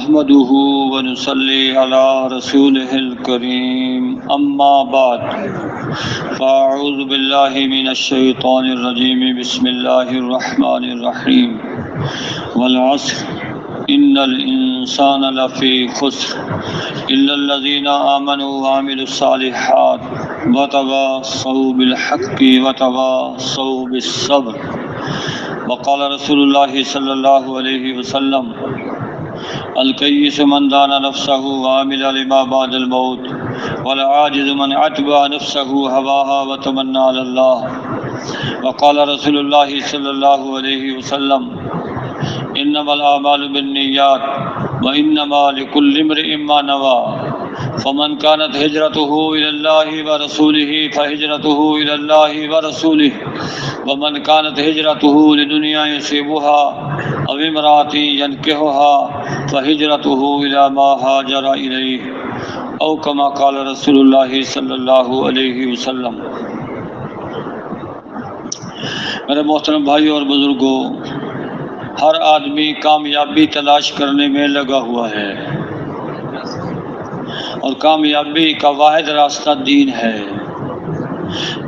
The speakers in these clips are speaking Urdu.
نحمده ونصلي على رسوله الكريم اما بعد فاعوذ بالله من الشيطان الرجيم بسم الله الرحمن الرحيم والعصر ان الانسان لفي خسر الا الذين امنوا وعملوا الصالحات وتواصوا بالحق وتواصوا بالصبر وقال رسول الله صلى الله عليه وسلم الکیس من دان نفسه وعمل لما بعد الموت والعاجز من اتبع نفسه هواها وتمنى على الله وقال رسول الله صلى الله عليه وسلم انما الاعمال بالنیات وانما لكل امرئ ما نوى فمن كانت هجرته الى الله ورسوله فهجرته الى الله ورسوله ومن كانت هجرته لدنيا يصيبها او امرأة ينكحها فهجرته الى ما هاجر اليه او كما قال رسول الله صلی اللہ علیہ وسلم۔ میرے محترم بھائیو اور بزرگوں، ہر آدمی کامیابی تلاش کرنے میں لگا ہوا ہے اور کامیابی کا واحد راستہ دین ہے۔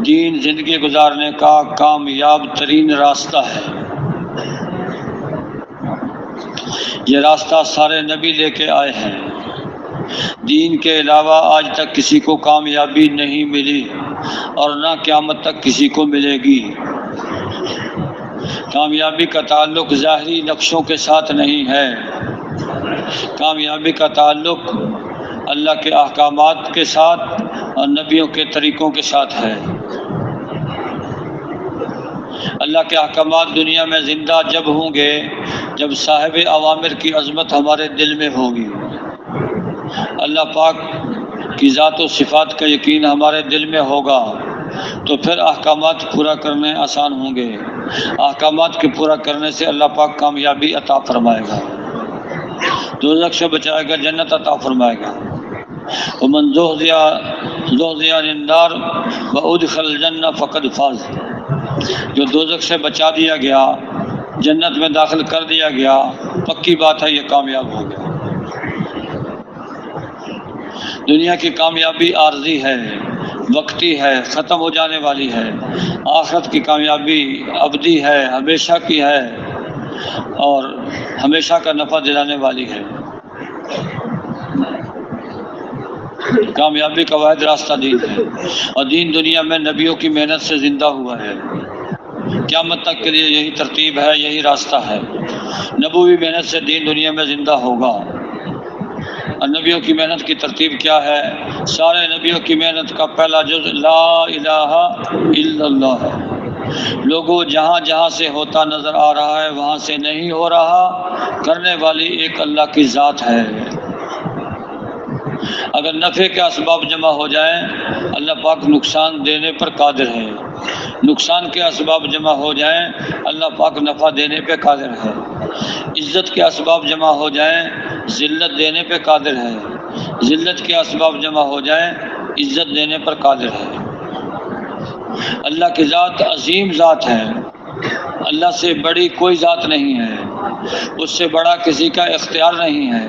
دین زندگی گزارنے کا کامیاب ترین راستہ ہے۔ یہ راستہ سارے نبی لے کے آئے ہیں۔ دین کے علاوہ آج تک کسی کو کامیابی نہیں ملی اور نہ قیامت تک کسی کو ملے گی۔ کامیابی کا تعلق ظاہری نقشوں کے ساتھ نہیں ہے، کامیابی کا تعلق اللہ کے احکامات کے ساتھ اور نبیوں کے طریقوں کے ساتھ ہے۔ اللہ کے احکامات دنیا میں زندہ جب ہوں گے جب صاحب اوامر کی عظمت ہمارے دل میں ہوگی، اللہ پاک کی ذات و صفات کا یقین ہمارے دل میں ہوگا تو پھر احکامات پورا کرنے آسان ہوں گے۔ احکامات کے پورا کرنے سے اللہ پاک کامیابی عطا فرمائے گا، دوزخ سے بچائے گا، جنت عطا فرمائے گا۔ ومن زحزح عن النار وادخل الجنہ فقد فاز، جو دوزخ سے بچا دیا گیا، جنت میں داخل کر دیا گیا، پکی بات ہے یہ کامیاب ہو گیا۔ دنیا کی کامیابی عارضی ہے، وقتی ہے، ختم ہو جانے والی ہے۔ آخرت کی کامیابی ابدی ہے، ہمیشہ کی ہے اور ہمیشہ کا نفع دلانے والی ہے۔ کامیابی کا واحد راستہ دین ہے اور دین دنیا میں نبیوں کی محنت سے زندہ ہوا ہے۔ قیامت تک کے لیے یہی ترتیب ہے، یہی راستہ ہے۔ نبوی محنت سے دین دنیا میں زندہ ہوگا۔ اور نبیوں کی محنت کی ترتیب کیا ہے؟ سارے نبیوں کی محنت کا پہلا جز لا الہ الا اللہ ہے۔ لوگوں جہاں جہاں سے ہوتا نظر آ رہا ہے وہاں سے نہیں ہو رہا، کرنے والی ایک اللہ کی ذات ہے۔ اگر نفع کے اسباب جمع ہو جائیں اللہ پاک نقصان دینے پر قادر ہے، نقصان کے اسباب جمع ہو جائیں اللہ پاک نفع دینے پہ قادر ہے، عزت کے اسباب جمع ہو جائیں ذلت دینے پہ قادر ہے، ذلت کے اسباب جمع ہو جائیں عزت دینے پر قادر ہے۔ اللہ کی ذات عظیم ذات ہے، اللہ سے بڑی کوئی ذات نہیں ہے، اس سے بڑا کسی کا اختیار نہیں ہے،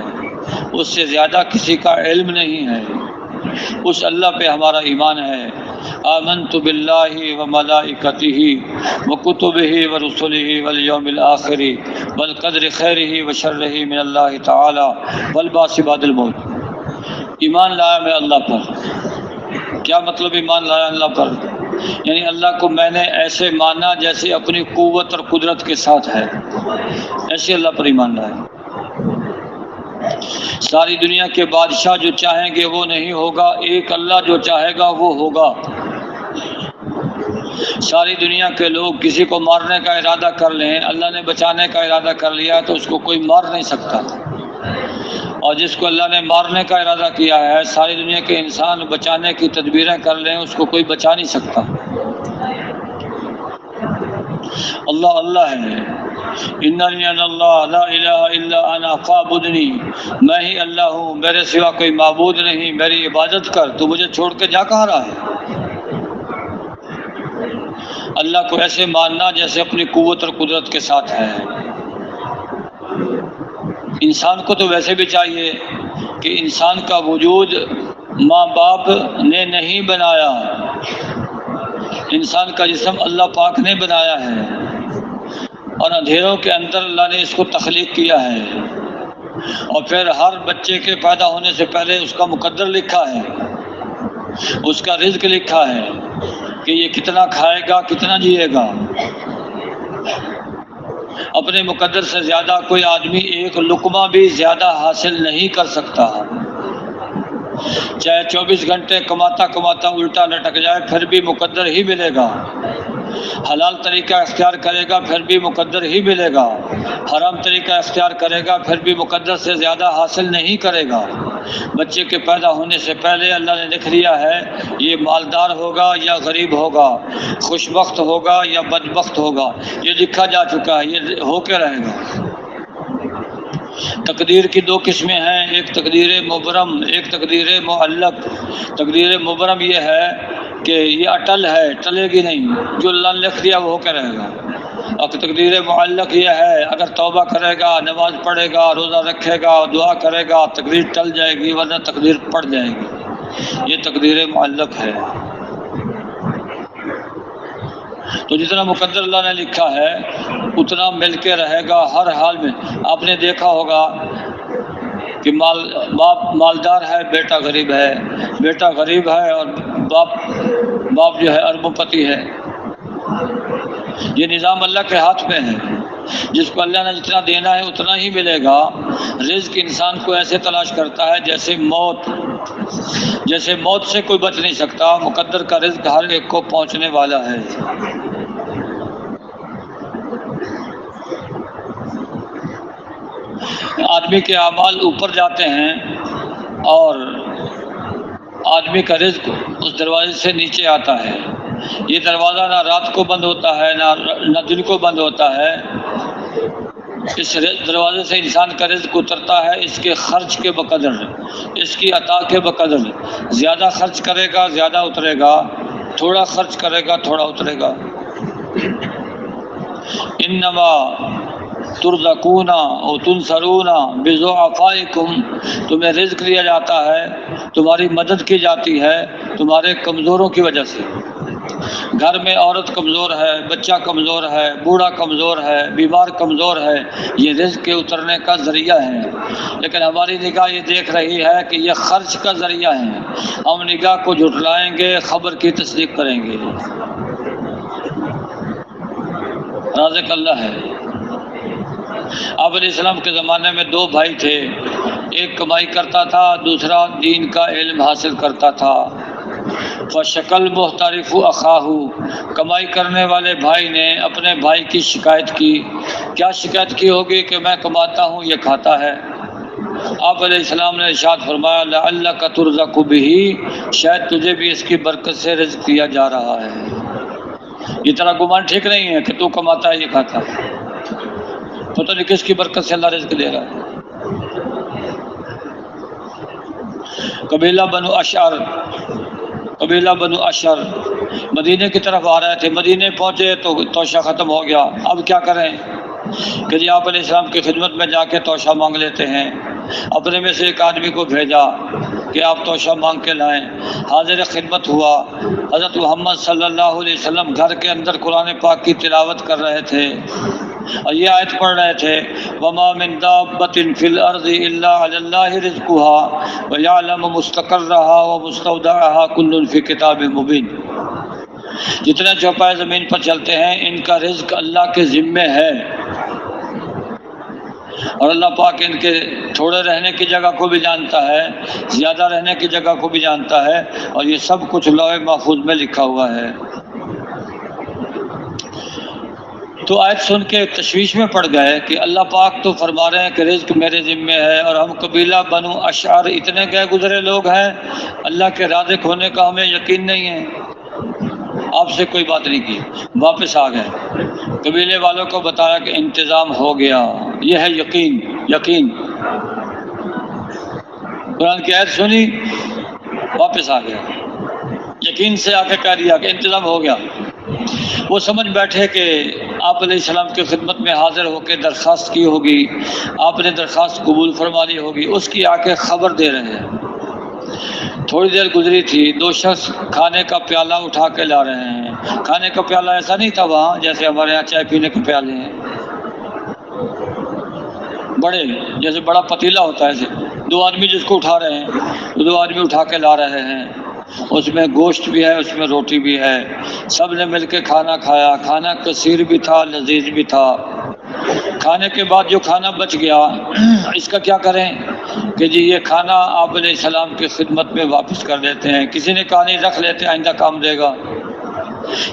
اس سے زیادہ کسی کا علم نہیں ہے۔ اس اللہ پہ ہمارا ایمان ہے۔ آمنت باللہ وملائکتہ وکتبہ ورسلہ والیوم الآخر والقدر خیرہ وشرہ من اللہ تعالی والبعث بعد الموت۔ ایمان لایا میں اللہ پر۔ کیا مطلب ایمان لایا اللہ پر؟ یعنی اللہ کو میں نے ایسے مانا جیسے اپنی قوت اور قدرت کے ساتھ ہے، ایسے اللہ پر ایمان لایا۔ ساری دنیا کے بادشاہ جو چاہیں گے وہ نہیں ہوگا، ایک اللہ جو چاہے گا وہ ہوگا۔ ساری دنیا کے لوگ کسی کو مارنے کا ارادہ کر لیں، اللہ نے بچانے کا ارادہ کر لیا تو اس کو کوئی مار نہیں سکتا، اور جس کو اللہ نے مارنے کا ارادہ کیا ہے ساری دنیا کے انسان بچانے کی تدبیریں کر لیں اس کو کوئی بچا نہیں سکتا۔ اللہ اللہ ہے، اننی انا اللہ لا الہ الا انا فاعبدنی، میں ہی اللہ ہوں، میرے سوا کوئی معبود نہیں، میری عبادت کر۔ تو مجھے چھوڑ کے جا کہاں رہا ہے؟ اللہ کو ایسے ماننا جیسے اپنی قوت اور قدرت کے ساتھ ہے۔ انسان کو تو ویسے بھی چاہیے کہ انسان کا وجود ماں باپ نے نہیں بنایا، انسان کا جسم اللہ پاک نے بنایا ہے، اور اندھیروں کے اندر اللہ نے اس کو تخلیق کیا ہے، اور پھر ہر بچے کے پیدا ہونے سے پہلے اس کا مقدر لکھا ہے، اس کا رزق لکھا ہے کہ یہ کتنا کھائے گا، کتنا جیے گا۔ اپنے مقدر سے زیادہ کوئی آدمی ایک لقمہ بھی زیادہ حاصل نہیں کر سکتا، چاہے 24 گھنٹے کماتا کماتا الٹا لٹک جائے پھر بھی مقدر ہی ملے گا، حلال طریقہ اختیار کرے گا پھر بھی مقدر ہی ملے گا، حرام طریقہ اختیار کرے گا پھر بھی مقدر سے زیادہ حاصل نہیں کرے گا۔ بچے کے پیدا ہونے سے پہلے اللہ نے لکھ لیا ہے یہ مالدار ہوگا یا غریب ہوگا، خوشبخت ہوگا یا بدبخت ہوگا، یہ لکھا جا چکا ہے، یہ ہو کے رہے گا۔ تقدیر کی دو قسمیں ہیں، ایک تقدیر مبرم، ایک تقدیر معلق۔ تقدیر مبرم یہ ہے کہ یہ اٹل ہے، ٹلے گی نہیں، جو اللہ نے لکھ دیا وہ ہو کے رہے گا۔ اور تقدیر معلق یہ ہے اگر توبہ کرے گا، نماز پڑھے گا، روزہ رکھے گا، دعا کرے گا، تقدیر ٹل جائے گی ورنہ تقدیر پڑ جائے گی، یہ تقدیر معلق ہے۔ تو جتنا مقدر اللہ نے لکھا ہے اتنا مل کے رہے گا ہر حال میں۔ آپ نے دیکھا ہوگا کہ باپ مالدار ہے، بیٹا غریب ہے، بیٹا غریب ہے اور باپ جو ہے اربوں پتی ہے۔ یہ نظام اللہ کے ہاتھ میں ہے، جس کو اللہ نے جتنا دینا ہے اتنا ہی ملے گا۔ رزق انسان کو ایسے تلاش کرتا ہے جیسے موت سے کوئی بچ نہیں سکتا، مقدر کا رزق ہر ایک کو پہنچنے والا ہے۔ آدمی کے اعمال اوپر جاتے ہیں اور آدمی کا رزق اس دروازے سے نیچے آتا ہے۔ یہ دروازہ نہ رات کو بند ہوتا ہے نہ دن کو بند ہوتا ہے، اس دروازے سے انسان کا رزق اترتا ہے اس کے خرچ کے بقدر، اس کی عطا کے بقدر۔ زیادہ خرچ کرے گا زیادہ اترے گا، تھوڑا خرچ کرے گا تھوڑا اترے گا۔ انما ترزقون او تنصرون بضعفائکم، تمہیں رزق دیا جاتا ہے، تمہاری مدد کی جاتی ہے تمہارے کمزوروں کی وجہ سے۔ گھر میں عورت کمزور ہے، بچہ کمزور ہے، بوڑھا کمزور ہے، بیمار کمزور ہے، یہ رزق کے اترنے کا ذریعہ ہے، لیکن ہماری نگاہ یہ دیکھ رہی ہے کہ یہ خرچ کا ذریعہ ہے۔ ہم نگاہ کو جھٹلائیں گے، خبر کی تصدیق کریں گے۔ رازق اللہ ہے۔ آپ علیہ السلام کے زمانے میں دو بھائی تھے، ایک کمائی کرتا تھا، دوسرا دین کا علم حاصل کرتا تھا۔ فشکل محترف اخاہ، کمائی کرنے والے بھائی نے اپنے بھائی کی شکایت کی۔ کیا شکایت کی ہوگی؟ کہ میں کماتا ہوں یہ کھاتا ہے۔ آپ علیہ السلام نے ارشاد فرمایا لعلک ترزق بہ، شاید تجھے بھی اس کی برکت سے رزق دیا جا رہا ہے۔ یہ تیرا گمان ٹھیک نہیں ہے کہ تو کماتا ہے یہ کھاتا ہے، پتہ نہیں کس کی برکت سے اللہ رزق دے رہا ہے۔ قبیلہ بنو اشعر مدینے کی طرف آ رہے تھے، مدینے پہنچے تو توشہ ختم ہو گیا۔ اب کیا کریں کہ جی آپ علیہ السلام کی خدمت میں جا کے توشہ مانگ لیتے ہیں۔ اپنے میں سے ایک آدمی کو بھیجا کہ آپ توشہ مانگ کے لائیں۔ حاضر خدمت ہوا، حضرت محمد صلی اللہ علیہ وسلم گھر کے اندر قرآن پاک کی تلاوت کر رہے تھے اور یہ آیت پڑھ رہے تھے وَمَا مِن دَابَّةٍ فِي الْأَرْضِ إِلَّا عَلَى اللَّهِ رِزْقُهَا وَيَعْلَمُ مُسْتَقَرَّهَا وَمُسْتَوْدَعَهَا كُلٌّ فِي كِتَابٍ مُبِينٍ۔ جتنے چوپائے زمین پر چلتے ہیں ان کا رزق اللہ کے ذمے ہے، اور اللہ پاک ان کے تھوڑے رہنے کی جگہ کو بھی جانتا ہے، زیادہ رہنے کی جگہ کو بھی جانتا ہے، اور یہ سب کچھ لوح محفوظ میں لکھا ہوا ہے۔ تو آیت سن کے تشویش میں پڑ گئے کہ اللہ پاک تو فرما رہے ہیں کہ رزق میرے ذمے ہے، اور ہم قبیلہ بنو اشعر اتنے گئے گزرے لوگ ہیں، اللہ کے رازق ہونے کا ہمیں یقین نہیں ہے۔ آپ سے کوئی بات نہیں کی، واپس آ گئے، قبیلے والوں کو بتایا کہ انتظام ہو گیا، یہ ہے یقین۔ قرآن کی آیت سنی، واپس آ گیا، یقین سے آ کے کہہ دیا کہ انتظام ہو گیا۔ وہ سمجھ بیٹھے کہ آپ علیہ السلام کی خدمت میں حاضر ہو کے درخواست کی ہوگی، آپ نے درخواست قبول فرما لی ہوگی، اس کی آ کے خبر دے رہے ہیں۔ تھوڑی دیر گزری تھی، دو شخص کھانے کا پیالہ اٹھا کے لا رہے ہیں۔ کھانے کا پیالہ ایسا نہیں تھا وہاں جیسے ہمارے یہاں چائے پینے کے پیالے ہیں، بڑے جیسے بڑا پتیلا ہوتا ہے ایسے۔ دو آدمی جس کو اٹھا رہے ہیں، دو آدمی اٹھا کے لا رہے ہیں، اس میں گوشت بھی ہے، اس میں روٹی بھی ہے، سب نے مل کے کھانا کھایا۔ کھانا کثیر بھی تھا، لذیذ بھی تھا۔ کھانے کے بعد جو کھانا بچ گیا، اس کا کیا کریں کہ جی یہ کھانا آپ علیہ السلام کی خدمت میں واپس کر دیتے ہیں۔ کسی نے کہا نہیں رکھ لیتے، آئندہ کام دے گا۔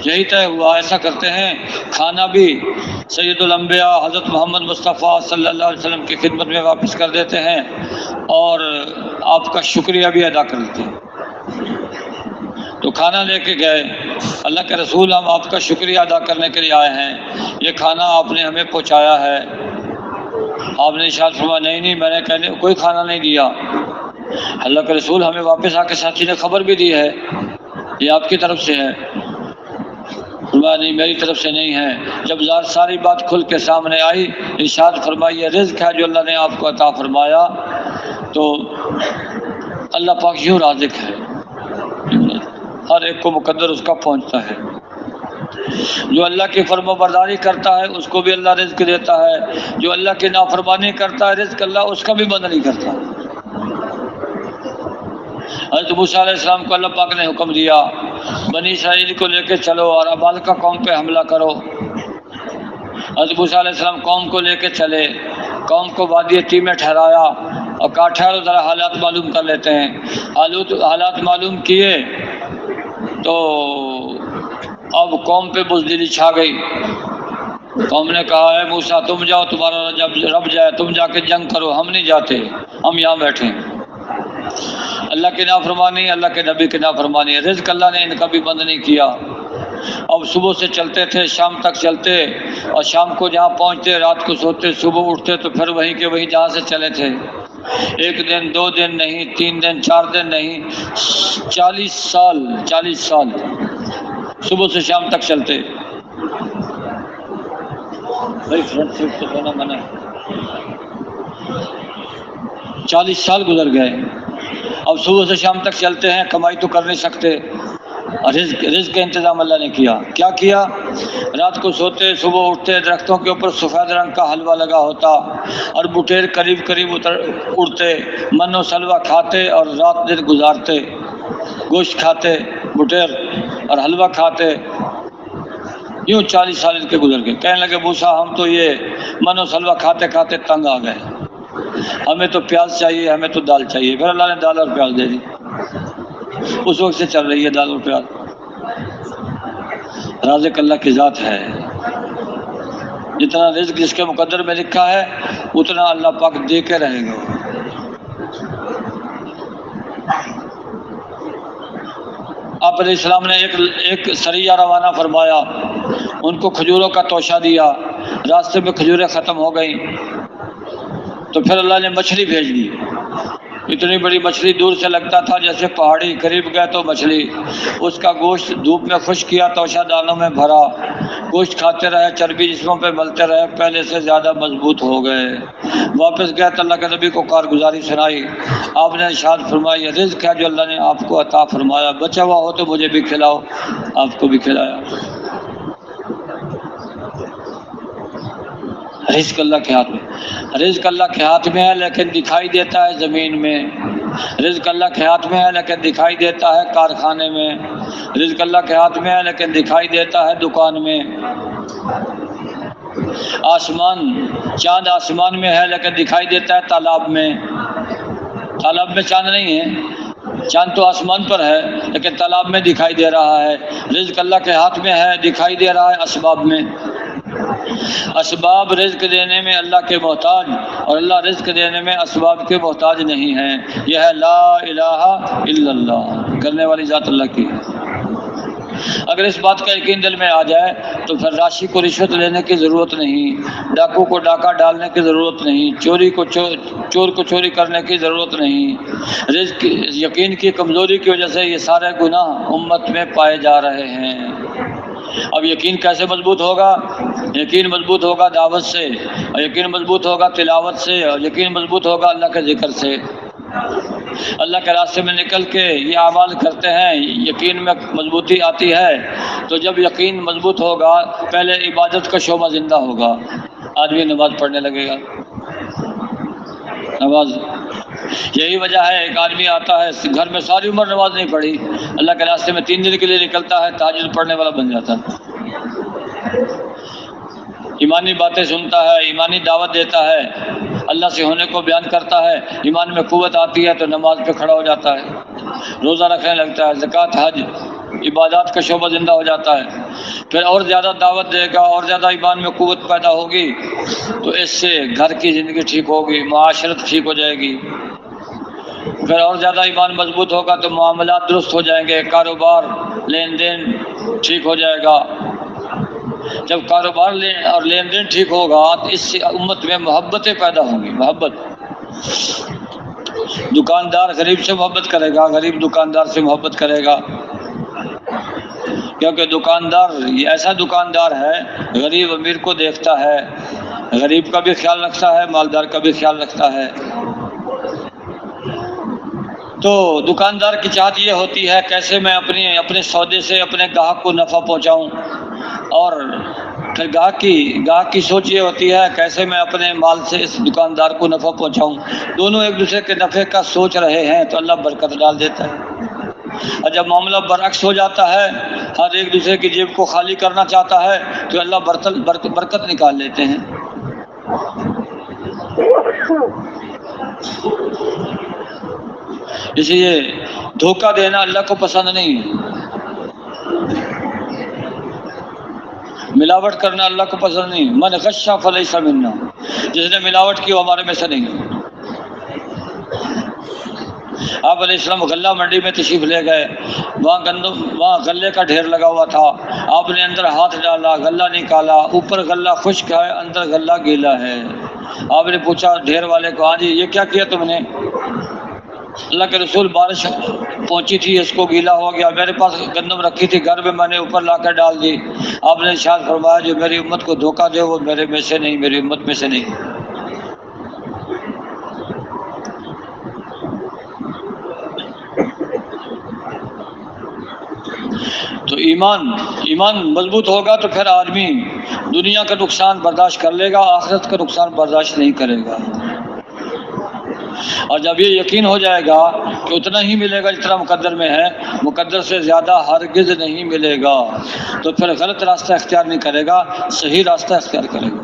یہی طے ہوا، ایسا کرتے ہیں کھانا بھی سید الانبیاء حضرت محمد مصطفیٰ صلی اللہ علیہ وسلم کی خدمت میں واپس کر دیتے ہیں اور آپ کا شکریہ بھی ادا کر لیتے ہیں۔ تو کھانا لے کے گئے، اللہ کے رسول ہم آپ کا شکریہ ادا کرنے کے لیے آئے ہیں، یہ کھانا آپ نے ہمیں پہنچایا ہے۔ آپ نے ارشاد فرمایا نہیں میں نے کوئی کھانا نہیں دیا، اللہ کے رسول ہمیں واپس آ کے ساتھی نے خبر بھی دی ہے، یہ آپ کی طرف سے ہے۔ فرمایا نہیں میری طرف سے نہیں ہے۔ جب ساری بات کھل کے سامنے آئی، ارشاد فرمایا یہ رزق ہے جو اللہ نے آپ کو عطا فرمایا، تو اللہ پاک یوں رازق ہے، ہر ایک کو مقدر اس کا پہنچتا ہے۔ جو اللہ کی فرما برداری کرتا ہے اس کو بھی اللہ رزق دیتا ہے، جو اللہ کی نافرمانی کرتا ہے رزق اللہ اس کا بھی بند نہیں کرتا۔ حضرت موسیٰ علیہ السلام کو اللہ پاک نے حکم دیا بنی اسرائیل کو لے کے چلو اور عمالقہ قوم پہ حملہ کرو۔ حضرت موسیٰ علیہ السلام قوم کو لے کے چلے، قوم کو وادی تیہ میں ٹھہرایا اور کہا ٹھہرو ذرا حالات معلوم کر لیتے ہیں۔ حالات معلوم کیے تو اب قوم پہ بزدلی چھا گئی۔ قوم نے کہا اے موسیٰ تم جاؤ، تمہارا رب جائے، تم جا کے جنگ کرو، ہم نہیں جاتے، ہم یہاں بیٹھے ہیں۔ اللہ کی نافرمانی، اللہ کے نبی کی نافرمانی، رزق اللہ نے ان کا بھی بند نہیں کیا۔ اب صبح سے چلتے تھے، شام تک چلتے، اور شام کو جہاں پہنچتے رات کو سوتے، صبح اٹھتے تو پھر وہیں کے وہیں جہاں سے چلے تھے۔ ایک دن، دو دن نہیں، 3 دن، 4 دن نہیں، 40 سال صبح سے شام تک چلتے۔ بھائی فرنٹ سیٹ تو سونا منع ہے۔ 40 سال گزر گئے، اب صبح سے شام تک چلتے ہیں، کمائی تو کر نہیں سکتے، رزق کا انتظام اللہ نے کیا۔ کیا کیا؟ رات کو سوتے، صبح اٹھتے، درختوں کے اوپر سفید رنگ کا حلوہ لگا ہوتا اور بٹیر قریب اڑتے، من و سلوہ کھاتے اور رات دن گزارتے، گوشت کھاتے، بٹیر اور حلوہ کھاتے۔ یوں 40 سال ان کے گزر گئے۔ کہنے لگے موسیٰ ہم تو یہ من و سلوہ کھاتے کھاتے تنگ آ گئے، ہمیں تو پیاز چاہیے، ہمیں تو دال چاہیے۔ پھر اللہ نے دال اور پیاز دے دی، اس وقت سے چل رہی ہے دال اور پیاز۔ رازق اللہ کی ذات ہے، جتنا رزق جس کے مقدر میں لکھا ہے اتنا اللہ پاک دے کے رہے گا۔ آپ علیہ السلام نے ایک سریہ روانہ فرمایا، ان کو کھجوروں کا توشہ دیا، راستے میں کھجوریں ختم ہو گئیں تو پھر اللہ نے مچھلی بھیج دی۔ اتنی بڑی مچھلی، دور سے لگتا تھا جیسے پہاڑی، قریب گئے تو مچھلی، اس کا گوشت دھوپ میں خشک کیا، توشہ دانوں میں بھرا، گوشت کھاتے رہے، چربی جسموں پہ ملتے رہے، پہلے سے زیادہ مضبوط ہو گئے۔ واپس گئے تو اللہ کے نبی کو کارگزاری سنائی، آپ نے ارشاد فرمایا یہ رزق ہے جو اللہ نے آپ کو عطا فرمایا، بچا ہوا ہو تو مجھے بھی کھلاؤ، آپ کو بھی کھلایا۔ رزق اللہ کے ہاتھ میں، رزق اللہ کے ہاتھ میں ہے لیکن دکھائی دیتا ہے زمین میں، رزق اللہ کے ہاتھ میں ہے لیکن دکھائی دیتا ہے کارخانے میں، رزق اللہ کے ہاتھ میں ہے لیکن دکھائی دیتا ہے دکان میں۔ چاند آسمان میں ہے لیکن دکھائی دیتا ہے تالاب میں۔ تالاب میں چاند نہیں ہے، چاند تو آسمان پر ہے لیکن تالاب میں دکھائی دے رہا ہے۔ رزق اللہ کے ہاتھ میں ہے، دکھائی دے رہا ہے اسباب میں۔ اسباب رزق دینے میں اللہ کے محتاج، اور اللہ رزق دینے میں اسباب کے محتاج نہیں ہیں۔ یہ ہے لا الہ الا اللہ، کرنے والی ذات اللہ کی ہے۔ اگر اس بات کا یقین دل میں آ جائے تو پھر راشی کو رشوت لینے کی ضرورت نہیں، ڈاکو کو ڈاکہ ڈالنے کی ضرورت نہیں، چور کو چوری کرنے کی ضرورت نہیں۔ رزق یقین کی کمزوری کی وجہ سے یہ سارے گناہ امت میں پائے جا رہے ہیں۔ اب یقین کیسے مضبوط ہوگا؟ یقین مضبوط ہوگا دعوت سے، اور یقین مضبوط ہوگا تلاوت سے، اور یقین مضبوط ہوگا اللہ کے ذکر سے۔ اللہ کے راستے میں نکل کے یہ اعمال کرتے ہیں، یقین میں مضبوطی آتی ہے۔ تو جب یقین مضبوط ہوگا، پہلے عبادت کا شعبہ زندہ ہوگا، آدمی نماز پڑھنے لگے گا۔ نماز، یہی وجہ ہے ایک آدمی آتا ہے گھر میں ساری عمر نماز نہیں پڑھی، اللہ کے راستے میں 3 دن کے لیے نکلتا ہے، تہجد پڑھنے والا بن جاتا ہے، ایمانی باتیں سنتا ہے، ایمانی دعوت دیتا ہے، اللہ سے ہونے کو بیان کرتا ہے، ایمان میں قوت آتی ہے تو نماز پہ کھڑا ہو جاتا ہے، روزہ رکھنے لگتا ہے، زکوٰۃ، حج، عبادات کا شعبہ زندہ ہو جاتا ہے۔ پھر اور زیادہ دعوت دے گا، اور زیادہ ایمان میں قوت پیدا ہوگی، تو اس سے گھر کی زندگی ٹھیک ہوگی، معاشرت ٹھیک ہو جائے گی۔ پھر اور زیادہ ایمان مضبوط ہوگا تو معاملات درست ہو جائیں گے، کاروبار، لین دین ٹھیک ہو جائے گا۔ جب کاروبار اور لین دین ٹھیک ہوگا تو اس سے امت میں محبتیں پیدا ہوں گی، محبت۔ دکاندار غریب سے محبت کرے گا، غریب دکاندار سے محبت کرے گا، کیونکہ دکاندار یہ ایسا دکاندار ہے، غریب امیر کو دیکھتا ہے، غریب کا بھی خیال رکھتا ہے، مالدار کا بھی خیال رکھتا ہے۔ تو دکاندار کی چاہت یہ ہوتی ہے کیسے میں اپنے سودے سے اپنے گاہک کو نفع پہنچاؤں، اور پھر گاہک کی سوچ یہ ہوتی ہے کیسے میں اپنے مال سے اس دکاندار کو نفع پہنچاؤں۔ دونوں ایک دوسرے کے نفع کا سوچ رہے ہیں تو اللہ برکت ڈال دیتا ہے۔ اور جب معاملہ برعکس ہو جاتا ہے، ہر ایک دوسرے کی جیب کو خالی کرنا چاہتا ہے، تو اللہ برکت نکال لیتے ہیں۔ اس لیے دھوکہ دینا اللہ کو پسند نہیں ہے، ملاوٹ کرنا اللہ کو پسند نہیں۔ من غش فلیس منا، جس نے ملاوٹ کی وہ ہمارے میں سے نہیں۔ آپ علیہ السلام غلہ منڈی میں تشریف لے گئے، وہاں غلے کا ڈھیر لگا ہوا تھا، آپ نے اندر ہاتھ ڈالا، غلہ نکالا، اوپر غلہ خشک ہے، اندر غلہ گیلا ہے۔ آپ نے پوچھا ڈھیر والے کو، ہاں جی یہ کیا کیا تم نے؟ اللہ کے رسول بارش پہنچی تھی، اس کو گیلا ہو گیا، میرے پاس گندم رکھی تھی گھر میں، میں نے اوپر لا کر ڈال دی۔ آپ نے ارشاد فرمایا جو میری امت کو دھوکہ دے وہ میرے میں سے نہیں، میری امت میں سے نہیں۔ تو ایمان مضبوط ہوگا تو پھر آدمی دنیا کا نقصان برداشت کر لے گا، آخرت کا نقصان برداشت نہیں کرے گا۔ اور جب یہ یقین ہو جائے گا کہ اتنا ہی ملے گا جتنا مقدر میں ہے، مقدر سے زیادہ ہرگز نہیں ملے گا، تو پھر غلط راستہ اختیار نہیں کرے گا، صحیح راستہ اختیار کرے گا۔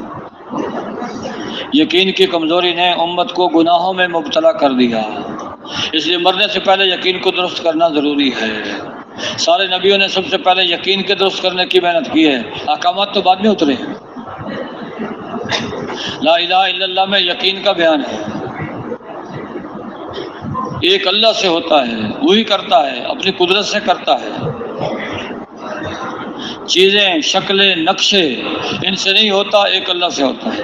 یقین کی کمزوری نے امت کو گناہوں میں مبتلا کر دیا، اس لیے مرنے سے پہلے یقین کو درست کرنا ضروری ہے۔ سارے نبیوں نے سب سے پہلے یقین کے درست کرنے کی محنت کی ہے، احکامات تو بعد میں اترے ہیں۔ لا الہ الا اللہ میں یقین کا بیان ہے، ایک اللہ سے ہوتا ہے، وہی کرتا ہے، اپنی قدرت سے کرتا ہے، چیزیں، شکلیں، نقشے ان سے نہیں ہوتا، ایک اللہ سے ہوتا ہے۔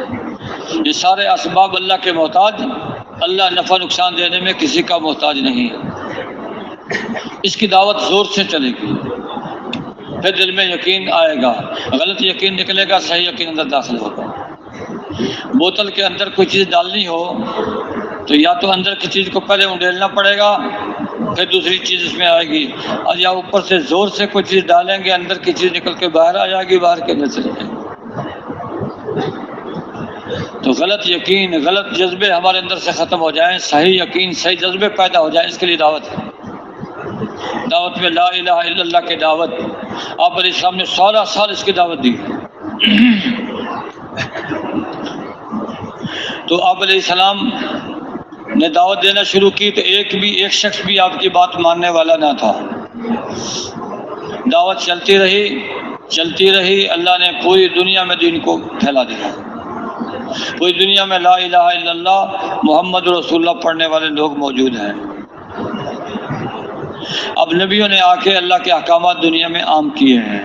یہ سارے اسباب اللہ کے محتاج، اللہ نفع نقصان دینے میں کسی کا محتاج نہیں ہے۔ اس کی دعوت زور سے چلے گی، پھر دل میں یقین آئے گا، غلط یقین نکلے گا، صحیح یقین اندر داخل ہوگا۔ بوتل کے اندر کوئی چیز ڈالنی ہو تو یا تو اندر کی چیز کو پہلے انڈیلنا پڑے گا، پھر دوسری چیز اس میں آئے گی، اور یا اوپر سے زور سے کوئی چیز ڈالیں گے، اندر کی چیز نکل کے باہر آ جائے گی، باہر کے اندر چلے جائے گی۔ تو غلط یقین، غلط جذبے ہمارے اندر سے ختم ہو جائیں، صحیح یقین، صحیح جذبے پیدا ہو جائیں، اس کے لیے دعوت ہے۔ دعوت میں لا الہ الا اللہ کی دعوت، آپ علیہ السلام نے 16 سال اس کی دعوت دی۔ تو آپ علیہ السلام نے دعوت دینا شروع کی تو ایک شخص بھی آپ کی بات ماننے والا نہ تھا۔ دعوت چلتی رہی، اللہ نے پوری دنیا میں دین کو پھیلا دیا، پوری دنیا میں لا الہ الا اللہ محمد رسول اللہ پڑھنے والے لوگ موجود ہیں۔ اب نبیوں نے آ کے اللہ کے احکامات دنیا میں عام کیے ہیں،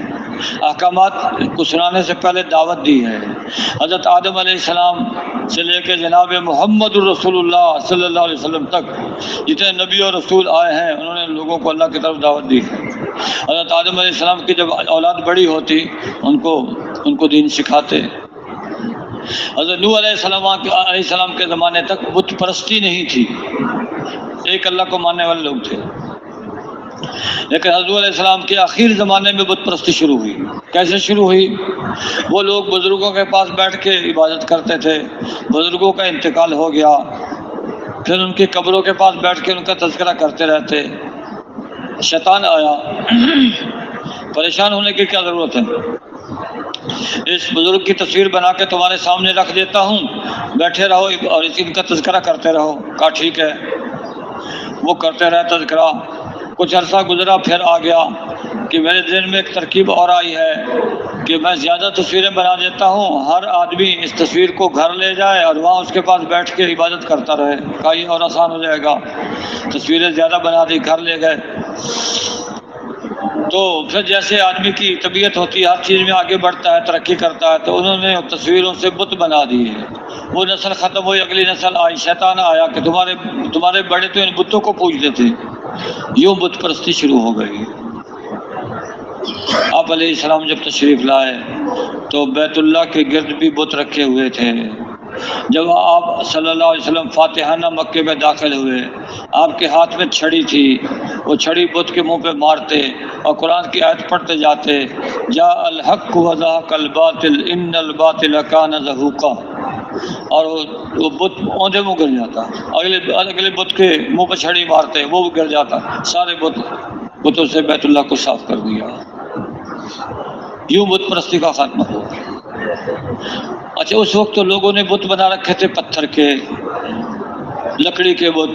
احکامات کو سنانے سے پہلے دعوت دی ہے۔ حضرت آدم علیہ السلام سے لے کے جناب محمد الرسول اللہ صلی اللہ علیہ وسلم تک جتنے نبی اور رسول آئے ہیں انہوں نے لوگوں کو اللہ کی طرف دعوت دی ہے۔ حضرت آدم علیہ السلام کی جب اولاد بڑی ہوتی ان کو دین سکھاتے۔ حضرت نوح علیہ السلام کے زمانے تک بت پرستی نہیں تھی، ایک اللہ کو ماننے والے لوگ تھے، لیکن حضرت علیہ السلام کے آخر زمانے میں بت پرستی شروع ہوئی۔ کیسے شروع ہوئی؟ وہ لوگ بزرگوں کے پاس بیٹھ کے عبادت کرتے تھے، بزرگوں کا انتقال ہو گیا، پھر ان کی قبروں کے پاس بیٹھ کے ان کا تذکرہ کرتے رہتے۔ شیطان آیا، پریشان ہونے کی کیا ضرورت ہے، اس بزرگ کی تصویر بنا کے تمہارے سامنے رکھ دیتا ہوں، بیٹھے رہو اور ان کا تذکرہ کرتے رہو۔ کہا ٹھیک ہے، وہ کرتے رہے تذکرہ۔ کچھ عرصہ گزرا، پھر آ گیا کہ میرے ذہن میں ایک ترکیب اور آئی ہے کہ میں زیادہ تصویریں بنا دیتا ہوں، ہر آدمی اس تصویر کو گھر لے جائے اور وہاں اس کے پاس بیٹھ کے عبادت کرتا رہے۔ کہا یہ اور آسان ہو جائے گا۔ تصویریں زیادہ بنا دی، گھر لے گئے۔ تو پھر جیسے آدمی کی طبیعت ہوتی ہے، ہر چیز میں آگے بڑھتا ہے، ترقی کرتا ہے، تو انہوں نے تصویروں سے بت بنا دیے۔ وہ نسل ختم ہوئی، اگلی نسل آئی، شیطان آیا کہ تمہارے بڑے تو ان بتوں کو پوجتے تھے۔ یوں بت پرستی شروع ہو گئی۔ آپ علیہ السلام جب تشریف لائے تو بیت اللہ کے گرد بھی بت رکھے ہوئے تھے۔ جب آپ صلی اللہ علیہ وسلم فاتحانہ مکے میں داخل ہوئے، آپ کے ہاتھ میں چھڑی تھی، وہ چھڑی بت کے منہ پہ مارتے اور قرآن کی آیت پڑھتے جاتے، جاء الحق وزهق الباطل ان الباطل کان زہوقا، اور وہ بت اوندے منہ گر جاتا، اگلے بت کے منہ پہ چھڑی مارتے، وہ گر جاتا، سارے بتوں سے بیت اللہ کو صاف کر دیا۔ یوں بت پرستی کا خاتمہ ہوا۔ اچھا، اس وقت تو لوگوں نے بت بنا رکھے تھے پتھر کے، لکڑی کے بت۔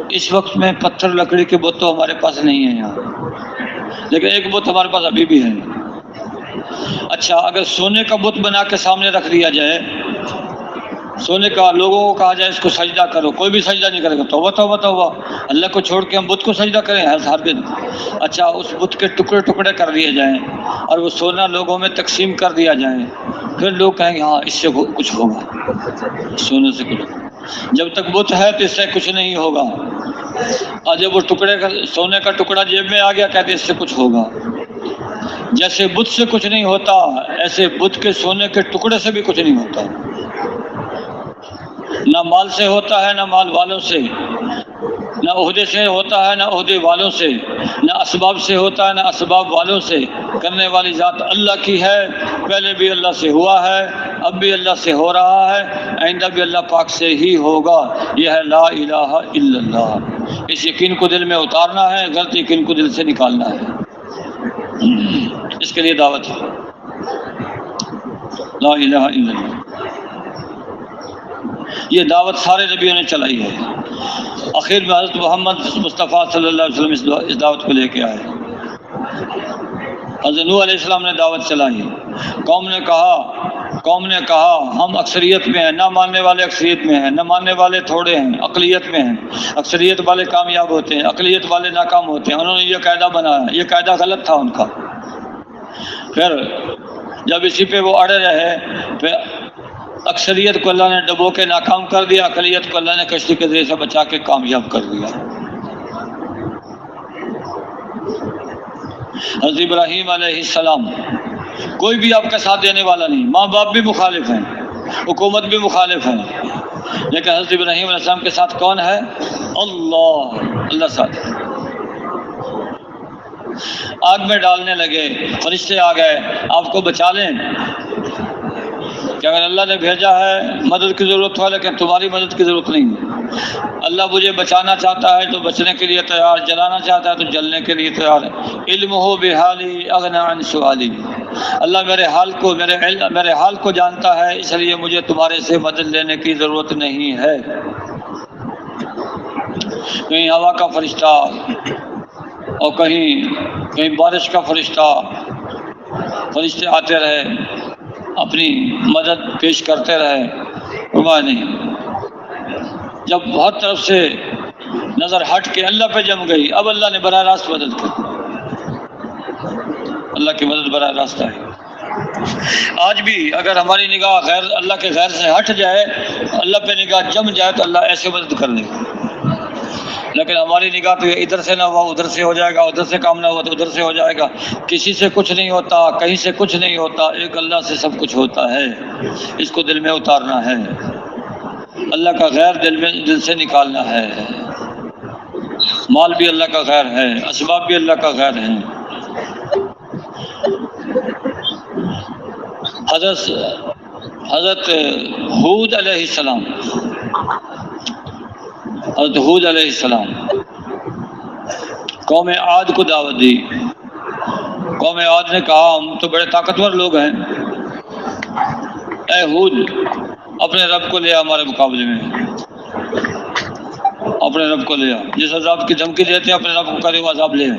اس وقت میں پتھر لکڑی کے بت تو ہمارے پاس نہیں ہے یہاں، لیکن ایک بت ہمارے پاس ابھی بھی ہے۔ اچھا، اگر سونے کا بت بنا کے سامنے رکھ دیا جائے، سونے کا، لوگوں کو کہا جائے اس کو سجدہ کرو، کوئی بھی سجدہ نہیں کرے گا۔ توبہ توبہ توبہ، اللہ کو چھوڑ کے ہم بت کو سجدہ کریں ہرگز۔ اچھا، اس بت کے ٹکڑے ٹکڑے کر دیے جائیں اور وہ سونا لوگوں میں تقسیم کر دیا جائے، پھر لوگ کہیں گے ہاں اس سے کچھ ہوگا، سونے سے کچھ۔ جب تک بت ہے تو اس سے کچھ نہیں ہوگا، اور جب وہ سونے کا ٹکڑا جیب میں آ گیا، کہتے اس سے کچھ ہوگا۔ جیسے بت سے کچھ نہیں ہوتا، ایسے بت کے سونے کے ٹکڑے سے بھی کچھ نہیں ہوتا۔ نہ مال سے ہوتا ہے، نہ مال والوں سے، نہ عہدے سے ہوتا ہے، نہ عہدے والوں سے، نہ اسباب سے ہوتا ہے، نہ اسباب والوں سے۔ کرنے والی ذات اللہ کی ہے، پہلے بھی اللہ سے ہوا ہے، اب بھی اللہ سے ہو رہا ہے، آئندہ بھی اللہ پاک سے ہی ہوگا۔ یہ ہے لا الہ الا اللہ۔ اس یقین کو دل میں اتارنا ہے، غلط یقین کو دل سے نکالنا ہے، اس کے لیے دعوت ہے لا الہ الا اللہ۔ یہ دعوت سارے نبیوں نے چلائی ہے، آخر میں حضرت محمد مصطفیٰ صلی اللہ علیہ وسلم اس دعوت کو لے کے آئے۔ حضرت نوح علیہ السلام نے دعوت چلائی، قوم نے کہا ہم اکثریت میں ہیں، نہ ماننے والے اکثریت میں ہیں، نہ ماننے والے تھوڑے ہیں، اقلیت میں ہیں۔ اکثریت والے کامیاب ہوتے ہیں، اقلیت والے ناکام ہوتے ہیں۔ انہوں نے یہ قاعدہ بنایا، یہ قاعدہ غلط تھا ان کا۔ پھر جب اسی پہ وہ اڑے رہے، پھر اکثریت کو اللہ نے ڈبو کے ناکام کر دیا، اقلیت کو اللہ نے کشتی کے ذریعے سے بچا کے کامیاب کر دیا۔ حضرت ابراہیم علیہ السلام، کوئی بھی آپ کا ساتھ دینے والا نہیں، ماں باپ بھی مخالف ہیں، حکومت بھی مخالف ہیں، لیکن حضرت ابراہیم علیہ السلام کے ساتھ کون ہے؟ اللہ ساتھ۔ آگ میں ڈالنے لگے، فرشتے آ گئے آپ کو بچا لیں، کہ اگر اللہ نے بھیجا ہے مدد کی ضرورت ہو، لیکن تمہاری مدد کی ضرورت نہیں ہے۔ اللہ مجھے بچانا چاہتا ہے تو بچنے کے لیے تیار، جلانا چاہتا ہے تو جلنے کے لیے تیار ہے۔ علم ہو بحالی اغنی عن سؤالی، اللہ میرے حال کو جانتا ہے، اس لیے مجھے تمہارے سے مدد لینے کی ضرورت نہیں ہے۔ کہیں ہوا کا فرشتہ اور کہیں بارش کا فرشتہ، فرشتے آتے رہے، اپنی مدد پیش کرتے رہے، فرمایا نہیں۔ جب بہت طرف سے نظر ہٹ کے اللہ پہ جم گئی، اب اللہ نے براہ راست مدد کی، اللہ کی مدد براہ راست ہے۔ آج بھی اگر ہماری نگاہ غیر اللہ کے غیر سے ہٹ جائے، اللہ پہ نگاہ جم جائے تو اللہ ایسے مدد کر دے گا، لیکن ہماری نگاہ تو ادھر سے نہ ہوا ادھر سے ہو جائے گا، ادھر سے کام نہ ہوا تو ادھر سے ہو جائے گا۔ کسی سے کچھ نہیں ہوتا، کہیں سے کچھ نہیں ہوتا، ایک اللہ سے سب کچھ ہوتا ہے، اس کو دل میں اتارنا ہے، اللہ کا غیر دل سے نکالنا ہے۔ مال بھی اللہ کا غیر ہے، اسباب بھی اللہ کا غیر ہے۔ حضرت ہود علیہ السلام، حضرت ہود علیہ السلام قوم عاد کو دعوت دی۔ قوم عاد نے کہا ہم تو بڑے طاقتور لوگ ہیں، اے ہود اپنے رب کو لے آ ہمارے مقابلے میں، اپنے رب کو لے آ، جس عذاب کی دھمکی دیتے ہیں اپنے رب کو کرے وہ عذاب لے آ،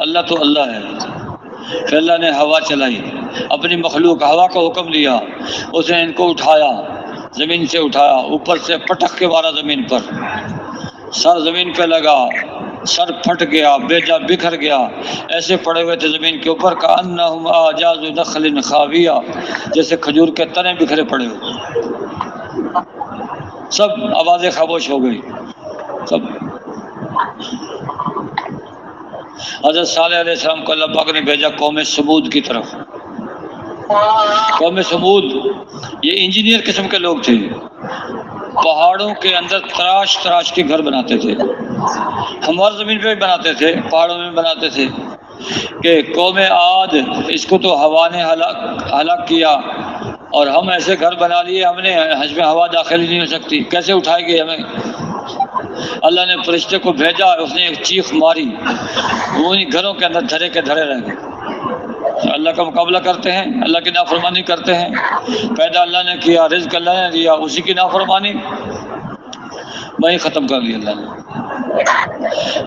اللہ تو اللہ ہے۔ پھر اللہ نے ہوا چلائی، اپنی مخلوق ہوا کو حکم دیا، اس نے ان کو اٹھایا، زمین سے اٹھایا، اوپر سے پٹک کے مارا زمین پر، سر زمین پہ لگا، سر پھٹ گیا، بیجا بکھر گیا، ایسے پڑے ہوئے تھے زمین کے اوپر کأنہم اعجاز نخل خاویہ، جیسے کھجور کے تنے بکھرے پڑے ہوئے، سب آوازیں خاموش ہو گئی سب۔ حضرت صالح علیہ السلام کو اللہ پاک نے بھیجا قوم سمود کی طرف۔ قوم سمود یہ انجینئر قسم کے لوگ تھے، پہاڑوں کے اندر تراش تراش کے گھر بناتے تھے، ہموار زمین پہ بھی بناتے تھے، پہاڑوں میں بھی بناتے تھے، کہ قوم عاد اس کو تو ہوا نے ہلاک کیا اور ہم ایسے گھر بنا لیے، ہم نے اس میں ہوا داخل ہی نہیں ہو سکتی، کیسے اٹھائے گی ہمیں؟ اللہ نے فرشتے کو بھیجا، اس نے ایک چیخ ماری، انہیں گھروں کے اندر دھرے کے دھرے رہ گئے۔ اللہ کا مقابلہ کرتے ہیں، اللہ کی نافرمانی کرتے ہیں، پیدا اللہ نے کیا، رزق اللہ نے دیا، اسی کی نافرمانی وہیں ختم کر دیا اللہ نے۔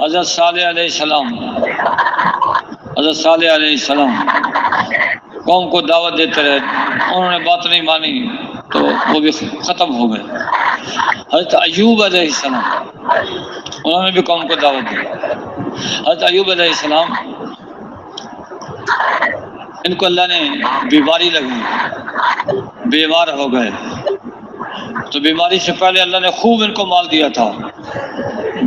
حضرت صالح علیہ السلام، حضرت صالح علیہ السلام قوم کو دعوت دیتے رہے، انہوں نے بات نہیں مانی تو وہ بھی ختم ہو گئے۔ حضرت ایوب علیہ السلام، انہوں نے بھی قوم کو دعوت دی۔ حضرت ایوب علیہ السلام، ان کو اللہ نے بیماری لگی، بیمار ہو گئے، تو بیماری سے پہلے اللہ نے خوب ان کو مال دیا تھا،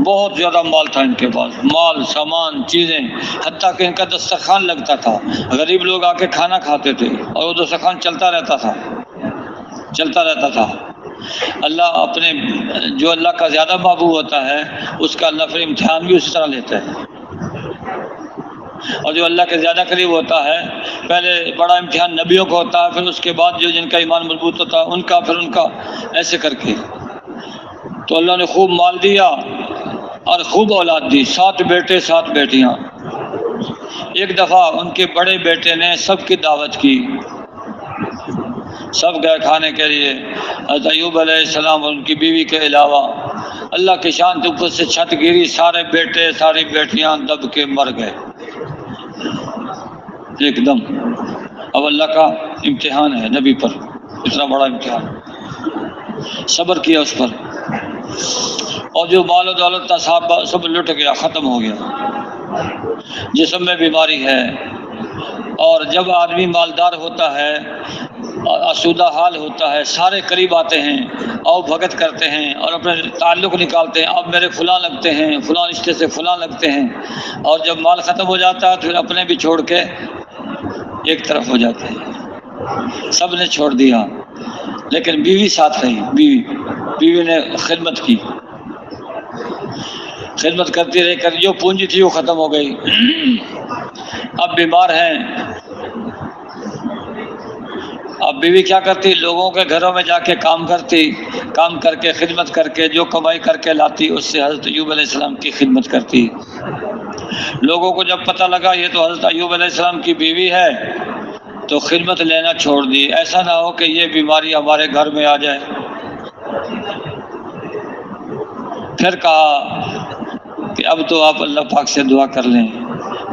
بہت زیادہ مال تھا ان کے پاس، مال سامان چیزیں، حتیٰ کہ ان کا دسترخوان لگتا تھا، غریب لوگ آ کے کھانا کھاتے تھے اور وہ دسترخوان چلتا رہتا تھا، چلتا رہتا تھا۔ اللہ اپنے جو اللہ کا زیادہ محبوب ہوتا ہے اس کا اللہ پھر امتحان بھی اسی طرح لیتا ہے، اور جو اللہ کے زیادہ قریب ہوتا ہے پہلے بڑا امتحان نبیوں کا ہوتا ہے، پھر اس کے بعد جو جن کا ایمان مضبوط ہوتا ہے ان کا، پھر ان کا، ایسے کر کے۔ تو اللہ نے خوب مال دیا اور خوب اولاد دی، 7 بیٹے 7 بیٹیاں۔ ایک دفعہ ان کے بڑے بیٹے نے سب کی دعوت کی، سب گئے کھانے کے لیے، حضرت ایوب علیہ السلام اور ان کی بیوی کے علاوہ۔ اللہ کی شان کے اوپر سے چھت گری، سارے بیٹے ساری بیٹیاں دب کے مر گئے ایک دم۔ اب اللہ کا امتحان ہے نبی پر، اتنا بڑا امتحان، صبر کیا اس پر، اور جو مال و دولت تھا سب لٹ گیا، ختم ہو گیا۔ جسم میں بیماری ہے، اور جب آدمی مالدار ہوتا ہے، آسودہ حال ہوتا ہے، سارے قریب آتے ہیں، آؤ بھگت کرتے ہیں اور اپنے تعلق نکالتے ہیں، اب میرے فلاں لگتے ہیں، فلاں رشتے سے فلاں لگتے ہیں، اور جب مال ختم ہو جاتا ہے پھر اپنے بھی چھوڑ کے ایک طرف ہو جاتے ہیں۔ سب نے چھوڑ دیا، لیکن بیوی ساتھ رہی، بیوی نے خدمت کی، خدمت کرتی رہی کر، جو پونجی تھی وہ ختم ہو گئی، اب بیمار ہیں۔ اب بیوی کیا کرتی؟ لوگوں کے گھروں میں جا کے کام کرتی، کام کر کے خدمت کر کے جو کمائی کر کے لاتی اس سے حضرت ایوب علیہ السلام کی خدمت کرتی۔ لوگوں کو جب پتہ لگا یہ تو حضرت ایوب علیہ السلام کی بیوی ہے تو خدمت لینا چھوڑ دی، ایسا نہ ہو کہ یہ بیماری ہمارے گھر میں آ جائے۔ پھر کہا کہ اب تو آپ اللہ پاک سے دعا کر لیں،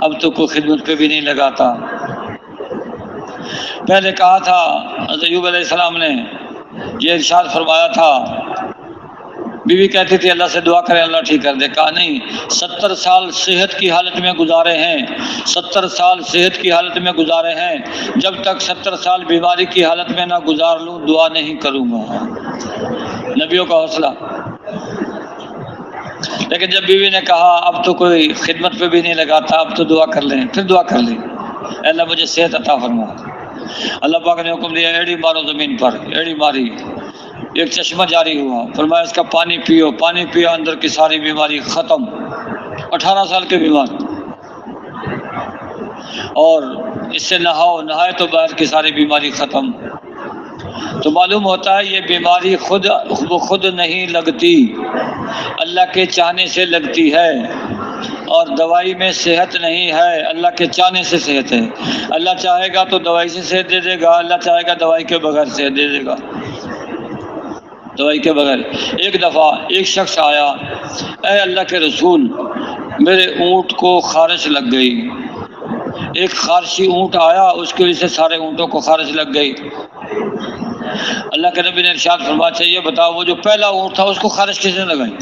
اب تو کوئی خدمت پہ بھی نہیں لگاتا۔ پہلے کہا تھا حضرت ایوب علیہ السلام نے، یہ ارشاد فرمایا تھا بیوی کہتی تھی اللہ سے دعا کریں اللہ ٹھیک کر دے. کہا نہیں، 70 سال صحت کی حالت میں گزارے ہیں، 70 سال صحت کی حالت میں گزارے ہیں، جب تک 70 سال بیماری کی حالت میں نہ گزار لوں دعا نہیں کروں گا. نبیوں کا حوصلہ. لیکن جب بیوی نے کہا اب تو کوئی خدمت پہ بھی نہیں لگاتا، اب تو دعا کر لیں، پھر دعا کر لی، اے اللہ مجھے صحت عطا فرما. اللہ پاک نے حکم دیا ایڑی مارو زمین پر. ایڑی ماری، ایک چشمہ جاری ہوا، فرمایا اس کا پانی پیو. پانی پیا، اندر کی ساری بیماری ختم. 18 سال کے بیمار. اور اس سے نہاؤ، نہائے تو باہر کی ساری بیماری ختم. تو معلوم ہوتا ہے یہ بیماری خود نہیں لگتی، اللہ کے چاہنے سے لگتی ہے. اور دوائی میں صحت نہیں ہے، اللہ کے چاہنے سے صحت ہے. اللہ چاہے گا تو دوائی سے صحت دے دے گا، اللہ چاہے گا دوائی کے بغیر صحت دے دے گا. دوائی کے بغیر. ایک دفعہ ایک شخص آیا، اے اللہ کے رسول میرے اونٹ کو خارش لگ گئی. ایک خارشی اونٹ آیا، اس کی وجہ سے سارے اونٹوں کو خارش لگ گئی. اللہ کے نبی نے ارشاد فرمایا اچھا یہ بتاؤ وہ جو پہلا اونٹ تھا اس کو خارش کس نے لگائی؟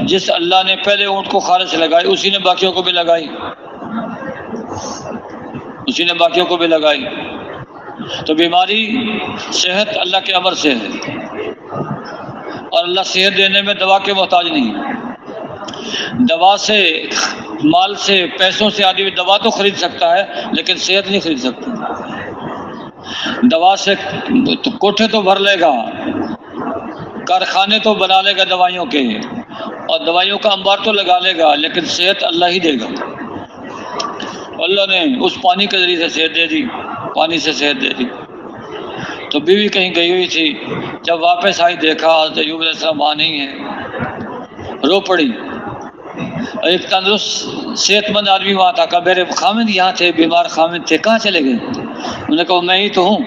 جس اللہ نے پہلے اونٹ کو خارش لگائی اسی نے باقیوں کو بھی لگائی، اسی نے باقیوں کو بھی لگائی. تو بیماری صحت اللہ کے امر سے ہے، اور اللہ صحت دینے میں دوا کے محتاج نہیں ہے. دوا سے، مال سے، پیسوں سے آدمی دوا تو خرید سکتا ہے لیکن صحت نہیں خرید سکتا. دوا سے تو کوٹھے تو بھر لے گا، کارخانے تو بنا لے گا دوائیوں کے، اور دوائیوں کا انبار تو لگا لے گا، لیکن صحت اللہ ہی دے گا. اللہ نے اس پانی کے ذریعے سے صحت دے دی، پانی سے صحت دے دی. تو بیوی کہیں گئی ہوئی تھی، جب واپس آئی دیکھا حضرت ایوب علیہ السلام وہاں نہیں ہے، رو پڑی. ایک تندرست صحت مند آدمی وہاں تھا. کہا میرے خامد یہاں تھے، بیمار خامد تھے، کہاں چلے گئے؟ انہوں نے کہا میں ہی تو ہوں.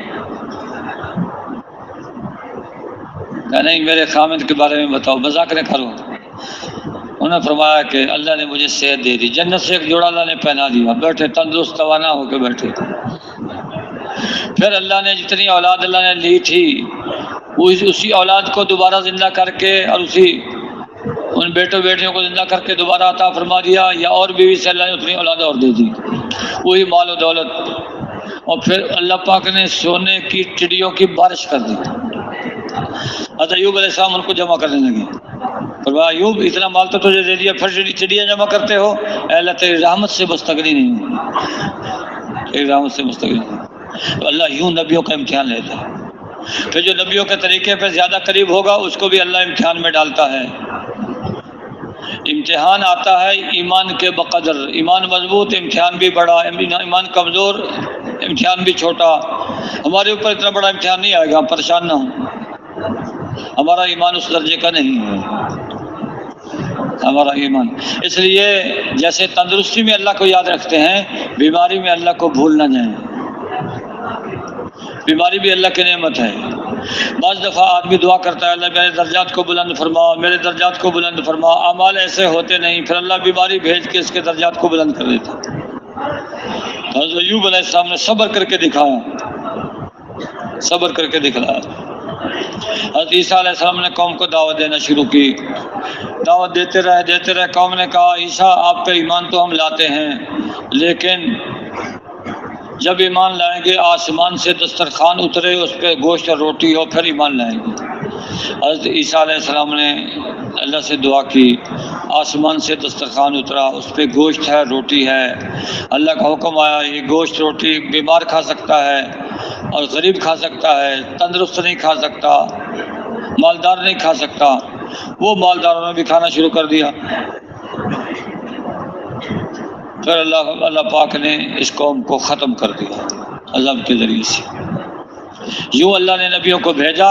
کہا نہیں میرے خامد کے بارے میں بتاؤ، مذاق نہ کرو. انہوں نے فرمایا کہ اللہ نے مجھے صحت دے دی، جنت سے ایک جوڑا اللہ نے پہنا دیا، بیٹھے تندرست توانا ہو کے بیٹھے. پھر اللہ نے جتنی اولاد اللہ نے لی تھی اسی اولاد کو دوبارہ زندہ کر کے، اور اسی ان بیٹوں بیٹیوں کو زندہ کر کے دوبارہ عطا فرما دیا، یا اور بیوی سے اللہ نے اتنی اولاد اور دے دی، وہی مال و دولت. اور پھر اللہ پاک نے سونے کی چڑیوں کی بارش کر دی. حضرت ایوب علیہ السلام ان کو جمع کرنے لگے. فرمایا ایوب اتنا مال تو تجھے دے دیا، پھر چڑیاں جمع کرتے ہو؟ اے اللہ تیری رحمت سے مستغنی نہیں ہوں، تیری رحمت سے مستغنی نہیں. تو اللہ یوں نبیوں کا امتحان لیتا ہے. پھر جو نبیوں کے طریقے پہ زیادہ قریب ہوگا اس کو بھی اللہ امتحان میں ڈالتا ہے. امتحان آتا ہے ایمان کے بقدر، ایمان مضبوط امتحان بھی بڑا، ایمان کمزور امتحان بھی چھوٹا. ہمارے اوپر اتنا بڑا امتحان نہیں آئے گا، ہم پریشان نہ ہوں، ہمارا ایمان اس درجے کا نہیں ہے ہمارا ایمان. اس لیے جیسے تندرستی میں اللہ کو یاد رکھتے ہیں، بیماری میں اللہ کو بھول نہ جائیں. بیماری بھی اللہ کی نعمت ہے. بعض دفعہ آدمی دعا کرتا ہے اللہ میرے درجات کو بلند فرما، میرے درجات کو بلند فرما. اعمال ایسے ہوتے نہیں، پھر اللہ بیماری بھیج کے اس کے درجات کو بلند کر دیتا. حضرت ایوب علیہ السلام نے صبر کر کے دکھایا، صبر کر کے دکھلایا. حضرت عیسیٰ علیہ السلام نے قوم کو دعوت دینا شروع کی. دعوت دیتے رہے. قوم نے کہا عیسیٰ آپ پہ ایمان تو ہم لاتے ہیں، لیکن جب ایمان لائیں گے آسمان سے دسترخوان اترے، اس پہ گوشت اور روٹی ہو، پھر ایمان لائیں گے. حضرت عیسیٰ علیہ السلام نے اللہ سے دعا کی، آسمان سے دسترخوان اترا، اس پہ گوشت ہے، روٹی ہے. اللہ کا حکم آیا یہ گوشت روٹی بیمار کھا سکتا ہے اور غریب کھا سکتا ہے، تندرست نہیں کھا سکتا، مالدار نہیں کھا سکتا. وہ مالداروں نے بھی کھانا شروع کر دیا. پھر اللہ پاک نے اس قوم کو ختم کر دیا عذاب کے ذریعے سے. یوں اللہ نے نبیوں کو بھیجا،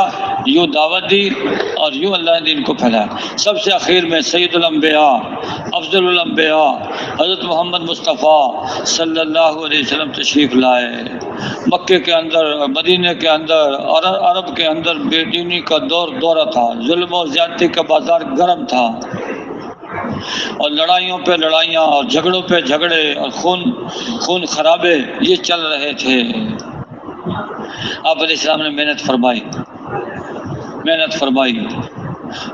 یوں دعوت دی، اور یوں اللہ نے دین کو پھیلایا. سب سے اخیر میں سید الانبیاء، افضل الانبیاء حضرت محمد مصطفیٰ صلی اللہ علیہ وسلم تشریف لائے. مکے کے اندر، مدینے کے اندر اور عرب کے اندر بے دینی کا دورہ تھا، ظلم و زیادتی کا بازار گرم تھا، اور لڑائیوں پہ لڑائیاں اور جھگڑوں پہ جھگڑے اور خون خرابے یہ چل رہے تھے. آپ علیہ السلام نے محنت فرمائی. محنت فرمائی،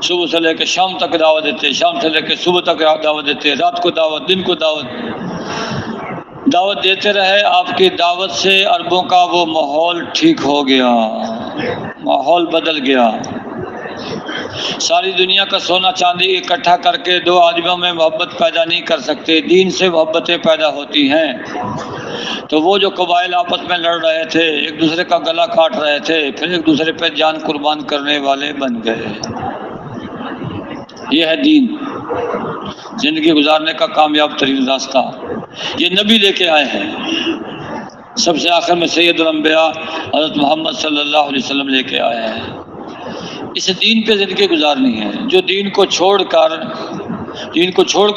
صبح سے لے کے شام تک دعوت دیتے، شام سے لے کے صبح تک دعوت دیتے، رات کو دعوت، دن کو دعوت دیتے رہے۔ آپ کی دعوت سے عربوں کا وہ ماحول ٹھیک ہو گیا، ماحول بدل گیا۔ ساری دنیا کا سونا چاندی اکٹھا کر کے دو آدمیوں میں محبت پیدا نہیں کر سکتے، دین سے محبتیں پیدا ہوتی ہیں۔ تو وہ جو قبائل آپس میں لڑ رہے تھے، ایک دوسرے کا گلا کاٹ رہے تھے، پھر ایک دوسرے پہ جان قربان کرنے والے بن گئے۔ یہ ہے دین، زندگی گزارنے کا کامیاب ترین راستہ۔ یہ نبی لے کے آئے ہیں، سب سے آخر میں سید الانبیاء حضرت محمد صلی اللہ علیہ وسلم لے کے آئے ہیں۔ اس دین پہ زندگی گزارنی ہے۔ جو دین کو چھوڑ کر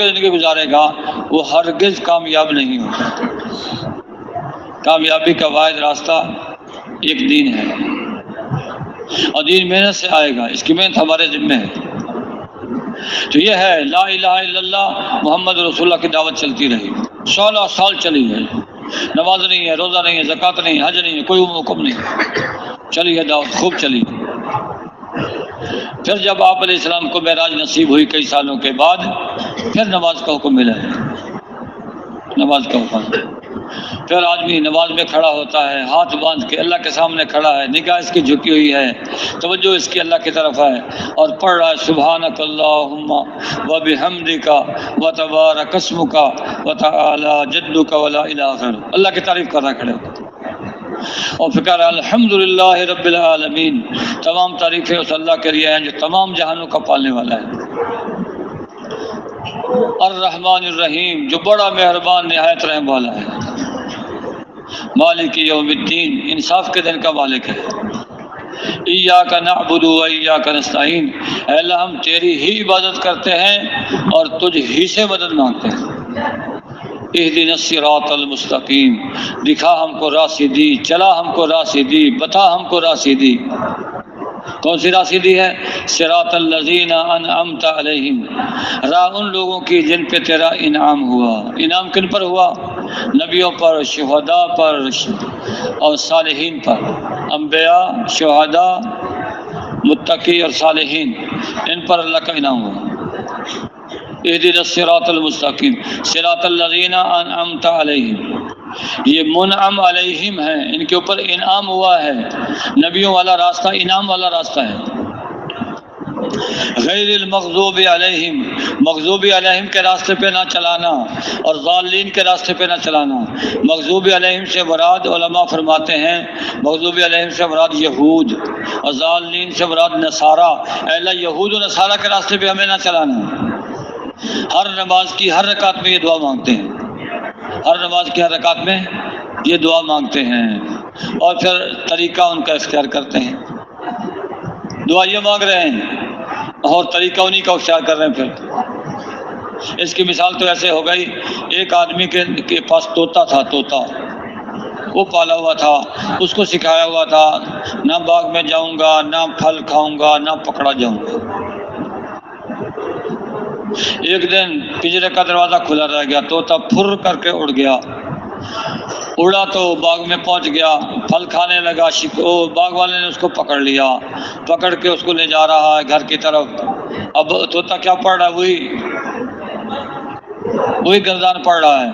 زندگی گزارے گا وہ ہرگز کامیاب نہیں ہوگا۔ کامیابی کا واحد راستہ ایک دین ہے، اور دین محنت سے آئے گا، اس کی محنت ہمارے ذمہ ہے۔ تو یہ ہے لا الہ الا اللہ محمد رسول اللہ کی دعوت چلتی رہی، 16 سال چلی ہے۔ نماز نہیں ہے، روزہ نہیں ہے، زکوٰۃ نہیں ہے، حج نہیں ہے، کوئی حکم نہیں، چلی ہے دعوت، خوب چلی۔ پھر جب آپ علیہ السلام کو معراج نصیب ہوئی کئی سالوں کے بعد، پھر نماز کا حکم ملا ہے، نماز کا حکم۔ پھر آدمی نماز میں کھڑا ہوتا ہے، ہاتھ باندھ کے اللہ کے سامنے کھڑا ہے، نگاہ اس کی جھکی ہوئی ہے، توجہ اس کی اللہ کی طرف ہے، اور پڑھ رہا ہے سبحانک اللہم وبحمدک وتبارک اسمک وتعالی جدک ولا الہ غیرک، اللہ کی تعریف کر رہا ہے کھڑے ہو کے، اور فکر ہے الحمدللہ رب العالمین، تمام تعریفیں اس اللہ کے لیے ہیں جو تمام جہانوں کا پالنے والا ہے۔ الرحمن الرحیم، جو بڑا مہربان نہایت رحم والا ہے۔ مالک یوم الدین، انصاف کے دن کا مالک ہے۔ ایاک نعبد و ایاک نستعین، اے اللہ ہم تیری ہی عبادت کرتے ہیں اور تجھ ہی سے مدد مانگتے ہیں۔ اہدنا الصراط المستقیم، دکھا ہم کو راہ سیدھی، چلا ہم کو راہ سیدھی، بتا ہم کو راہ سیدھی۔ کون سی راہ سیدھی ہے؟ صراط الذین انعمت علیہم، راہ ان لوگوں کی جن پہ تیرا انعام ہوا۔ انعام کن پر ہوا؟ نبیوں پر، شہداء پر اور صالحین پر۔ انبیاء، شہداء، متقی اور صالحین، ان پر اللہ کا انعام ہوا۔ اہدنا الصراط المستقیم صراط الذین انعمت علیہم، یہ منعم علیہم ہیں، ان کے اوپر انعام ہوا ہے۔ نبیوں والا راستہ انعام والا راستہ ہے۔ غیر المغضوب علیہم، مغضوب علیہم کے راستے پہ نہ چلانا اور ضالین کے راستے پہ نہ چلانا۔ مغضوب علیہم سے مراد علماء فرماتے ہیں مغضوب علیہم سے مراد یہود، اور ضالین سے مراد نصارہ۔ اے اللہ یہود و نصارہ کے راستے پہ ہمیں نہ چلانا۔ ہر نماز کی ہر رکعت میں یہ دعا مانگتے ہیں، ہر نماز کی ہر رکعت میں یہ دعا مانگتے ہیں، اور پھر طریقہ ان کا اختیار کرتے ہیں۔ دعا یہ مانگ رہے ہیں اور طریقہ انہی کا اختیار کر رہے ہیں۔ پھر اس کی مثال تو ایسے ہو گئی، ایک آدمی کے پاس طوطا تھا، طوطا وہ پالا ہوا تھا، اس کو سکھایا ہوا تھا نہ باغ میں جاؤں گا، نہ پھل کھاؤں گا، نہ پکڑا جاؤں گا۔ ایک دن پنجرے کا دروازہ کھلا رہ گیا، طوطا پھر کر کے اڑ گیا، اڑا تو باغ میں پہنچ گیا، پھل کھانے لگا، باغ والے نے اس کو پکڑ لیا، پکڑ کے اس کو لے جا رہا ہے گھر کی طرف۔ اب طوطا کیا پڑھ رہا ہے؟ وہی گردان پڑھ رہا ہے،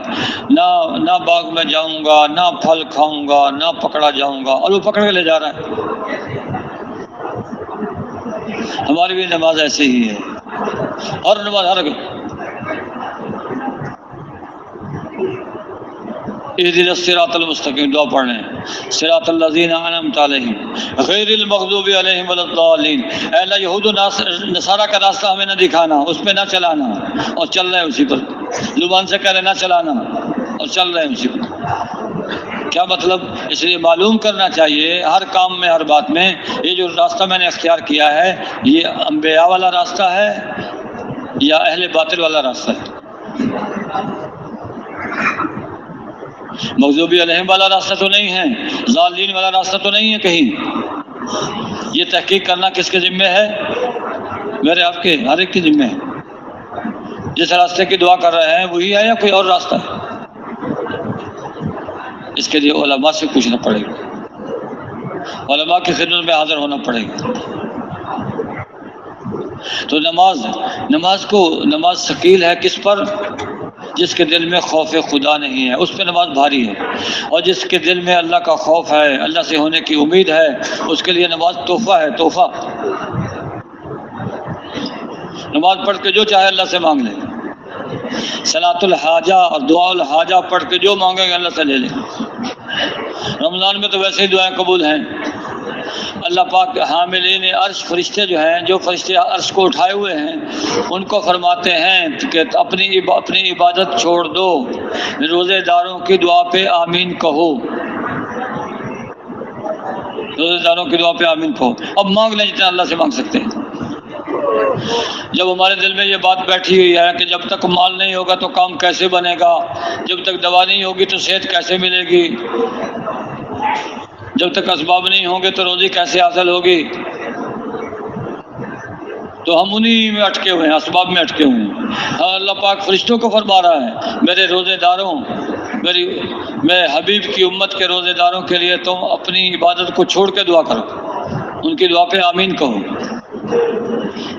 نہ باغ میں جاؤں گا، نہ پھل کھاؤں گا، نہ پکڑا جاؤں گا، اور وہ پکڑ کے لے جا رہا ہے۔ ہماری بھی نماز ایسے ہی ہے، ہر نماز اہدنا الصراط المستقیم دعا پڑھ لیں، صراط الذین انعمت علیہم غیر المغضوب علیہم ولا الضالین۔ اے اللہ یہود و نصارہ کا راستہ ہمیں نہ دکھانا، اس پہ نہ چلانا، اور چل رہے ہیں اسی پر۔ زبان سے کہہ رہے نہ چلانا اور چل رہے ہیں اسی پر۔ کیا مطلب؟ اس لیے معلوم کرنا چاہیے ہر کام میں، ہر بات میں، یہ جو راستہ میں نے اختیار کیا ہے یہ انبیاء والا راستہ ہے یا اہل باطل والا راستہ ہے؟ مغضوبی علیہم والا راستہ تو نہیں ہے، ضالین والا راستہ تو نہیں ہے کہیں۔ یہ تحقیق کرنا کس کے ذمہ ہے؟ میرے آپ کے، ہر ایک کے ذمہ ہے۔ جس راستے کی دعا کر رہے ہیں وہی ہے یا کوئی اور راستہ ہے؟ اس کے لیے علماء سے پوچھنا پڑے گا، علماء کی خدمت میں حاضر ہونا پڑے گا۔ تو نماز ثقیل ہے کس پر؟ جس کے دل میں خوف خدا نہیں ہے، اس پہ نماز بھاری ہے، اور جس کے دل میں اللہ کا خوف ہے، اللہ سے ہونے کی امید ہے، اس کے لیے نماز تحفہ ہے، تحفہ۔ نماز پڑھ کے جو چاہے اللہ سے مانگ لے، صلاۃ الحاجہ اور دعا الحاجہ پڑھ کے جو مانگیں گے اللہ سے لے لیں۔ رمضان میں تو ویسے ہی دعائیں قبول ہیں۔ اللہ پاک حاملین عرش فرشتے جو ہیں، جو فرشتے عرش کو اٹھائے ہوئے ہیں، ان کو فرماتے ہیں کہ اپنی عبادت چھوڑ دو، روزے داروں کی دعا پہ آمین کہو، روزے داروں کی دعا پہ آمین کہو۔ اب مانگ لیں جتنا اللہ سے مانگ سکتے ہیں۔ جب ہمارے دل میں یہ بات بیٹھی ہوئی ہے کہ جب تک مال نہیں ہوگا تو کام کیسے بنے گا، جب تک دوا نہیں ہوگی تو صحت کیسے ملے گی، جب تک اسباب نہیں ہوں گے تو روزی کیسے حاصل ہوگی، تو ہم انہی میں اٹکے ہوئے ہیں، اسباب میں اٹکے ہوئے ہیں۔ ہاں، اللہ پاک فرشتوں کو فرما رہا ہے، میرے روزے داروں، میرے حبیب کی امت کے روزے داروں کے لیے تم اپنی عبادت کو چھوڑ کے دعا کرو، ان کی دعا پہ آمین کہو۔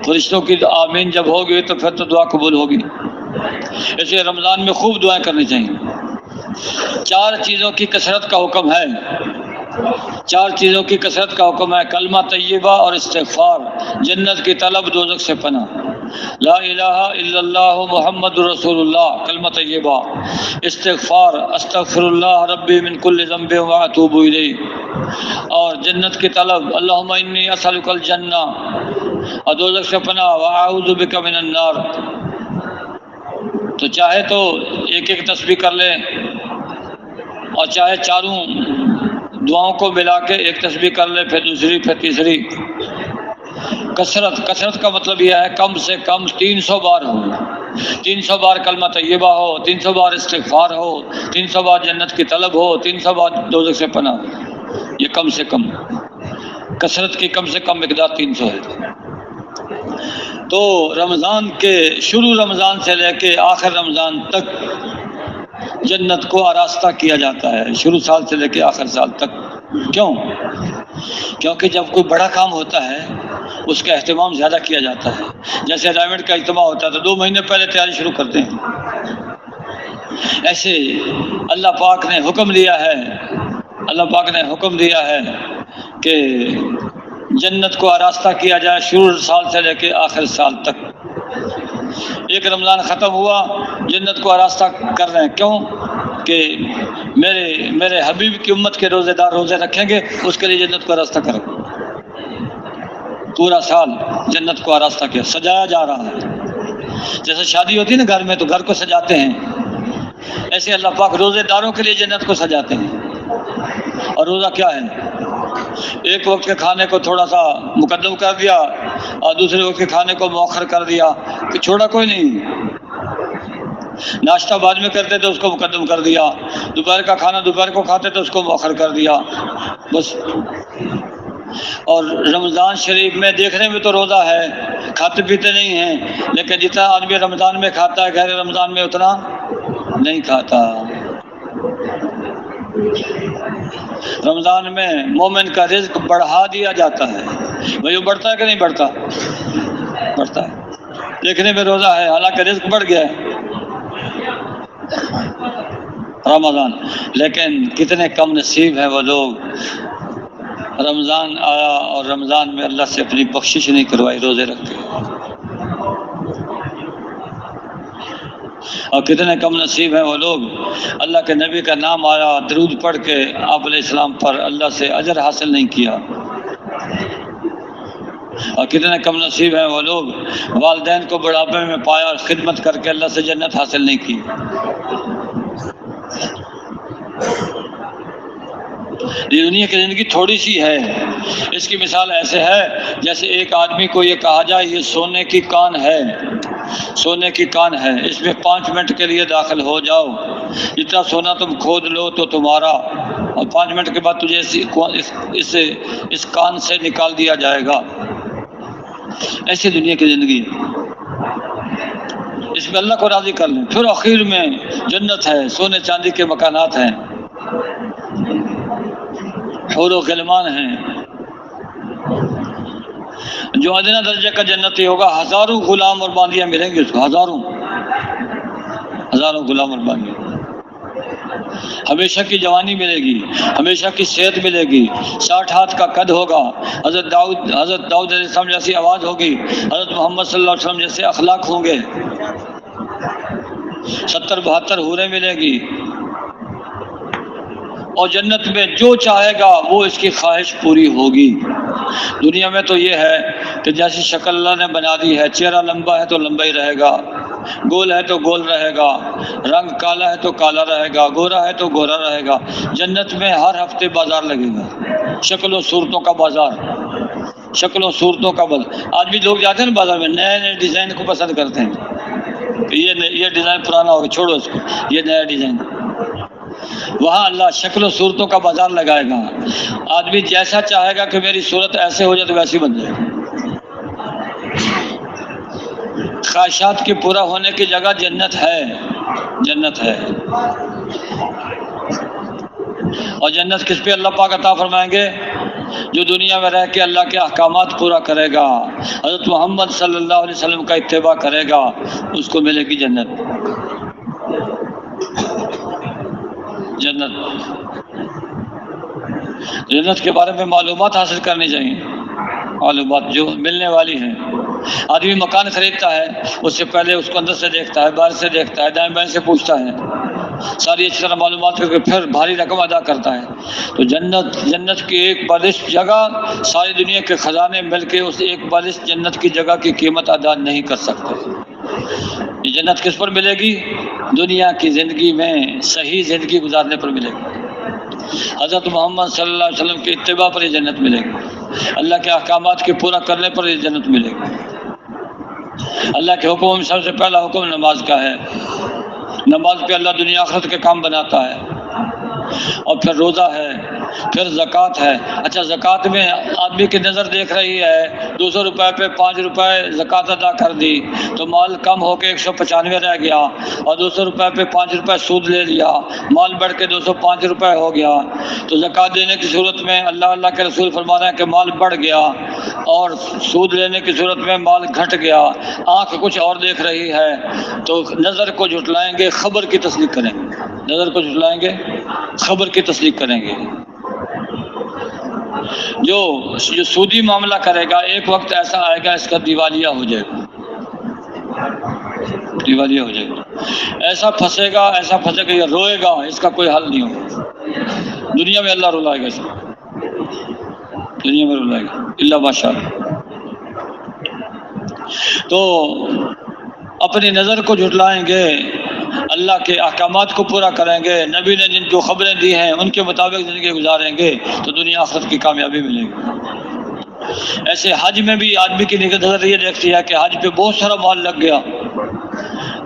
فرشتوں کی آمین جب ہوگی تو پھر تو دعا قبول ہوگی۔ اس لیے رمضان میں خوب دعائیں کرنی چاہیے۔ 4 چیزوں کی کثرت کا حکم ہے، 4 چیزوں کی کثرت کا حکم ہے: کلمہ طیبہ اور استغفار، جنت کی طلب، دوزخ سے پناہ۔ لا الہ الا اللہ محمد رسول اللہ، کلمہ طیبہ، استغفار، استغفر اللہ ربی من کل ذنب واتوب الیہ، اور جنت کی طلب، اللہم انی اسألک الجنہ، اور دوزخ سے پناہ، واعوذ بک من النار۔ تو چاہے تو ایک تسبیح کر لیں، اور چاہے چاروں دعاؤں کو ملا کے ایک تسبیح کر لے، پھر دوسری، پھر تیسری۔ کثرت کا مطلب یہ ہے کم سے کم 300 بار ہو، 300 بار کلمہ طیبہ ہو، 300 بار استغفار ہو، 300 بار جنت کی طلب ہو، 300 بار دوزخ سے پناہ ہو۔ یہ کم سے کم کثرت کی کم سے کم مقدار 300 ہے۔ تو رمضان کے شروع رمضان سے لے کے آخر رمضان تک جنت کو آراستہ کیا جاتا ہے، شروع سال سے لے کے آخر سال تک۔ کیوں؟ کیونکہ جب کوئی بڑا کام ہوتا ہے اس کا اہتمام زیادہ کیا جاتا ہے۔ جیسے ڈائمنڈ کا اجتماع ہوتا ہے تو 2 مہینے پہلے تیاری شروع کرتے ہیں۔ ایسے اللہ پاک نے حکم دیا ہے کہ جنت کو آراستہ کیا جائے شروع سال سے لے کے آخر سال تک۔ ایک رمضان ختم ہوا، جنت کو آراستہ کر رہے ہیں۔ کیوں؟ کہ میرے حبیب کی امت کے روزے دار روزے رکھیں گے، اس کے لیے جنت کو آراستہ کریں۔ پورا سال جنت کو آراستہ کیا، سجایا جا رہا ہے۔ جیسے شادی ہوتی ہے نا گھر میں، تو گھر کو سجاتے ہیں، ایسے اللہ پاک روزے داروں کے لیے جنت کو سجاتے ہیں۔ اور روزہ کیا ہے؟ ایک وقت کے کھانے کو تھوڑا سا مقدم کر دیا اور دوسرے وقت کے کھانے کو مؤخر کر دیا، کہ چھوڑا کوئی نہیں۔ ناشتہ بعد میں کرتے تو اس کو مقدم کر دیا، دوپہر کا کھانا دوپہر کو کھاتے تو اس کو مؤخر کر دیا، بس۔ اور رمضان شریف میں دیکھنے میں تو روزہ ہے، کھاتے پیتے نہیں ہیں، لیکن جتنا آدمی رمضان میں کھاتا ہے غیر رمضان میں اتنا نہیں کھاتا۔ رمضان میں مومن کا رزق بڑھا دیا جاتا ہے۔ بھئی وہ بڑھتا ہے کہ نہیں بڑھتا؟ بڑھتا ہے۔ دیکھنے میں روزہ ہے، حالانکہ رزق بڑھ گیا ہے رمضان، لیکن کتنے کم نصیب ہیں وہ لوگ، رمضان آیا اور رمضان میں اللہ سے اپنی بخشش نہیں کروائی روزے رکھ کے۔ اور کتنے کم نصیب ہیں وہ لوگ، اللہ کے نبی کا نام آیا، درود پڑھ کے آپ علیہ السلام پر اللہ سے اجر حاصل نہیں کیا۔ اور کتنے کم نصیب ہیں وہ لوگ، والدین کو بڑھاپے میں پایا اور خدمت کر کے اللہ سے جنت حاصل نہیں کی۔ یہ دنیا کی زندگی تھوڑی سی ہے۔ اس کی مثال ایسے ہے جیسے ایک آدمی کو یہ کہا جائے یہ سونے کی کان ہے، سونے کی کان ہے، اس میں 5 منٹ کے لیے داخل ہو جاؤ، جتنا سونا تم کھود لو تو تمہارا، اور 5 منٹ کے بعد تجھے اس کان سے نکال دیا جائے گا۔ ایسی دنیا کی زندگی ہے، اس میں اللہ کو راضی کر لیں، پھر آخر میں جنت ہے، سونے چاندی کے مکانات ہیں، حور و غلمان ہیں۔ جو ادنا درجے کا جنتی ہوگا ہزاروں غلام اور باندیاں ملیں گے اس کو، ہزاروں غلام اور باندیاں، ہمیشہ کی جوانی ملے گی، ہمیشہ کی صحت ملے گی، 60 ہاتھ کا قد ہوگا، حضرت داؤد علیہ السلام جیسی آواز ہوگی، حضرت محمد صلی اللہ علیہ وسلم جیسے اخلاق ہوں گے، 70-72 حوریں ملے گی، اور جنت میں جو چاہے گا وہ اس کی خواہش پوری ہوگی۔ دنیا میں تو یہ ہے کہ جیسی شکل اللہ نے بنا دی ہے، چہرہ لمبا ہے تو لمبا ہی رہے گا، گول ہے تو گول رہے گا، رنگ کالا ہے تو کالا رہے گا، گورا ہے تو گورا رہے گا۔ جنت میں ہر ہفتے بازار لگے گا، شکل و صورتوں کا بازار، شکل و صورتوں کا بازار۔ آج بھی لوگ جاتے ہیں نا بازار میں، نئے نئے ڈیزائن کو پسند کرتے ہیں کہ یہ ڈیزائن پرانا ہوگا، چھوڑو اس کو، یہ نیا ڈیزائن۔ وہاں اللہ شکل و صورتوں کا بازار لگائے گا، آدمی جیسا چاہے گا کہ میری صورت ایسے ہو جائے تو ویسی بن جائے۔ خواہشات کے پورا ہونے کی جگہ جنت ہے، جنت ہے۔ اور جنت کس پہ اللہ پاک عطا فرمائیں گے؟ جو دنیا میں رہ کے اللہ کے احکامات پورا کرے گا، حضرت محمد صلی اللہ علیہ وسلم کا اتباع کرے گا، اس کو ملے گی جنت۔ جنت کے بارے میں معلومات حاصل کرنی چاہیے، معلومات جو ملنے والی ہیں۔ آدمی مکان خریدتا ہے، اس سے پہلے اس کو اندر سے دیکھتا ہے، باہر سے دیکھتا ہے، دائیں بائیں سے پوچھتا ہے، ساری اچھی طرح معلومات کر کے پھر بھاری رقم ادا کرتا ہے۔ تو جنت کی ایک بالش جگہ ساری دنیا کے خزانے مل کے اس ایک بالش جنت کی جگہ کی قیمت ادا نہیں کر سکتے۔ یہ جنت کس پر ملے گی؟ دنیا کی زندگی میں صحیح زندگی گزارنے پر ملے گی، حضرت محمد صلی اللہ علیہ وسلم کی اتباع پر یہ جنت ملے گی، اللہ کے احکامات کے پورا کرنے پر یہ جنت ملے گی۔ اللہ کے حکم میں سب سے پہلا حکم نماز کا ہے، نماز پہ اللہ دنیا آخرت کے کام بناتا ہے، اور پھر روزہ ہے، پھر زکوٰۃ ہے۔ اچھا زکوٰۃ میں آدمی کی نظر دیکھ رہی ہے 200 روپے پہ 5 روپے زکوٰۃ ادا کر دی تو مال کم ہو کے 195 رہ گیا، اور 200 روپے پہ 5 روپے سود لے لیا، مال بڑھ کے 205 روپے ہو گیا۔ تو زکوٰۃ دینے کی صورت میں اللہ کے رسول فرما رہے ہیں کہ مال بڑھ گیا، اور سود لینے کی صورت میں مال گھٹ گیا، آنکھ کچھ اور دیکھ رہی ہے، تو نظر کو جھٹلائیں گے، خبر کی تصدیق کریں گے، نظر کو جھٹلائیں گے، خبر کی تصدیق کریں گے۔ جو سودی معاملہ کرے گا ایک وقت ایسا آئے گا اس کا دیوالیہ ہو جائے گا، دیوالیہ ہو جائے گا، ایسا پھنسے گا یہ روئے گا، اس کا کوئی حل نہیں ہوگا۔ دنیا میں اللہ رلائے گا، اس کو دنیا میں رلائے گا اللہ بادشاہ۔ تو اپنی نظر کو جھٹلائیں گے، اللہ کے احکامات کو پورا کریں گے، نبی نے جن جو خبریں دی ہیں ان کے مطابق زندگی گزاریں گے تو دنیا آخرت کی کامیابی ملے گی۔ ایسے حج میں بھی آدمی کی نظر یہ دیکھتی ہے کہ حج پہ بہت سارا مال لگ گیا،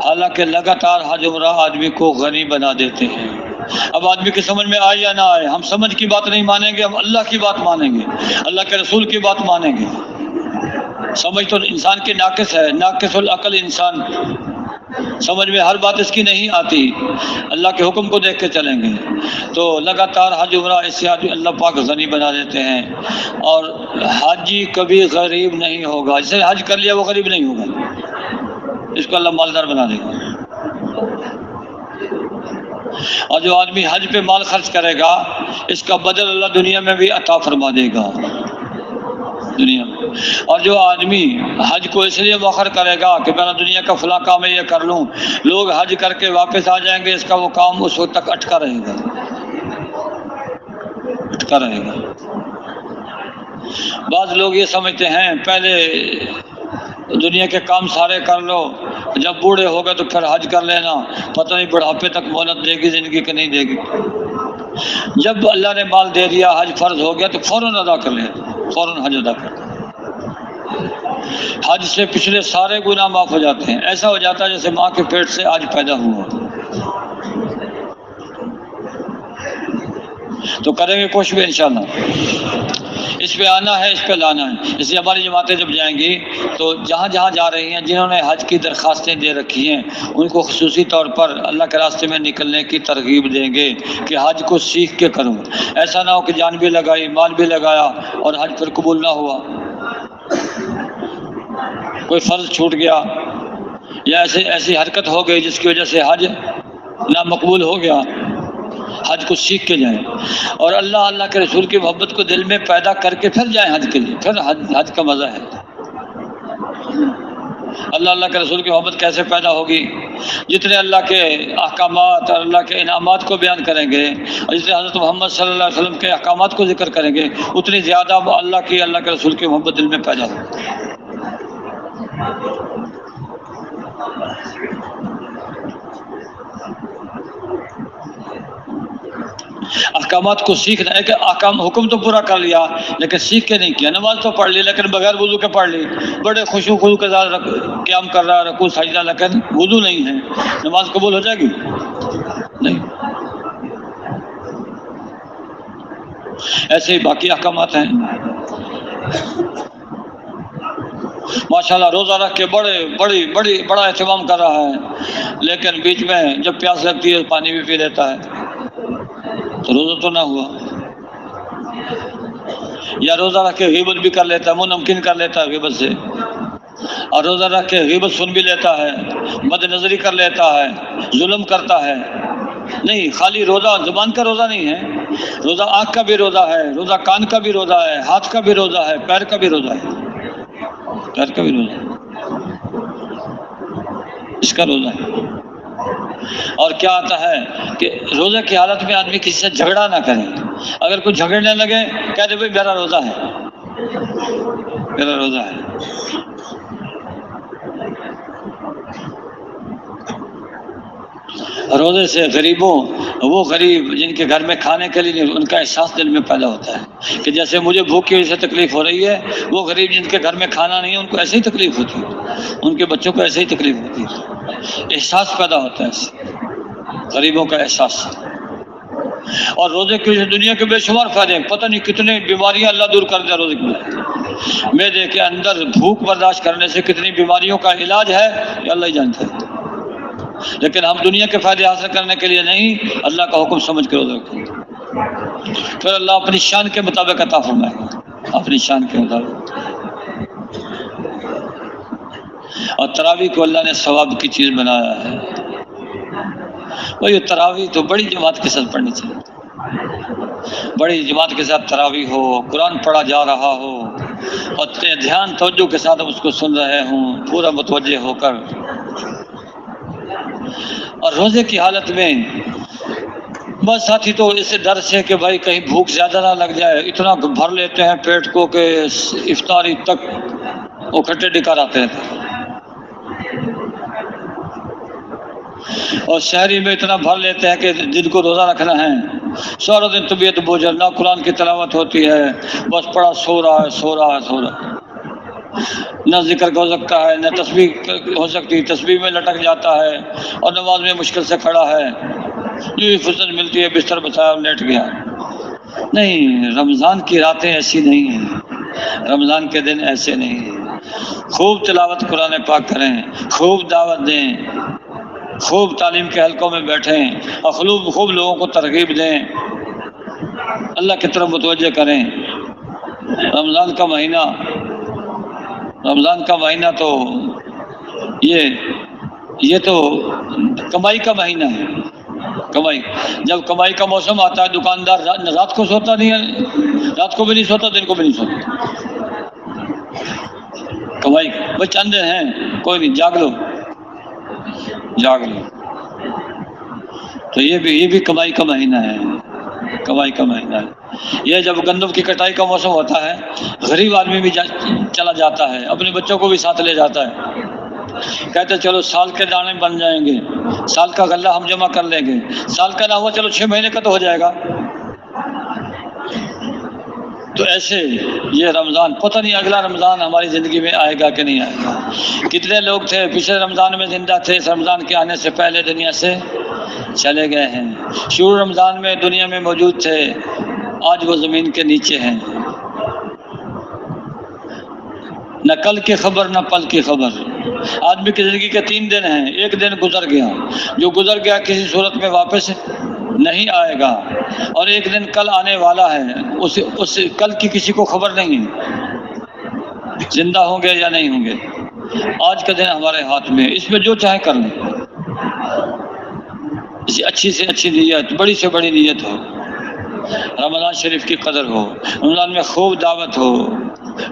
حالانکہ لگاتار حج عمرہ آدمی کو غنی بنا دیتے ہیں۔ اب آدمی کی سمجھ میں آئے یا نہ آئے، ہم سمجھ کی بات نہیں مانیں گے، ہم اللہ کی بات مانیں گے، اللہ کے رسول کی بات مانیں گے۔ سمجھ تو انسان کی ناقص ہے، ناقص العقل انسان، سمجھ میں ہر بات اس کی نہیں آتی، اللہ کے حکم کو دیکھ کے چلیں گے تو لگاتار حج عمرہ اس سے اللہ پاک غنی بنا دیتے ہیں۔ اور حاجی کبھی غریب نہیں ہوگا، جسے حج کر لیا وہ غریب نہیں ہوگا، اس کو اللہ مالدار بنا دے گا۔ اور جو آدمی حج پہ مال خرچ کرے گا اس کا بدل اللہ دنیا میں بھی عطا فرما دے گا، دنیا میں۔ اور جو آدمی حج کو اس لیے مؤخر کرے گا کہ میں دنیا کا فلاں کام ہے یہ کر لوں، لوگ حج کر کے واپس آ جائیں گے، اس کا وہ کام اس وقت تک اٹکا رہے گا، اٹکا رہے گا۔ بعض لوگ یہ سمجھتے ہیں پہلے دنیا کے کام سارے کر لو، جب بوڑھے ہو گئے تو پھر حج کر لینا، پتہ نہیں بڑھاپے تک مہلت دے گی زندگی کہ نہیں دے گی۔ جب اللہ نے مال دے دیا، حج فرض ہو گیا تو فوراً ادا کر لے، فوراً حج ادا کر۔ حج سے پچھلے سارے گناہ معاف ہو جاتے ہیں، ایسا ہو جاتا ہے جیسے ماں کے پیٹ سے آج پیدا ہوا۔ تو کریں گے کوشش انشاءاللہ، اس پہ آنا ہے، اس پہ لانا ہے۔ اس لیے ہماری جماعتیں جب جائیں گی تو جہاں جہاں جا رہی ہیں، جنہوں نے حج کی درخواستیں دے رکھی ہیں ان کو خصوصی طور پر اللہ کے راستے میں نکلنے کی ترغیب دیں گے کہ حج کو سیکھ کے کرو، ایسا نہ ہو کہ جان بھی لگائی، مال بھی لگایا اور حج پھر قبول نہ ہوا۔ کوئی فرض چھوٹ گیا یا ایسی حرکت ہو گئی جس کی وجہ سے حج نامقبول ہو گیا، حج کو سیکھ کے جائیں اور اللہ کے رسول کی محبت کو دل میں پیدا کر کے پھر جائیں حج کے لیے، پھر حج کا مزہ ہے۔ اللہ کے رسول کی محبت کیسے پیدا ہوگی؟ جتنے اللہ کے احکامات اور اللہ کے انعامات کو بیان کریں گے اور جتنے حضرت محمد صلی اللہ علیہ وسلم کے احکامات کو ذکر کریں گے، اتنی زیادہ اللہ کے رسول کی محبت دل میں پیدا ہوگی۔ احکامات کو سیکھنا ہے کہ حکم تو پورا کر لیا لیکن سیکھ کے نہیں کیا۔ نماز تو پڑھ لی لیکن بغیر وضو کے پڑھ لی، بڑے خشوع کے ساتھ قیام کر رہا، رکوع سجدہ، لیکن وضو نہیں ہے، نماز قبول ہو جائے گی؟ نہیں۔ ایسے ہی باقی احکامات ہیں۔ ماشاءاللہ روزہ رکھ کے بڑا اہتمام کر رہا ہے، لیکن بیچ میں جب پیاس لگتی ہے پانی بھی پی لیتا ہے، تو روزہ تو نہ ہوا۔ یا روزہ رکھ کے غیبت بھی کر لیتا ہے، منہ نمکین کر لیتا ہے غیبت سے، اور روزہ رکھ کے غیبت سن بھی لیتا ہے، بد نظری کر لیتا ہے، ظلم کرتا ہے۔ نہیں، خالی روزہ زبان کا روزہ نہیں ہے، روزہ آنکھ کا بھی روزہ ہے، روزہ کان کا بھی روزہ ہے، ہاتھ کا بھی روزہ ہے، پیر کا بھی روزہ ہے، پیر کا بھی روزہ ہے، اس کا روزہ ہے۔ اور کیا آتا ہے کہ روزے کی حالت میں آدمی کسی سے جھگڑا نہ کرے، اگر کوئی جھگڑنے لگے کہہ دے بھائی میرا روزہ ہے، میرا روزہ ہے۔ روزے سے وہ غریب جن کے گھر میں کھانے کے لیے نہیں، ان کا احساس دل میں پیدا ہوتا ہے کہ جیسے مجھے بھوک کی وجہ سے تکلیف ہو رہی ہے، وہ غریب جن کے گھر میں کھانا نہیں ہے ان کو ایسے ہی تکلیف ہوتی ہے، ان کے بچوں کو ایسے ہی تکلیف ہوتی ہے، احساس پیدا ہوتا ہے اس سے، غریبوں کا احساس۔ اور روزے کی وجہ سے دنیا کے بے شمار فائدے ہیں، پتہ نہیں کتنے بیماریاں اللہ دور کر دے روزے کی وجہ سے۔ معدے کے اندر بھوک برداشت کرنے سے کتنی بیماریوں کا علاج ہے یہ اللہ ہی جانتا ہے، لیکن ہم دنیا کے فائدے حاصل کرنے کے لیے نہیں، اللہ کا حکم سمجھ کے روزہ رکھیں، پھر اللہ اپنی شان کے مطابق عطا فرمائے گا، اپنی شان کے مطابق۔ اور تراویح کو اللہ نے ثواب کی چیز بنایا ہے، وہی تراویح تو بڑی جماعت کے ساتھ پڑھنی چاہیے، بڑی جماعت کے ساتھ تراویح ہو، قرآن پڑھا جا رہا ہو اور دھیان توجہ کے ساتھ اس کو سن رہے ہوں پورا متوجہ ہو کر۔ اور روزے کی حالت میں بس ساتھی تو اس سے ڈر سے کہ بھائی کہیں بھوک زیادہ نہ لگ جائے، اتنا بھر لیتے ہیں پیٹ کو کہ افطاری تک وہ کھٹے ڈکار آتے ہیں، اور شہری میں اتنا بھر لیتے ہیں کہ جن کو روزہ رکھنا ہے سارا دن طبیعت بوجھل، نہ قرآن کی تلاوت ہوتی ہے، بس پڑا سو رہا ہے، نہ ذکر ہو سکتا ہے، نہ تسبیح ہو سکتی، تسبیح میں لٹک جاتا ہے اور نماز میں مشکل سے کھڑا ہے، جو فرصت ملتی ہے بستر بچھایا اور لیٹ گیا۔ نہیں، رمضان کی راتیں ایسی نہیں ہیں، رمضان کے دن ایسے نہیں ہیں۔ خوب تلاوت قرآن پاک کریں، خوب دعوت دیں، خوب تعلیم کے حلقوں میں بیٹھیں اور خوب لوگوں کو ترغیب دیں، اللہ کی طرف متوجہ کریں۔ رمضان کا مہینہ تو یہ تو کمائی کا مہینہ ہے، کمائی۔ جب کمائی کا موسم آتا ہے دکاندار رات کو سوتا نہیں ہے، رات کو بھی نہیں سوتا، دن کو بھی نہیں سوتا، کمائی بس چند دن ہیں، کوئی نہیں، جاگ لو۔ تو یہ بھی کمائی کا مہینہ ہے، کمائی کا مہینہ ہے۔ یہ جب گندم کی کٹائی کا موسم ہوتا ہے غریب آدمی بھی چلا جاتا ہے، اپنے بچوں کو بھی ساتھ لے جاتا ہے، کہتے چلو سال کے دانے بن جائیں گے، سال کا غلہ ہم جمع کر لیں گے، سال کا نہ ہوا چلو 6 مہینے کا تو ہو جائے گا۔ تو ایسے یہ رمضان، پتہ نہیں اگلا رمضان ہماری زندگی میں آئے گا کہ نہیں آئے گا۔ کتنے لوگ تھے پچھلے رمضان میں زندہ تھے، اس رمضان کے آنے سے پہلے دنیا سے چلے گئے ہیں، شروع رمضان میں دنیا میں موجود تھے، آج وہ زمین کے نیچے ہیں، نہ کل کی خبر نہ پل کی خبر۔ آدمی کی زندگی کے 3 دن ہیں، ایک دن گزر گیا، جو گزر گیا کسی صورت میں واپس نہیں آئے گا، اور ایک دن کل آنے والا ہے، اس کل کی کسی کو خبر نہیں ہے، زندہ ہوں گے یا نہیں ہوں گے۔ آج کا دن ہمارے ہاتھ میں، اس میں جو چاہے کر لیں، اسی اچھی سے اچھی نیت، بڑی سے بڑی نیت ہو، رمضان شریف کی قدر ہو، رمضان میں خوب دعوت ہو،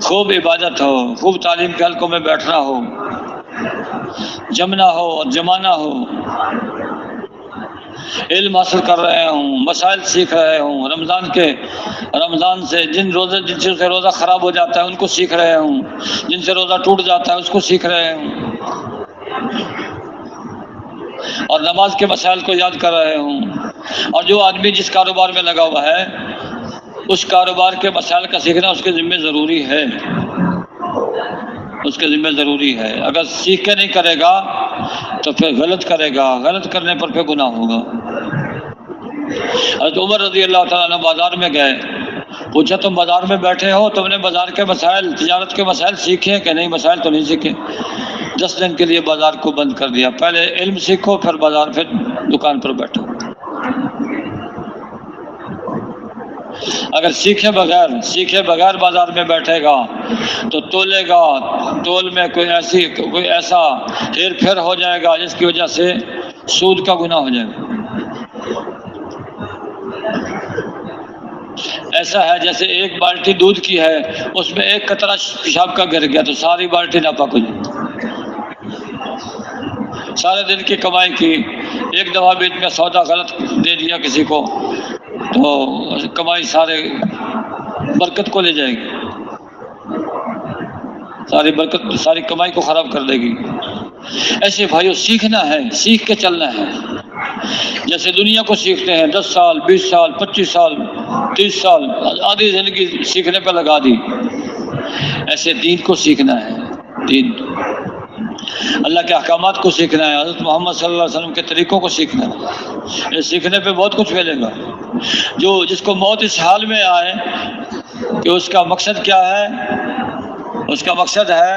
خوب عبادت ہو، خوب تعلیم کے حلقوں میں بیٹھنا ہو، جمنا ہو اور جمانا ہو، علم حاصل کر رہے ہوں، مسائل سیکھ رہے ہوں، رمضان سے جن سے روزہ خراب ہو جاتا ہے ان کو سیکھ رہے ہوں، جن سے روزہ ٹوٹ جاتا ہے اس کو سیکھ رہے ہوں، اور نماز کے مسائل کو یاد کر رہے ہوں، اور جو آدمی جس کاروبار میں لگا ہوا ہے اس کاروبار کے مسائل کا سیکھنا اس کے ذمہ ضروری ہے، اس کے ذمہ ضروری ہے۔ اگر سیکھ کے نہیں کرے گا تو پھر غلط کرے گا، غلط کرنے پر پھر گناہ ہوگا۔ حضرت عمر رضی اللہ تعالیٰ عنہ بازار میں گئے، پوچھا تم بازار میں بیٹھے ہو، تم نے بازار کے مسائل، تجارت کے مسائل سیکھے کہ نہیں؟ مسائل تو نہیں سیکھے۔ 10 دن کے لیے بازار کو بند کر دیا، پہلے علم سیکھو پھر بازار، پھر دکان پر بیٹھو۔ اگر سیکھے بغیر بازار میں بیٹھے گا تو تولے گا، تول میں کوئی ایسا ہیر پھیر ہو جائے گا جس کی وجہ سے سود کا گناہ ہو جائے گا۔ ایسا ہے جیسے ایک بالٹی دودھ کی ہے، اس میں ایک قطرہ پیشاب کا گر گیا تو ساری بالٹی ناپاک ہو جائے۔ سارے دن کی کمائی کی، ایک دفعہ بیچ میں سودا غلط دے دیا کسی کو تو کمائی سارے برکت کو لے جائے گی، ساری برکت، ساری کمائی کو خراب کر دے گی۔ ایسے بھائیو سیکھنا ہے، سیکھ کے چلنا ہے۔ جیسے دنیا کو سیکھتے ہیں 10 سال 20 سال 25 سال 30 سال، آدھی زندگی سیکھنے پہ لگا دی، ایسے دین کو سیکھنا ہے، دین اللہ کے احکامات کو سیکھنا ہے، حضرت محمد صلی اللہ علیہ وسلم کے طریقوں کو سیکھنا ہے۔ یہ سیکھنے پہ بہت کچھ ملے گا۔ جس کو موت اس حال میں آئے کہ اس کا مقصد کیا ہے؟ اس کا مقصد ہے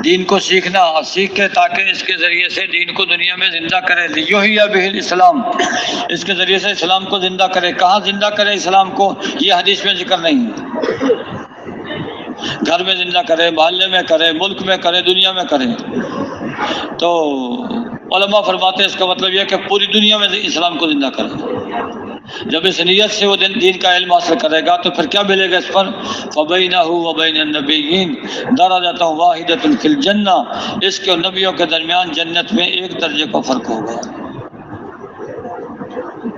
دین کو سیکھنا، اور سیکھ کے تاکہ اس کے ذریعے سے دین کو دنیا میں زندہ کرے، لیحیی بہ الاسلام، اس کے ذریعے سے اسلام کو زندہ کرے۔ کہاں زندہ کرے اسلام کو؟ یہ حدیث میں ذکر نہیں ہے۔ گھر میں زندہ کرے، محلے میں کرے، ملک میں کرے، دنیا میں کرے۔ تو علماء فرماتے ہیں اس کا مطلب یہ کہ پوری دنیا میں اسلام کو زندہ کرے۔ جب اس نیت سے وہ دین کا علم حاصل کرے گا تو پھر کیا ملے گا اس پر؟ فَبَيْنَهُ وَبَيْنَ النَّبِيِّينَ دَرَجَةٌ وَاحِدَةٌ فِي الْجَنَّةِ، اس کے نبیوں کے درمیان جنت میں ایک درجے کا فرق ہوگا،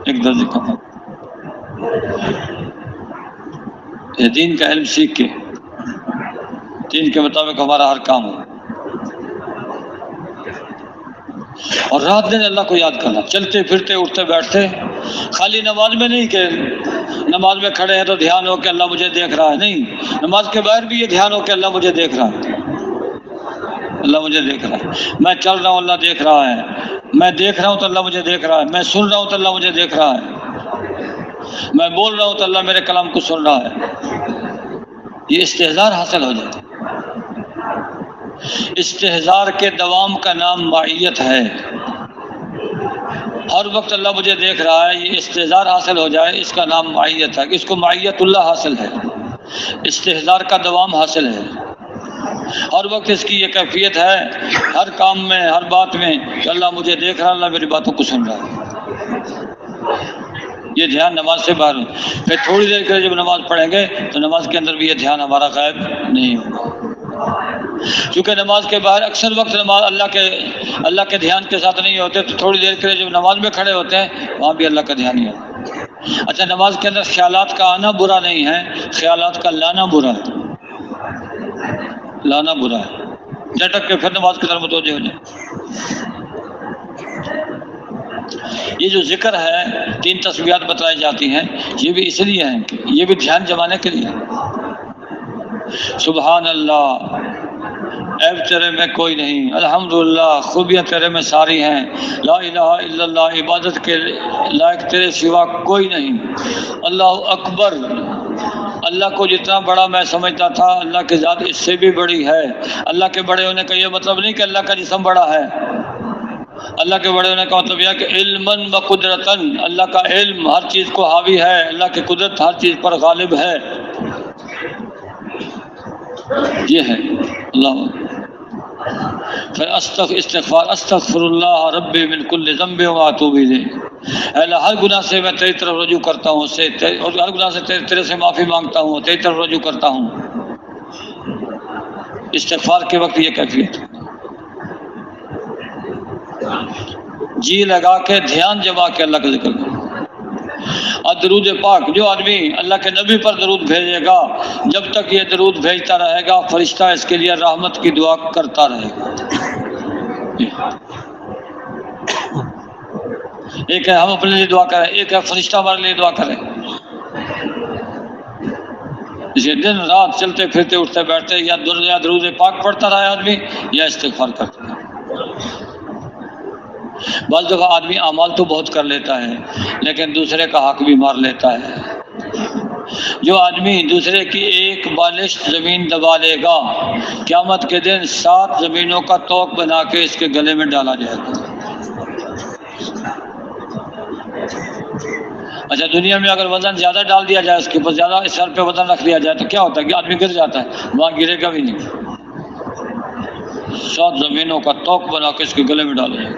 ایک درجے کا فرق۔ یہ دین کا علم سیکھ کے دین کے مطابق ہمارا ہر کام ہو، اور رات دن اللہ کو یاد کرنا، چلتے پھرتے اٹھتے بیٹھتے، خالی نماز میں نہیں کہ نماز میں کھڑے ہیں تو دھیان ہو کہ اللہ مجھے دیکھ رہا ہے، نہیں، نماز کے باہر بھی یہ دھیان ہو کہ اللہ مجھے دیکھ رہا ہے، اللہ مجھے دیکھ رہا ہے، میں چل رہا ہوں اللہ دیکھ رہا ہے، میں دیکھ رہا ہوں تو اللہ مجھے دیکھ رہا ہے، میں سن رہا ہوں تو اللہ مجھے دیکھ رہا ہے، میں بول رہا ہوں تو اللہ میرے کلام کو سن رہا ہے۔ یہ استحضار حاصل ہو جائے۔ استحضار کے دوام کا نام معیت ہے۔ ہر وقت اللہ مجھے دیکھ رہا ہے، یہ استحضار حاصل ہو جائے، اس کا نام معیت ہے، اس کو معیت اللہ حاصل ہے، استحضار کا دوام حاصل ہے۔ ہر وقت اس کی یہ کیفیت ہے، ہر کام میں، ہر بات میں کہ اللہ مجھے دیکھ رہا ہے، اللہ میری باتوں کو سن رہا ہے۔ یہ دھیان نماز سے باہر ہو۔ پھر تھوڑی دیر کے جب نماز پڑھیں گے تو نماز کے اندر بھی یہ دھیان ہمارا غائب نہیں ہوگا، کیونکہ نماز کے باہر اکثر وقت نماز اللہ کے دھیان کے ساتھ نہیں ہوتے، تو تھوڑی دیر کے لیے جب نماز میں کھڑے ہوتے ہیں وہاں بھی اللہ کا دھیان نہیں ہوتا۔ اچھا، نماز کے اندر خیالات کا آنا برا نہیں ہے، خیالات کا لانا برا ہے، لانا برا ہے۔ جھٹک کے پھر نماز کی طرف متوجہ ہو جائے۔ یہ جو ذکر ہے، 3 تسبیحات بتلائی جاتی ہیں، یہ بھی اس لیے ہیں کہ یہ بھی دھیان جمانے کے لیے۔ سبحان اللہ، عیب تیرے میں کوئی نہیں، الحمدللہ، خوبیاں تیرے میں ساری ہیں، لا الہ الا اللہ، عبادت کے لائق تیرے سوا کوئی نہیں، اللہ اکبر، اللہ کو جتنا بڑا میں سمجھتا تھا اللہ کی ذات اس سے بھی بڑی ہے۔ اللہ کے بڑے ہونے کا یہ مطلب نہیں کہ اللہ کا جسم بڑا ہے، اللہ کے بڑے ہونے کا مطلب یہ ہے کہ علماً و قدرتاً، اللہ کا علم ہر چیز کو حاوی ہے، اللہ کی قدرت ہر چیز پر غالب ہے، یہ ہے اللہ۔ پھر استغفار استغفر اللہ ربی من کل ذنب و اتوب الیہ، اے اللہ ہر گناہ سے میں تیری طرف رجوع کرتا ہوں، اور ہر گناہ سے تیرے سے معافی مانگتا ہوں، تیری طرف رجوع کرتا ہوں۔ استغفار کے وقت یہ کیفیت، جی لگا کے دھیان جما کے اللہ کا ذکر کرو۔ اور درود پاک، جو آدمی اللہ کے نبی پر درود بھیجے گا، جب تک یہ درود بھیجتا رہے گا فرشتہ اس کے لیے رحمت کی دعا کرتا رہے گا۔ ایک ہے ہم اپنے لیے دعا کریں، ایک ہے فرشتہ ہمارے لیے دعا کریں۔ اسے دن رات چلتے پھرتے اٹھتے بیٹھتے یا درود پاک پڑھتا رہے آدمی یا استغفار کرتا رہے۔ بعض دفعہ آدمی اعمال تو بہت کر لیتا ہے لیکن دوسرے کا حق بھی مار لیتا ہے۔ جو آدمی دوسرے کی ایک بالشت زمین دبا لے گا، قیامت کے دن 7 زمینوں کا توق بنا کے اس کے گلے میں ڈالا جائے گا۔ اچھا، دنیا میں اگر وزن زیادہ ڈال دیا جائے، اس کے اوپر زیادہ اس سر پہ وزن رکھ دیا جائے تو کیا ہوتا ہے کہ آدمی گر جاتا ہے، وہاں گرے گا بھی نہیں۔ 7 زمینوں کا توق بنا کے اس کے گلے میں ڈالے گا۔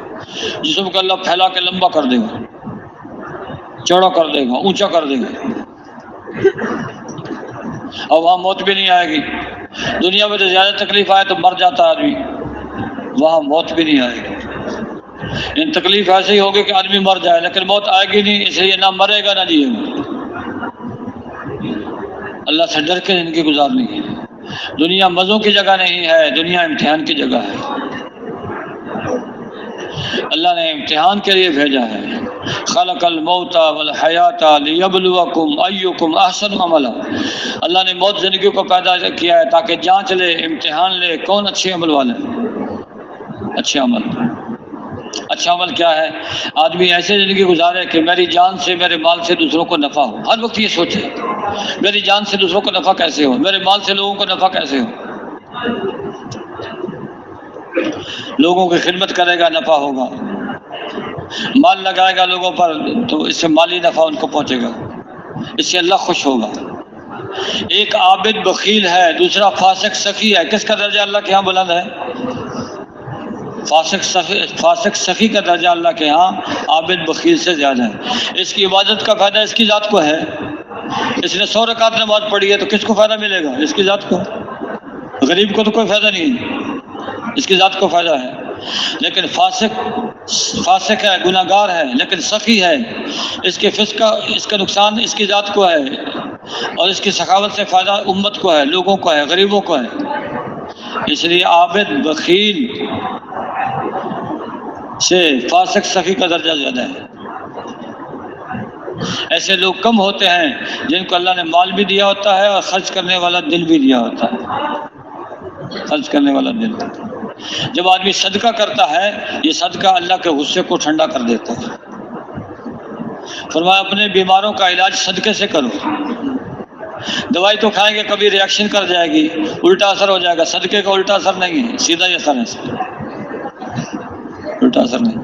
جسم کو اللہ پھیلا کے لمبا کر دے گا، چوڑا کر دے گا، اونچا کر دے گا، اور وہاں موت بھی نہیں آئے گی۔ دنیا میں تو زیادہ تکلیف آئے تو مر جاتا ہے آدمی، وہاں موت بھی نہیں آئے گی۔ ان تکلیف ایسے ہی ہوگی کہ آدمی مر جائے لیکن موت آئے گی نہیں، اس لیے نہ مرے گا نہ جیے گا۔ اللہ سے ڈر کے زندگی گزارنی ہے۔ دنیا مزوں کی جگہ نہیں ہے، دنیا امتحان کی جگہ ہے۔ اللہ نے امتحان کے لیے بھیجا ہے۔ خلق الموت والحیات لیبلوکم ایکم احسن عملا۔ اللہ نے موت زندگی کو پیدا کیا ہے تاکہ جانچ لے، امتحان لے کون اچھے عمل والے۔ اچھے عمل، اچھا عمل کیا ہے؟ آدمی ایسے زندگی گزارے کہ میری جان سے میرے مال سے دوسروں کو نفع ہو۔ ہر وقت یہ سوچے میری جان سے دوسروں کو نفع کیسے ہو، میرے مال سے لوگوں کو نفع کیسے ہو۔ لوگوں کی خدمت کرے گا نفع ہوگا، مال لگائے گا لوگوں پر تو اس سے مالی نفع ان کو پہنچے گا، اس سے اللہ خوش ہوگا۔ ایک عابد بخیل ہے، دوسرا فاسق سخی ہے، کس کا درجہ اللہ کے ہاں بلند ہے؟ فاسق سخی کا درجہ اللہ کے ہاں عابد بخیل سے زیادہ ہے۔ اس کی عبادت کا فائدہ اس کی ذات کو ہے۔ اس نے 100 رکعت نماز پڑھی ہے تو کس کو فائدہ ملے گا؟ اس کی ذات کو۔ غریب کو تو کوئی فائدہ نہیں ہے، اس کی ذات کو فائدہ ہے۔ لیکن فاسق ہے، گناہ گار ہے لیکن سخی ہے، اس کے فسق اس کا نقصان اس کی ذات کو ہے، اور اس کی سخاوت سے فائدہ امت کو ہے، لوگوں کو ہے، غریبوں کو ہے۔ اس لیے عابد بخیل سے فاسق سخی کا درجہ زیادہ ہے۔ ایسے لوگ کم ہوتے ہیں جن کو اللہ نے مال بھی دیا ہوتا ہے اور خرچ کرنے والا دل بھی دیا ہوتا ہے۔ خرچ کرنے والا دل، جب آدمی صدقہ کرتا ہے یہ صدقہ اللہ کے غصے کو ٹھنڈا کر دیتا ہے۔ فرمایا اپنے بیماروں کا علاج صدقے سے کرو۔ دوائی تو کھائیں گے کبھی ریاکشن کر جائے گی، الٹا اثر ہو جائے گا۔ صدقے کا الٹا اثر نہیں ہے، سیدھا ہی اثر ہے، الٹا اثر نہیں۔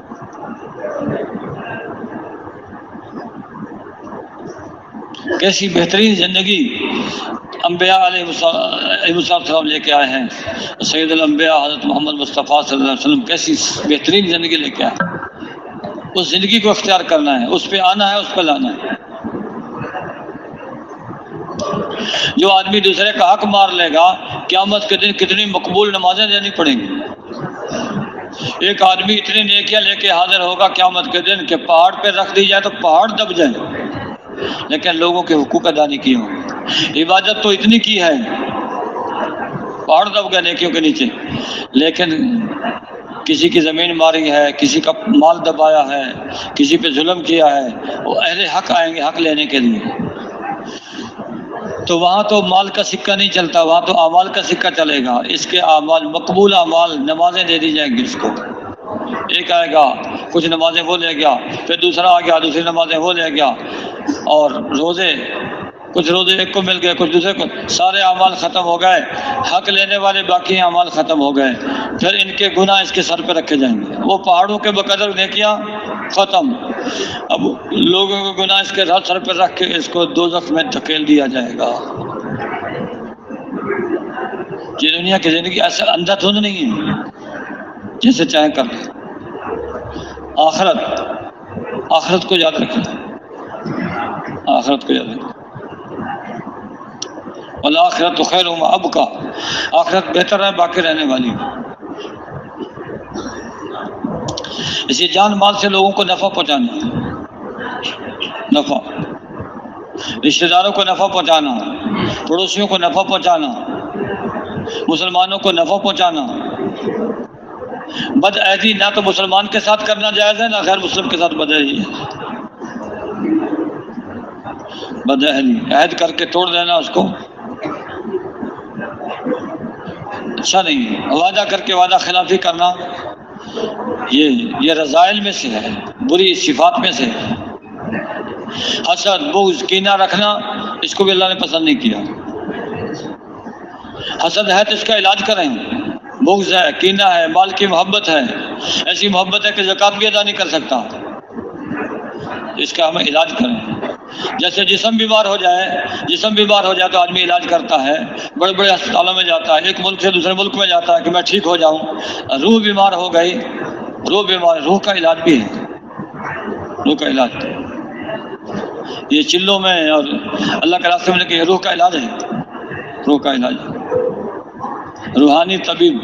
کیسی بہترین زندگی انبیاء علیہ السلام لے کے آئے ہیں۔ سید الانبیاء حضرت محمد مصطفیٰ صلی اللہ علیہ وسلم کیسی بہترین زندگی لے کے آئے۔ اس زندگی کو اختیار کرنا ہے، اس پہ آنا ہے، اس پہ لانا ہے۔ جو آدمی دوسرے کا حق مار لے گا قیامت کے دن کتنی مقبول نمازیں دینی پڑیں گی۔ ایک آدمی اتنی نیکیاں لے کے حاضر ہوگا قیامت کے دن کہ پہاڑ پہ رکھ دی جائے تو پہاڑ دب جائے، لیکن لوگوں کے حقوق ادا نہیں کیے ہوں گے۔ عبادت تو اتنی کی ہے، پہاڑ دب گئے نیکیوں کے نیچے، لیکن کسی کی زمین ماری ہے، کسی کا مال دبایا ہے، کسی پہ ظلم کیا ہے، وہ اہل حق آئیں گے حق لینے کے لیے، تو وہاں تو مال کا سکہ نہیں چلتا، وہاں تو اعمال کا سکہ چلے گا۔ اس کے اعمال مقبول اعمال نمازیں دے دی جائیں گی اس کو۔ ایک آئے گا کچھ نمازیں وہ لے گیا، پھر دوسرا آ گیا دوسری نمازیں وہ لے گیا، اور روزے کچھ روزے ایک کو مل گئے کچھ دوسرے کو، سارے اعمال ختم ہو گئے، حق لینے والے باقی اعمال ختم ہو گئے۔ پھر ان کے گناہ اس کے سر پہ رکھے جائیں گے، وہ پہاڑوں کے بقدر نیکیاں ختم، اب لوگوں کے گناہ اس کے سر پہ رکھ کے اس کو دوزخ میں دھکیل دیا جائے گا۔ یہ دنیا کی زندگی ایسا اندھا دھند نہیں ہے جیسے چاہیں کر لیں. آخرت کو یاد رکھیں، آخرت کو یاد رکھیں. والآخرۃ خیر و ابقیٰ، آخرت بہتر ہے، باقی رہنے والی. اسی جان مال سے لوگوں کو نفع پہنچانا، نفع، رشتہ داروں کو نفع پہنچانا، پڑوسیوں کو نفع پہنچانا، مسلمانوں کو نفع پہنچانا. بد عہدی نہ تو مسلمان کے ساتھ کرنا جائز ہے، نہ غیر مسلم کے ساتھ بد عہدی ہے. بد عہدی، عہد کر کے توڑ دینا اس کو اچھا نہیں ہے. وعدہ کر کے وعدہ خلافی کرنا یہ رذائل میں سے ہے، بری صفات میں سے ہے. حسد، بغض، کینہ رکھنا، اس کو بھی اللہ نے پسند نہیں کیا. حسد ہے تو اس کا علاج کریں. بغض ہے، کینہ ہے، مال کی محبت ہے، ایسی محبت ہے کہ زکوٰۃ بھی ادا نہیں کر سکتا، اس کا ہمیں علاج کریں. جیسے جسم بیمار ہو جائے تو آدمی علاج کرتا ہے، بڑے بڑے ہسپتالوں میں جاتا ہے، ایک ملک سے دوسرے ملک میں جاتا ہے کہ میں ٹھیک ہو جاؤں. روح بیمار ہو گئی، روح کا علاج بھی ہے، روح کا علاج. یہ چلوں میں اور اللہ کے راستے میں کہ روح کا علاج ہے، روح کا علاج. روحانی طبیب،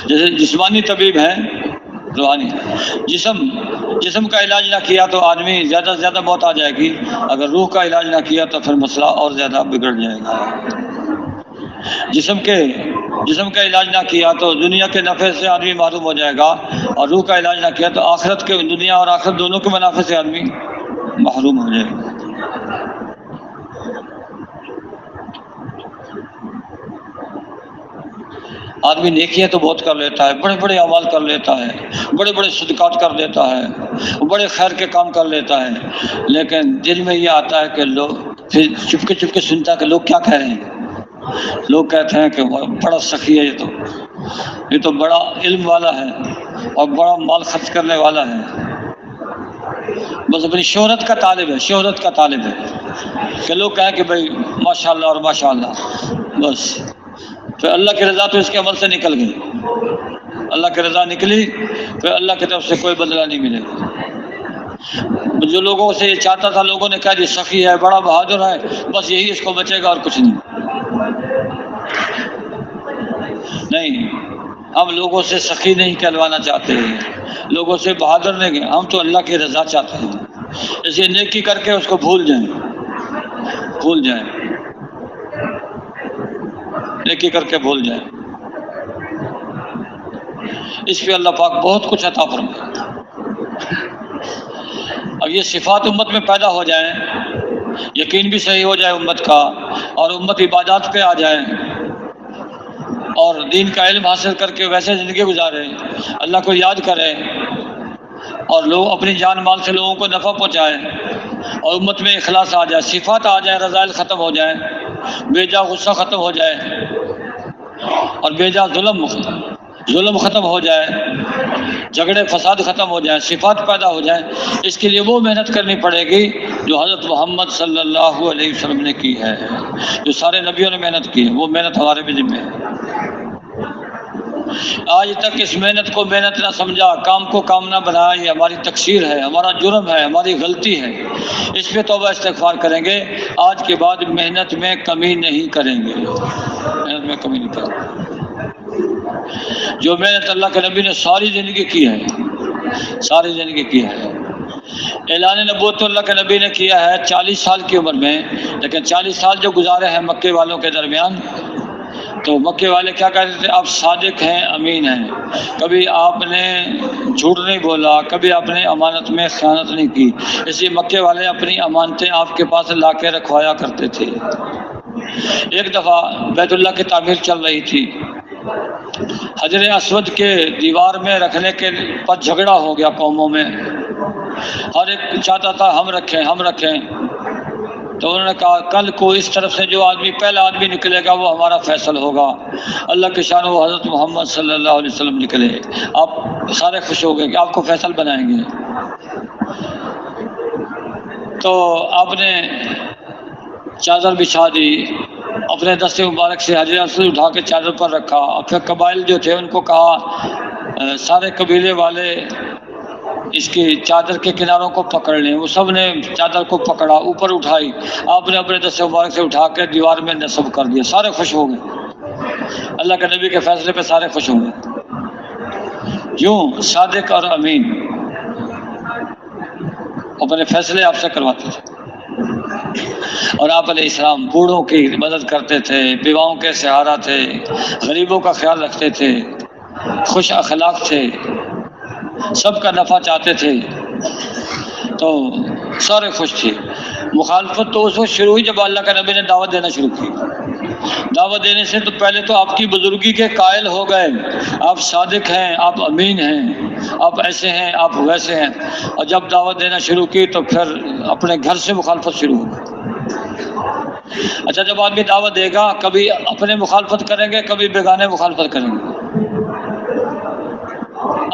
جیسے جسمانی طبیب ہے، روحانی. جسم کا علاج نہ کیا تو آدمی زیادہ سے زیادہ موت آ جائے گی. اگر روح کا علاج نہ کیا تو پھر مسئلہ اور زیادہ بگڑ جائے گا. جسم کا علاج نہ کیا تو دنیا کے نفع سے آدمی محروم ہو جائے گا، اور روح کا علاج نہ کیا تو آخرت کے، دنیا اور آخرت دونوں کے منافع سے آدمی محروم ہو جائے گا. آدمی نیکیاں تو بہت کر لیتا ہے، بڑے بڑے اعمال کر لیتا ہے، بڑے بڑے صدقات کر دیتا ہے، بڑے خیر کے کام کر لیتا ہے، لیکن دل میں یہ آتا ہے کہ لوگ پھر چپکے سنتا ہے کہ لوگ کیا کہہ رہے ہیں. لوگ کہتے ہیں کہ بڑا سخی ہے، یہ تو بڑا علم والا ہے اور بڑا مال خرچ کرنے والا ہے. بس اپنی شہرت کا طالب ہے کہ لوگ کہیں کہ بھائی ماشاء اللہ اور ماشاء اللہ. بس پھر اللہ کی رضا تو اس کے عمل سے نکل گئی. اللہ کی رضا نکلی پھر اللہ کی طرف سے کوئی بدلہ نہیں ملے گا. جو لوگوں سے یہ چاہتا تھا، لوگوں نے کہا جی سخی ہے، بڑا بہادر ہے، بس یہی اس کو بچے گا اور کچھ نہیں. نہیں، ہم لوگوں سے سخی نہیں کہلوانا چاہتے ہیں، لوگوں سے بہادر نہیں، ہم تو اللہ کی رضا چاہتے ہیں. اس لیے نیکی کر کے اس کو بھول جائیں، نیکی کر کے بھول جائیں. اس پہ اللہ پاک بہت کچھ عطا فرمائے. اب یہ صفات امت میں پیدا ہو جائیں، یقین بھی صحیح ہو جائے امت کا، اور امت عبادات پہ آ جائے اور دین کا علم حاصل کر کے ویسے زندگی گزارے، اللہ کو یاد کرے، اور لوگ اپنی جان مال سے لوگوں کو نفع پہنچائے، اور امت میں اخلاص آ جائے، صفات آ جائے، رذائل ختم ہو جائے، بے جا غصہ ختم ہو جائے، اور بے جا ظلم ختم ہو جائے، جھگڑے فساد ختم ہو جائیں، صفات پیدا ہو جائیں. اس کے لیے وہ محنت کرنی پڑے گی جو حضرت محمد صلی اللہ علیہ وسلم نے کی ہے، جو سارے نبیوں نے محنت کی ہے. وہ محنت ہمارے بھی ذمہ ہے. آج تک اس محنت کو محنت نہ سمجھا، کام کو کام نہ بنایا، یہ ہماری تقصیر ہے، ہمارا جرم ہے، ہماری غلطی ہے. اس پہ توبہ استغفار کریں گے. آج کے بعد محنت میں کمی نہیں کریں گے، جو محنت اللہ کے نبی نے ساری زندگی کی ہے. اعلان نبوت تو اللہ کے نبی نے کیا ہے 40 سال کی عمر میں، لیکن 40 سال جو گزارے ہیں مکے والوں کے درمیان، تو مکے والے کیا کہتے تھے؟ آپ صادق ہیں، امین ہیں، کبھی آپ نے جھوٹ نہیں بولا، کبھی آپ نے امانت میں خیانت نہیں کی. اس لیے مکے والے اپنی امانتیں آپ کے پاس لا کے رکھوایا کرتے تھے. ایک دفعہ بیت اللہ کی تعمیر چل رہی تھی، حجر اسود کے دیوار میں رکھنے کے پر جھگڑا ہو گیا قوموں میں. ہر ایک چاہتا تھا ہم رکھیں. تو انہوں نے کہا کل کو اس طرف سے جو پہلا آدمی نکلے گا وہ ہمارا فیصل ہوگا. اللہ کے شان وہ حضرت محمد صلی اللہ علیہ وسلم نکلے. آپ سارے خوش ہو گئے کہ آپ کو فیصل بنائیں گے. تو آپ نے چادر بچھا دی، اپنے دست مبارک سے حجر اسود اٹھا کے چادر پر رکھا، اور پھر قبائل جو تھے ان کو کہا سارے قبیلے والے اس کی چادر کے کناروں کو پکڑ لیں، وہ سب نے چادر کو پکڑا، اوپر اٹھائی، آپ نے اپنے دست مبارک سے اٹھا کے دیوار میں نصب کر دیا، سارے خوش ہو گئے، اللہ کے نبی کے فیصلے پہ سارے خوش ہو گئے۔ یوں صادق اور امین اپنے فیصلے آپ سے کرواتے تھے، اور آپ علیہ السلام بوڑھوں کی مدد کرتے تھے، بیواؤں کے سہارا تھے، غریبوں کا خیال رکھتے تھے، خوش اخلاق تھے، سب کا نفع چاہتے تھے، تو سارے خوش تھے۔ مخالفت تو اس وقت شروع ہوئی جب اللہ کا نبی نے دعوت دینا شروع کی۔ دعوت دینے سے تو پہلے تو آپ کی بزرگی کے قائل ہو گئے، آپ صادق ہیں، آپ امین ہیں، آپ ایسے ہیں، آپ ویسے ہیں، اور جب دعوت دینا شروع کی تو پھر اپنے گھر سے مخالفت شروع ہو گئی۔ اچھا، جب آدمی دعوت دے گا کبھی اپنے مخالفت کریں گے، کبھی بیگانے مخالفت کریں گے،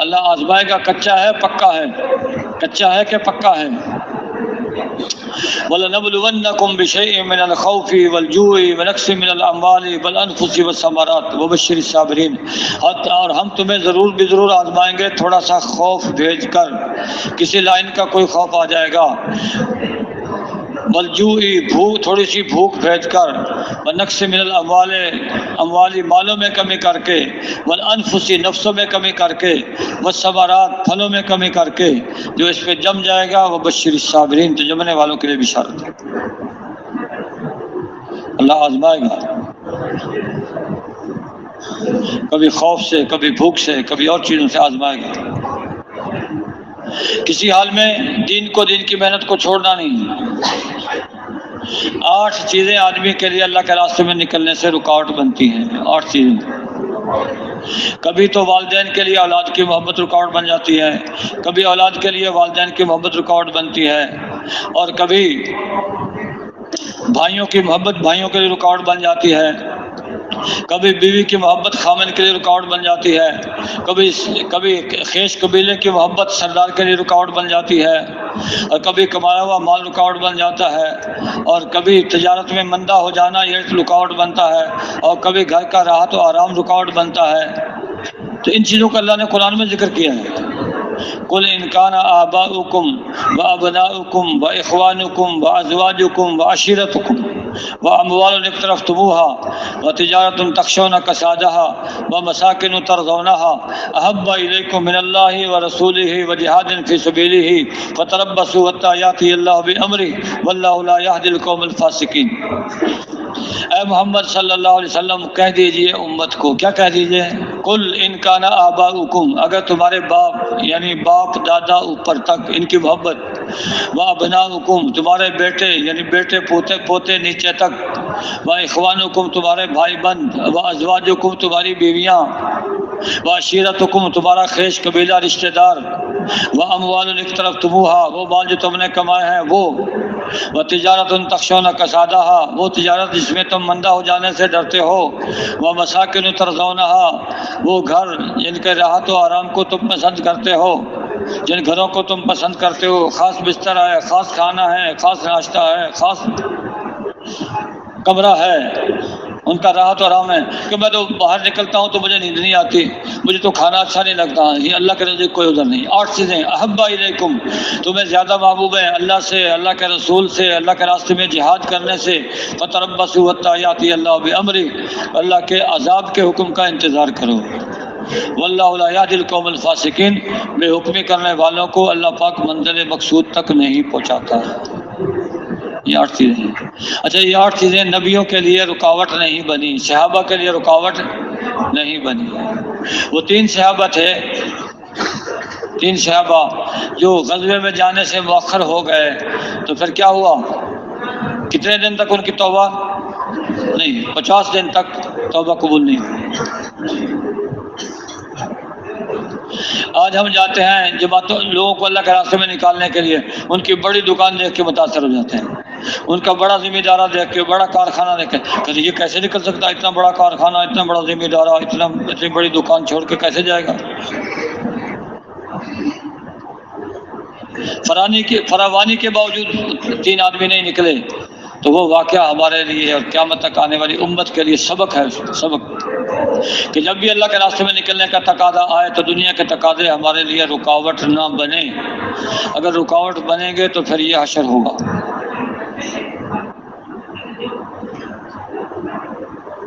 اللہ آزمائے گا کچا ہے پکا ہے، کچا ہے کہ پکا ہے۔ وَلَنَبْلُوَنَّكُمْ بِشَيْءٍ مِّنَ الْخَوْفِ وَالْجُوعِ وَنَقْصٍ مِّنَ الْأَمْوَالِ وَالْأَنفُسِ وَالثَّمَرَاتِ وَبَشِّرِ الصَّابِرِينَ، اور ہم تمہیں ضرور بھی ضرور آزمائیں گے، تھوڑا سا خوف بھیج کر، کسی لائن کا کوئی خوف آ جائے گا، والجوعی بھوک، تھوڑی سی بھوک بھیج کر، ونقص من الاموال، اموالی مالوں میں کمی کر کے، والانفسی نفسوں میں کمی کر کے، والثمرات پھلوں میں کمی کر کے، جو اس پہ جم جائے گا وہ بشر الصابرین، تو جمنے والوں کے لیے بشارت ہے۔ اللہ آزمائے گا، کبھی خوف سے، کبھی بھوک سے، کبھی اور چیزوں سے آزمائے گا۔ کسی حال میں دین کو، دین کی محنت کو چھوڑنا نہیں۔ 8 چیزیں آدمی کے لیے اللہ کے راستے میں نکلنے سے رکاوٹ بنتی ہیں، 8 چیزیں۔ کبھی تو والدین کے لیے اولاد کی محبت رکاوٹ بن جاتی ہے، کبھی اولاد کے لیے والدین کی محبت رکاوٹ بنتی ہے، اور کبھی بھائیوں کی محبت بھائیوں کے لیے رکاوٹ بن جاتی ہے، کبھی بیوی کی محبت خامن کے لیے رکاوٹ بن جاتی ہے، کبھی خیش قبیلے کی محبت سردار کے لیے رکاوٹ بن جاتی ہے، اور کبھی کمایا ہوا مال رکاوٹ بن جاتا ہے، اور کبھی تجارت میں مندہ ہو جانا یہ رکاوٹ بنتا ہے، اور کبھی گھر کا راحت و آرام رکاوٹ بنتا ہے۔ تو ان چیزوں کا اللہ نے قرآن میں ذکر کیا ہے۔ قل ان کان آباؤکم وابناؤکم واخوانکم وازواجکم وعشیرتکم واموال اقترفتموها وتجارۃ تخشون کسادها ومساکن ترضونها احب الیکم من اللہ ورسولہ وجہاد فی سبیلہ فتربصوا حتی یأتی اللہ بامرہ واللہ لا یہدی القوم الفاسقین۔ اے محمد صلی اللہ علیہ وسلم کہہ دیجئے امت کو، کیا کہہ دیجئے؟ قل ان کان آباؤکم، اگر تمہارے باپ یعنی باپ دادا اوپر تک ان کی محبت، وابناؤکم تمہارے بیٹے یعنی بیٹے پوتے نیچے تک، واخوانکم تمہارے بھائی بند، وازواجکم تمہاری بیویاں، وعشیرتکم تمہارا خیش قبیلہ رشتہ دار، واموال اقترفتموها وہ مال جو تم نے کمائے ہیں وہ، وتجارت تخشون کسادہا وہ تجارت جس میں تم مندہ ہو جانے سے ڈرتے ہو، ومساکن ترضونہا وہ گھر جن کے راحت و آرام کو تم پسند کرتے ہو، جن گھروں کو تم پسند کرتے ہو، خاص بستر ہے، خاص کھانا ہے، خاص ناشتہ ہے، خاص کمرہ ہے، ان کا راحت و آرام ہے کہ میں تو باہر نکلتا ہوں تو مجھے نیند نہیں آتی، مجھے تو کھانا اچھا نہیں لگتا، یہ اللہ کے نزدیک کوئی ادھر نہیں۔ 8 چیزیں احب الیکم تمہیں زیادہ محبوب ہے اللہ سے، اللہ کے رسول سے، اللہ کے راستے میں جہاد کرنے سے، فتربصوا حتی یأتی اللہ بامرہ اللہ کے عذاب کے حکم کا انتظار کرو، واللہ لا یہدی القوم الفاسقین بے حکمی کرنے والوں کو اللہ پاک منزل مقصود تک نہیں پہنچاتا۔ یہ 8 چیزیں ہیں۔ اچھا، یہ 8 چیزیں نبیوں کے لیے رکاوٹ نہیں بنی، صحابہ کے لیے رکاوٹ نہیں بنی۔ وہ 3 صحابہ تھے، 3 صحابہ جو غزوے میں جانے سے مؤخر ہو گئے، تو پھر کیا ہوا؟ کتنے دن تک ان کی توبہ نہیں، 50 دن تک توبہ قبول نہیں ہوئی۔ آج ہم جاتے ہیں جماعتوں لوگوں کو اللہ کے راستے میں نکالنے کے لیے، ان کی بڑی دکان دیکھ کے متاثر ہو جاتے ہیں، ان کا بڑا ذمہ دارہ دیکھ کے، بڑا کارخانہ دیکھ کے، کہتے یہ کیسے نکل سکتا ہے، اتنا بڑا کارخانہ، اتنا بڑا ذمہ دارہ، اتنی بڑی دکان چھوڑ کے کیسے جائے گا؟ فراوانی کے باوجود 3 آدمی نہیں نکلے تو وہ واقعہ ہمارے لیے اور قیامت تک آنے والی امت کے لیے سبق ہے، سبق کہ جب بھی اللہ کے راستے میں نکلنے کا تقاضا آئے تو دنیا کے تقاضے ہمارے لیے رکاوٹ نہ بنے. اگر رکاوٹ بنیں گے تو پھر یہ حشر ہوگا.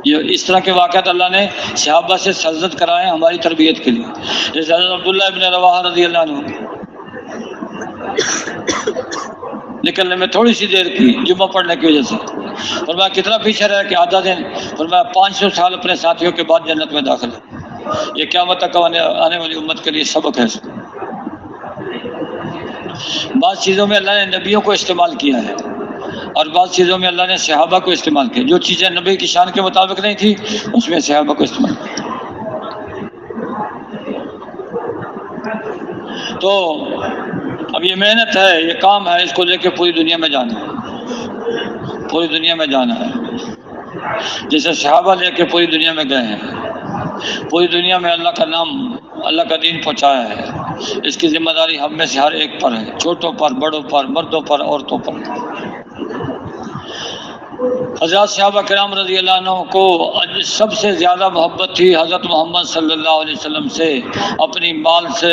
یہ اس طرح کے واقعات اللہ نے صحابہ سے سرزد کرائے ہیں ہماری تربیت کے لیے. جیسے حضرت عبداللہ ابن رواحہ رضی اللہ عنہ نکلنے میں تھوڑی سی دیر کی جمعہ پڑھنے کی وجہ سے، فرمایا کتنا پیچھے رہا کہ آدھا دن، فرمایا 500 سال اپنے ساتھیوں کے بعد جنت میں داخل ہے. یہ قیامت تک آنے والی امت کے لیے سبق ہے. بعض چیزوں میں اللہ نے نبیوں کو استعمال کیا ہے اور بعض چیزوں میں اللہ نے صحابہ کو استعمال کیا. جو چیزیں نبی کی شان کے مطابق نہیں تھی اس میں صحابہ کو استعمال کیا. تو اب یہ محنت ہے، یہ کام ہے، اس کو لے کے پوری دنیا میں جانا ہے، پوری دنیا میں جانا ہے. جیسے صحابہ لے کے پوری دنیا میں گئے ہیں، پوری دنیا میں اللہ کا نام، اللہ کا دین پہنچایا ہے. اس کی ذمہ داری ہم میں سے ہر ایک پر ہے، چھوٹوں پر، بڑوں پر، مردوں پر، عورتوں پر. حضرات صحابہ کرام رضی اللہ عنہ کو سب سے زیادہ محبت تھی حضرت محمد صلی اللہ علیہ وسلم سے، اپنے مال سے،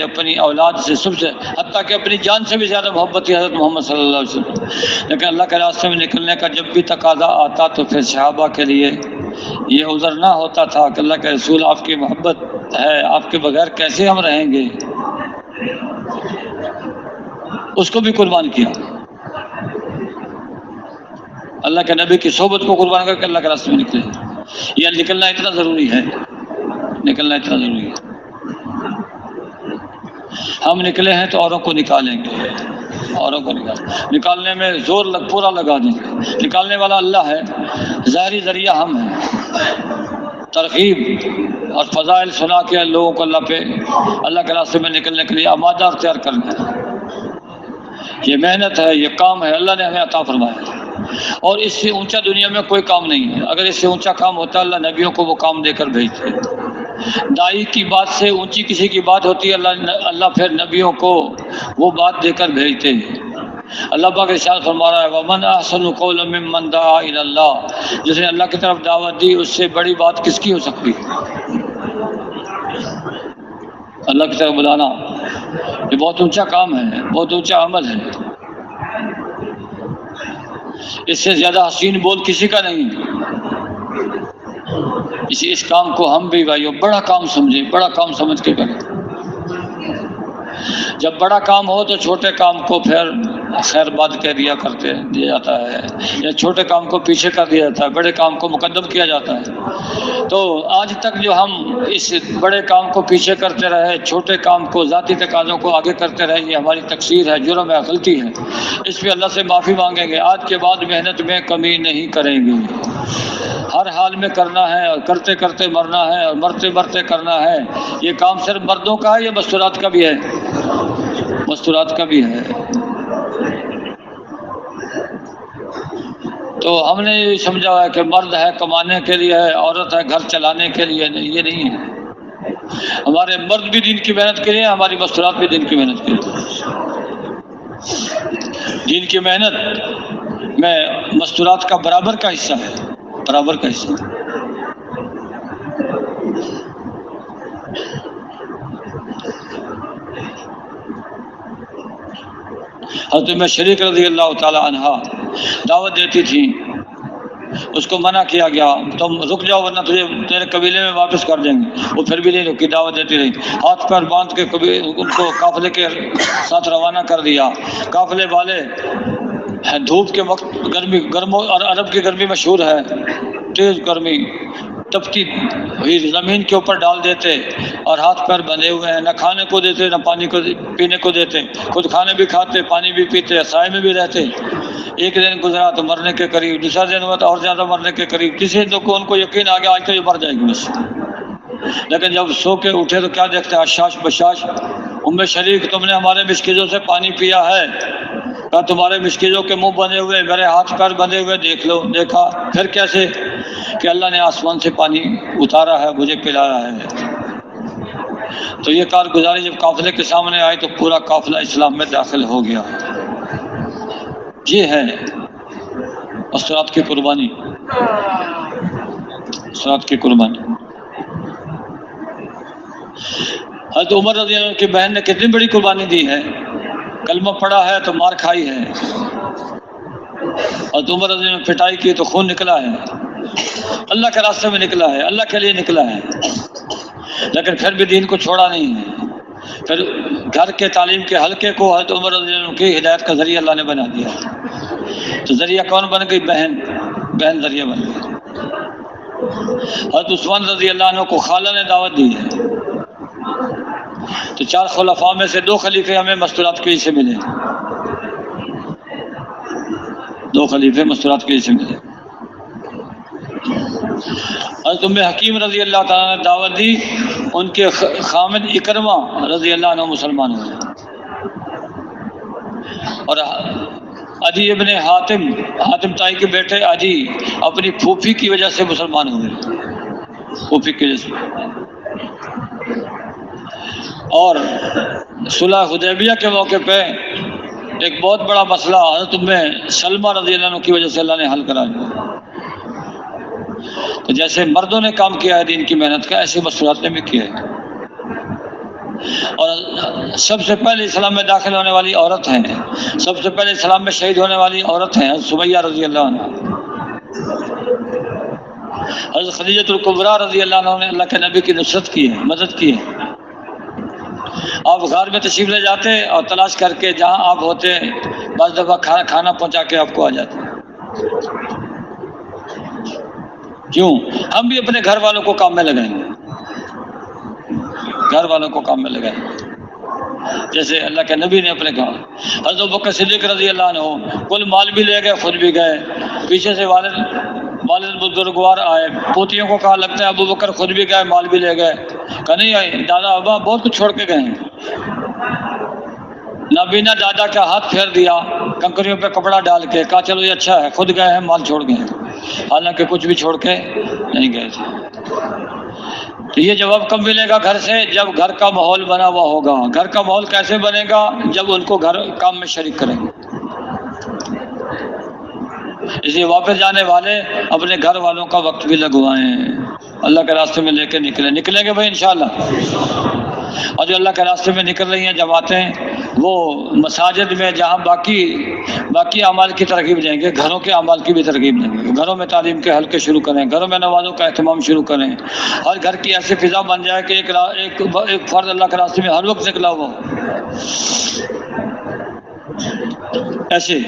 اپنی اولاد سے، سب سے، حتیٰ کہ اپنی جان سے بھی زیادہ محبت تھی حضرت محمد صلی اللہ علیہ وسلم. لیکن اللہ کے راستے میں نکلنے کا جب بھی تقاضا آتا تو پھر صحابہ کے لیے یہ عذر نہ ہوتا تھا کہ اللہ کے رسول آپ کی محبت ہے، آپ کے بغیر کیسے ہم رہیں گے. اس کو بھی قربان کیا، اللہ کے نبی کی صحبت کو قربان کر کے اللہ کے راستے میں نکلے. یہ نکلنا اتنا ضروری ہے، نکلنا اتنا ضروری ہے. ہم نکلے ہیں تو اوروں کو نکالیں گے، اوروں کو نکالنے میں زور پورا لگا دیں گے. نکالنے والا اللہ ہے، ظاہری ذریعہ ہم ہیں. ترغیب اور فضائل سنا کے لوگوں کو اللہ کے راستے میں نکلنے کے لیے آمادہ اور تیار کرنا ہے. یہ محنت ہے، یہ کام ہے، اللہ نے ہمیں عطا فرمایا ہے. اور اس سے اونچا دنیا میں کوئی کام نہیں ہے. اگر اس سے اونچا کام ہوتا اللہ نبیوں کو وہ کام دے کر بھیجتے. دائی کی بات سے اونچی کسی کی بات ہوتی ہے، اللہ پھر نبیوں کو وہ بات دے کر بھیجتے. اللہ پاک ارشاد فرما رہا ہے وَمَنْ أَحْسَنُ قَوْلًا مِّمَّنْ دَعَا إِلَى اللَّهِ. جس نے اللہ کی طرف دعوت دی اس سے بڑی بات کس کی ہو سکتی؟ اللہ کی طرف بلانا یہ بہت اونچا کام ہے، بہت اونچا عمل ہے. اس سے زیادہ حسین بول کسی کا نہیں. اس کام کو ہم بھی بھائیو بڑا کام سمجھیں، بڑا کام سمجھ کے کریں. جب بڑا کام ہو تو چھوٹے کام کو پھر خیر بات کہہ دیا جاتا ہے، یا چھوٹے کام کو پیچھے کر دیا جاتا ہے، بڑے کام کو مقدم کیا جاتا ہے. تو آج تک جو ہم اس بڑے کام کو پیچھے کرتے رہے، چھوٹے کام کو، ذاتی تقاضوں کو آگے کرتے رہے، یہ ہماری تقصیر ہے، جرم ہے، غلطی ہے. اس پہ اللہ سے معافی مانگیں گے. آج کے بعد محنت میں کمی نہیں کریں گے. ہر حال میں کرنا ہے اور کرتے کرتے مرنا ہے اور مرتے مرتے کرنا ہے. یہ کام صرف مردوں کا ہے یا مستورات کا بھی ہے؟ مستورات کا بھی ہے. تو ہم نے یہ سمجھا ہے کہ مرد ہے کمانے کے لیے ہے، عورت ہے گھر چلانے کے لیے. نہیں، یہ نہیں ہے. ہمارے مرد بھی دین کی محنت کے لیے، ہماری مستورات بھی دین کی محنت کے لیے. دین کی محنت میں مستورات کا برابر کا حصہ ہے، برابر کا حصہ. حضرت ام شریک رضی اللہ تعالی عنہ دعوت دیتی تھی، اس کو منع کیا گیا، تم رک جاؤ ورنہ تیرے قبیلے میں واپس کر دیں گے. وہ پھر بھی نہیں رکی، دعوت دیتی رہی. ہاتھ پر باندھ کے ان کو قافلے کے ساتھ روانہ کر دیا. قافلے والے دھوپ کے وقت گرم اور عرب کی گرمی مشہور ہے، تیز گرمی، تپتی ہوئی زمین کے اوپر ڈال دیتے اور ہاتھ پیر بندھے ہوئے ہیں، نہ کھانے کو دیتے نہ پانی کو پینے کو دیتے. خود کھانے بھی کھاتے، پانی بھی پیتے، سائے میں بھی رہتے. ایک دن گزرا تو مرنے کے قریب، دوسرا دن ہوا تو اور زیادہ مرنے کے قریب. کسی دن کو ان کو یقین آ گیا آج تو یہ مر جائے گی بس. لیکن جب سو کے اٹھے تو کیا دیکھتے ہیں؟ اشاش بشاش. ام شریک تم نے ہمارے مسکیزوں سے پانی پیا ہے؟ کہا تمہارے مسکیزوں کے منہ بندھے ہوئے، میرے ہاتھ پیر بندھے ہوئے دیکھ لو. دیکھا پھر کیسے؟ کہ اللہ نے آسمان سے پانی اتارا ہے، مجھے پلایا ہے. تو یہ کارگزاری جب قافلے کے سامنے آئی تو پورا قافلہ اسلام میں داخل ہو گیا. یہ ہے الصلاۃ کی قربانی، الصلاۃ کی قربانی۔ حضرت عمر رضی اللہ عنہ کی بہن نے کتنی بڑی قربانی دی ہے، کلمہ پڑھا ہے تو مار کھائی ہے، حضرت عمر رضی اللہ عنہ نے پٹائی کی تو خون نکلا ہے، اللہ کے راستے میں نکلا ہے، اللہ کے لیے نکلا ہے، لیکن پھر بھی دین کو چھوڑا نہیں ہے۔ پھر گھر کے تعلیم کے حلقے کو حضرت عمر رضی اللہ عنہ کی ہدایت کا ذریعہ اللہ نے بنا دیا، تو ذریعہ کون بن گئی؟ بہن، بہن ذریعہ بن گئی۔ حضرت عثمان رضی اللہ عنہ کو خالہ نے دعوت دی ہے، تو 4 خلفاء میں سے 2 خلیفے ہمیں مستورات کی سے ملے، 2 خلیفے مستورات کی سے ملے۔ حضرت ام حکیم رضی اللہ تعالیٰ نے دعوت دی، ان کے خامد اکرمہ رضی اللہ عنہ مسلمان ہوئے، اور عدی ابن حاتم تائی کے بیٹے عدی اپنی پھوپھی کی وجہ سے مسلمان ہوئے، پھوپھی کی وجہ سے۔ اور صلح حدیبیہ کے موقع پہ ایک بہت بڑا مسئلہ حضرت ام سلمہ رضی اللہ عنہ کی وجہ سے اللہ نے حل کرا دیا۔ تو جیسے مردوں نے کام کیا ہے دین کی محنت کا، ایسے مسئلات نے بھی کیا ہے۔ اور سب سے پہلے اسلام میں داخل ہونے والی عورت ہیں، سب سے پہلے اسلام میں شہید ہونے والی عورت ہیں سمیہ رضی اللہ عنہ۔ حضرت خدیجہ الکبریٰ رضی اللہ عنہ نے اللہ کے نبی کی نصرت کی ہے، مدد کی ہے۔ آپ غار میں تشریف لے جاتے اور تلاش کر کے جہاں آپ ہوتے بعض دفعہ کھانا پہنچا کے آپ کو آ جاتے۔ کیوں؟ ہم بھی اپنے گھر والوں کو کام میں لگائیں گے، گھر والوں کو کام میں لگائیں گے، جیسے اللہ کے نبی نے اپنے کہا۔ حضرت ابوبکر صدیق رضی اللہ عنہ کل مال بھی لے گئے، خود بھی گئے، پیچھے سے والد بزرگوار آئے، پوتیوں کو کہا لگتا ہے ابوبکر خود بھی گئے، مال بھی لے گئے، کہا نہیں آئے، دادا ابا بہت کچھ چھوڑ کے گئے ہیں۔ نابینا دادا کا ہاتھ پھیر دیا کنکریوں پہ کپڑا ڈال کے، کہا چلو یہ اچھا ہے، خود گئے ہیں، مال چھوڑ گئے ہیں، حالانکہ کچھ بھی چھوڑ کے نہیں گئے تھے۔ تو یہ جواب کب ملے گا گھر سے؟ جب گھر کا ماحول بنا ہوا ہوگا۔ گھر کا ماحول کیسے بنے گا؟ جب ان کو گھر کام میں شریک کریں گے۔ اس لیے واپس جانے والے اپنے گھر والوں کا وقت بھی لگوائیں، اللہ کے راستے میں لے کے نکلیں گے بھائی انشاءاللہ۔ اور جو اللہ کے راستے میں نکل رہی ہیں جماعتیں، وہ مساجد میں جہاں باقی اعمال کی ترغیب دیں گے، گھروں کے اعمال کی بھی ترغیب دیں گے۔ گھروں میں تعلیم کے حلقے شروع کریں، گھروں میں نمازوں کا اہتمام شروع کریں، ہر گھر کی ایسی فضا بن جائے کہ ایک فرد اللہ کے راستے میں ہر وقت نکلا ہوا ہو۔ ایسے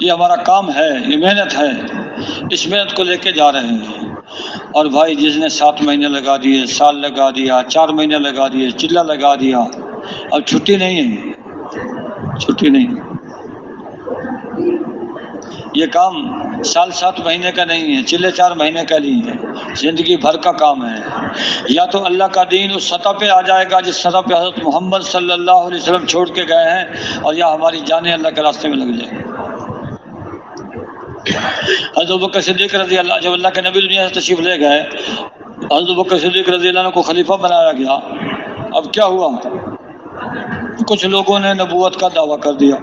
یہ ہمارا کام ہے، یہ محنت ہے، اس محنت کو لے کے جا رہے ہیں۔ اور بھائی جس نے 7 مہینے لگا دیے، سال لگا دیا، 4 مہینے لگا دیے، چلہ لگا دیا، اب چھٹی نہیں ہے، چھٹی نہیں۔ یہ کام سال 7 مہینے کا نہیں ہے، چلے 4 مہینے کا نہیں ہے، زندگی بھر کا کام ہے۔ یا تو اللہ کا دین اس سطح پہ آ جائے گا جس سطح پہ حضرت محمد صلی اللہ علیہ وسلم چھوڑ کے گئے ہیں، اور یا ہماری جانیں اللہ کے راستے میں لگ جائیں۔ حضرت ابوبکر صدیق رضی اللہ، جب اللہ کے نبی دنیا سے تشریف لے گئے، حضرت ابوبکر صدیق رضی اللہ عنہ کو خلیفہ بنایا گیا۔ اب کیا ہوا؟ کچھ لوگوں نے نبوت کا دعویٰ کر دیا،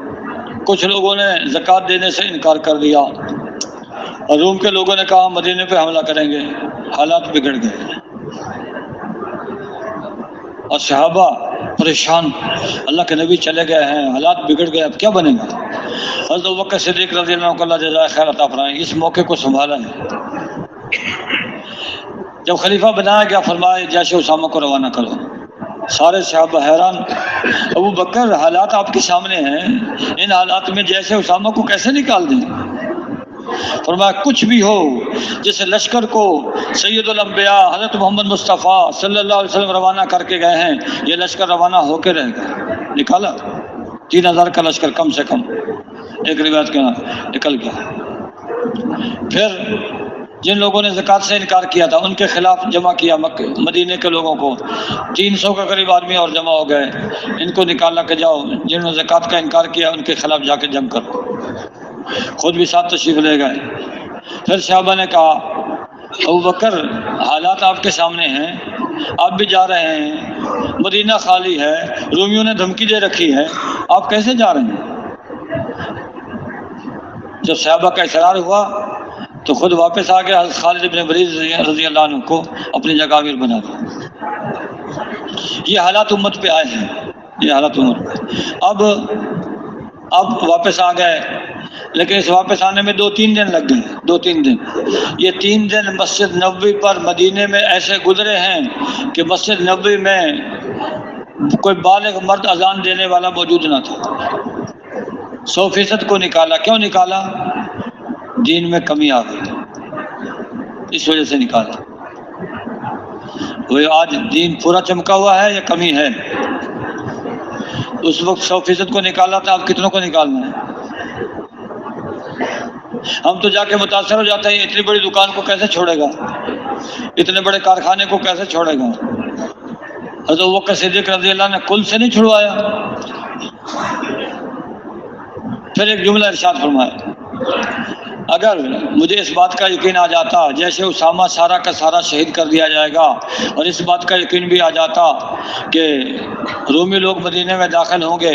کچھ لوگوں نے زکوٰۃ دینے سے انکار کر دیا، اور روم کے لوگوں نے کہا مدینے پہ حملہ کریں گے، حالات بگڑ گئے، اور صحابہ پریشان، اللہ کے نبی چلے گئے ہیں، حالات بگڑ گئے، اب کیا بنے گا؟ حضرت ابوبکر صدیق رضی اللہ عنہ کو اللہ جزائے خیر عطا فرمائے، اس موقع کو سنبھالا ہے۔ جب خلیفہ بنایا گیا فرمایا جیش اسامہ کو روانہ کرو۔ سارے صحابہ حیران، ابو بکر حالات آپ کے سامنے ہیں، ان حالات میں جیسے اسامہ کو کیسے نکال دیں؟ فرمایا کچھ بھی ہو، جس لشکر کو سید الانبیاء حضرت محمد مصطفیٰ صلی اللہ علیہ وسلم روانہ کر کے گئے ہیں، یہ لشکر روانہ ہو کے رہ گئے۔ نکالا 3000 کا لشکر کم سے کم، ایک روایت کے نکل گیا۔ پھر جن لوگوں نے زکوٰۃ سے انکار کیا تھا ان کے خلاف جمع کیا مدینے کے لوگوں کو، 300 کے قریب آدمی اور جمع ہو گئے، ان کو نکالا کہ جاؤ جنہوں نے زکوٰۃ کا انکار کیا ان کے خلاف جا کے جنگ کرو، خود بھی ساتھ تشریف لے گئے۔ پھر صحابہ نے کہا ابو بکر حالات آپ کے سامنے ہیں، آپ بھی جا رہے ہیں، مدینہ خالی ہے، رومیوں نے دھمکی دے رکھی ہے، آپ کیسے جا رہے ہیں؟ جب صحابہ کا اصرار ہوا تو خود واپس آ گیا، حضرت خالد بن ولید رضی اللہ عنہ کو اپنی جگہ امیر بنا دیا۔ یہ حالات امت پہ آئے ہیں، یہ حالات امت پہ۔ اب واپس آ گئے، لیکن اس واپس آنے میں 2-3 دن لگ گئے، 2-3 دن۔ یہ 3 دن مسجد نبوی پر مدینے میں ایسے گزرے ہیں کہ مسجد نبوی میں کوئی بالغ مرد اذان دینے والا موجود نہ تھا۔ 100% کو نکالا۔ کیوں نکالا؟ دین میں کمی آ گئی، اس وجہ سے نکالا۔ وہ آج دین پورا چمکا ہوا ہے یا کمی ہے؟ اس وقت 100% کو نکالا تھا، اب کتنوں کو نکالنا ہے؟ ہم تو جا کے متاثر ہو جاتے ہیں، اتنی بڑی دکان کو کیسے چھوڑے گا، اتنے بڑے کارخانے کو کیسے چھوڑے گا؟ حضرت ابوبکر صدیق رضی اللہ نے کل سے نہیں چھڑوایا۔ پھر ایک جملہ ارشاد فرمایا، اگر مجھے اس بات کا یقین آ جاتا جیسے اسامہ سارا کا سارا شہید کر دیا جائے گا، اور اس بات کا یقین بھی آ جاتا کہ رومی لوگ مدینے میں داخل ہوں گے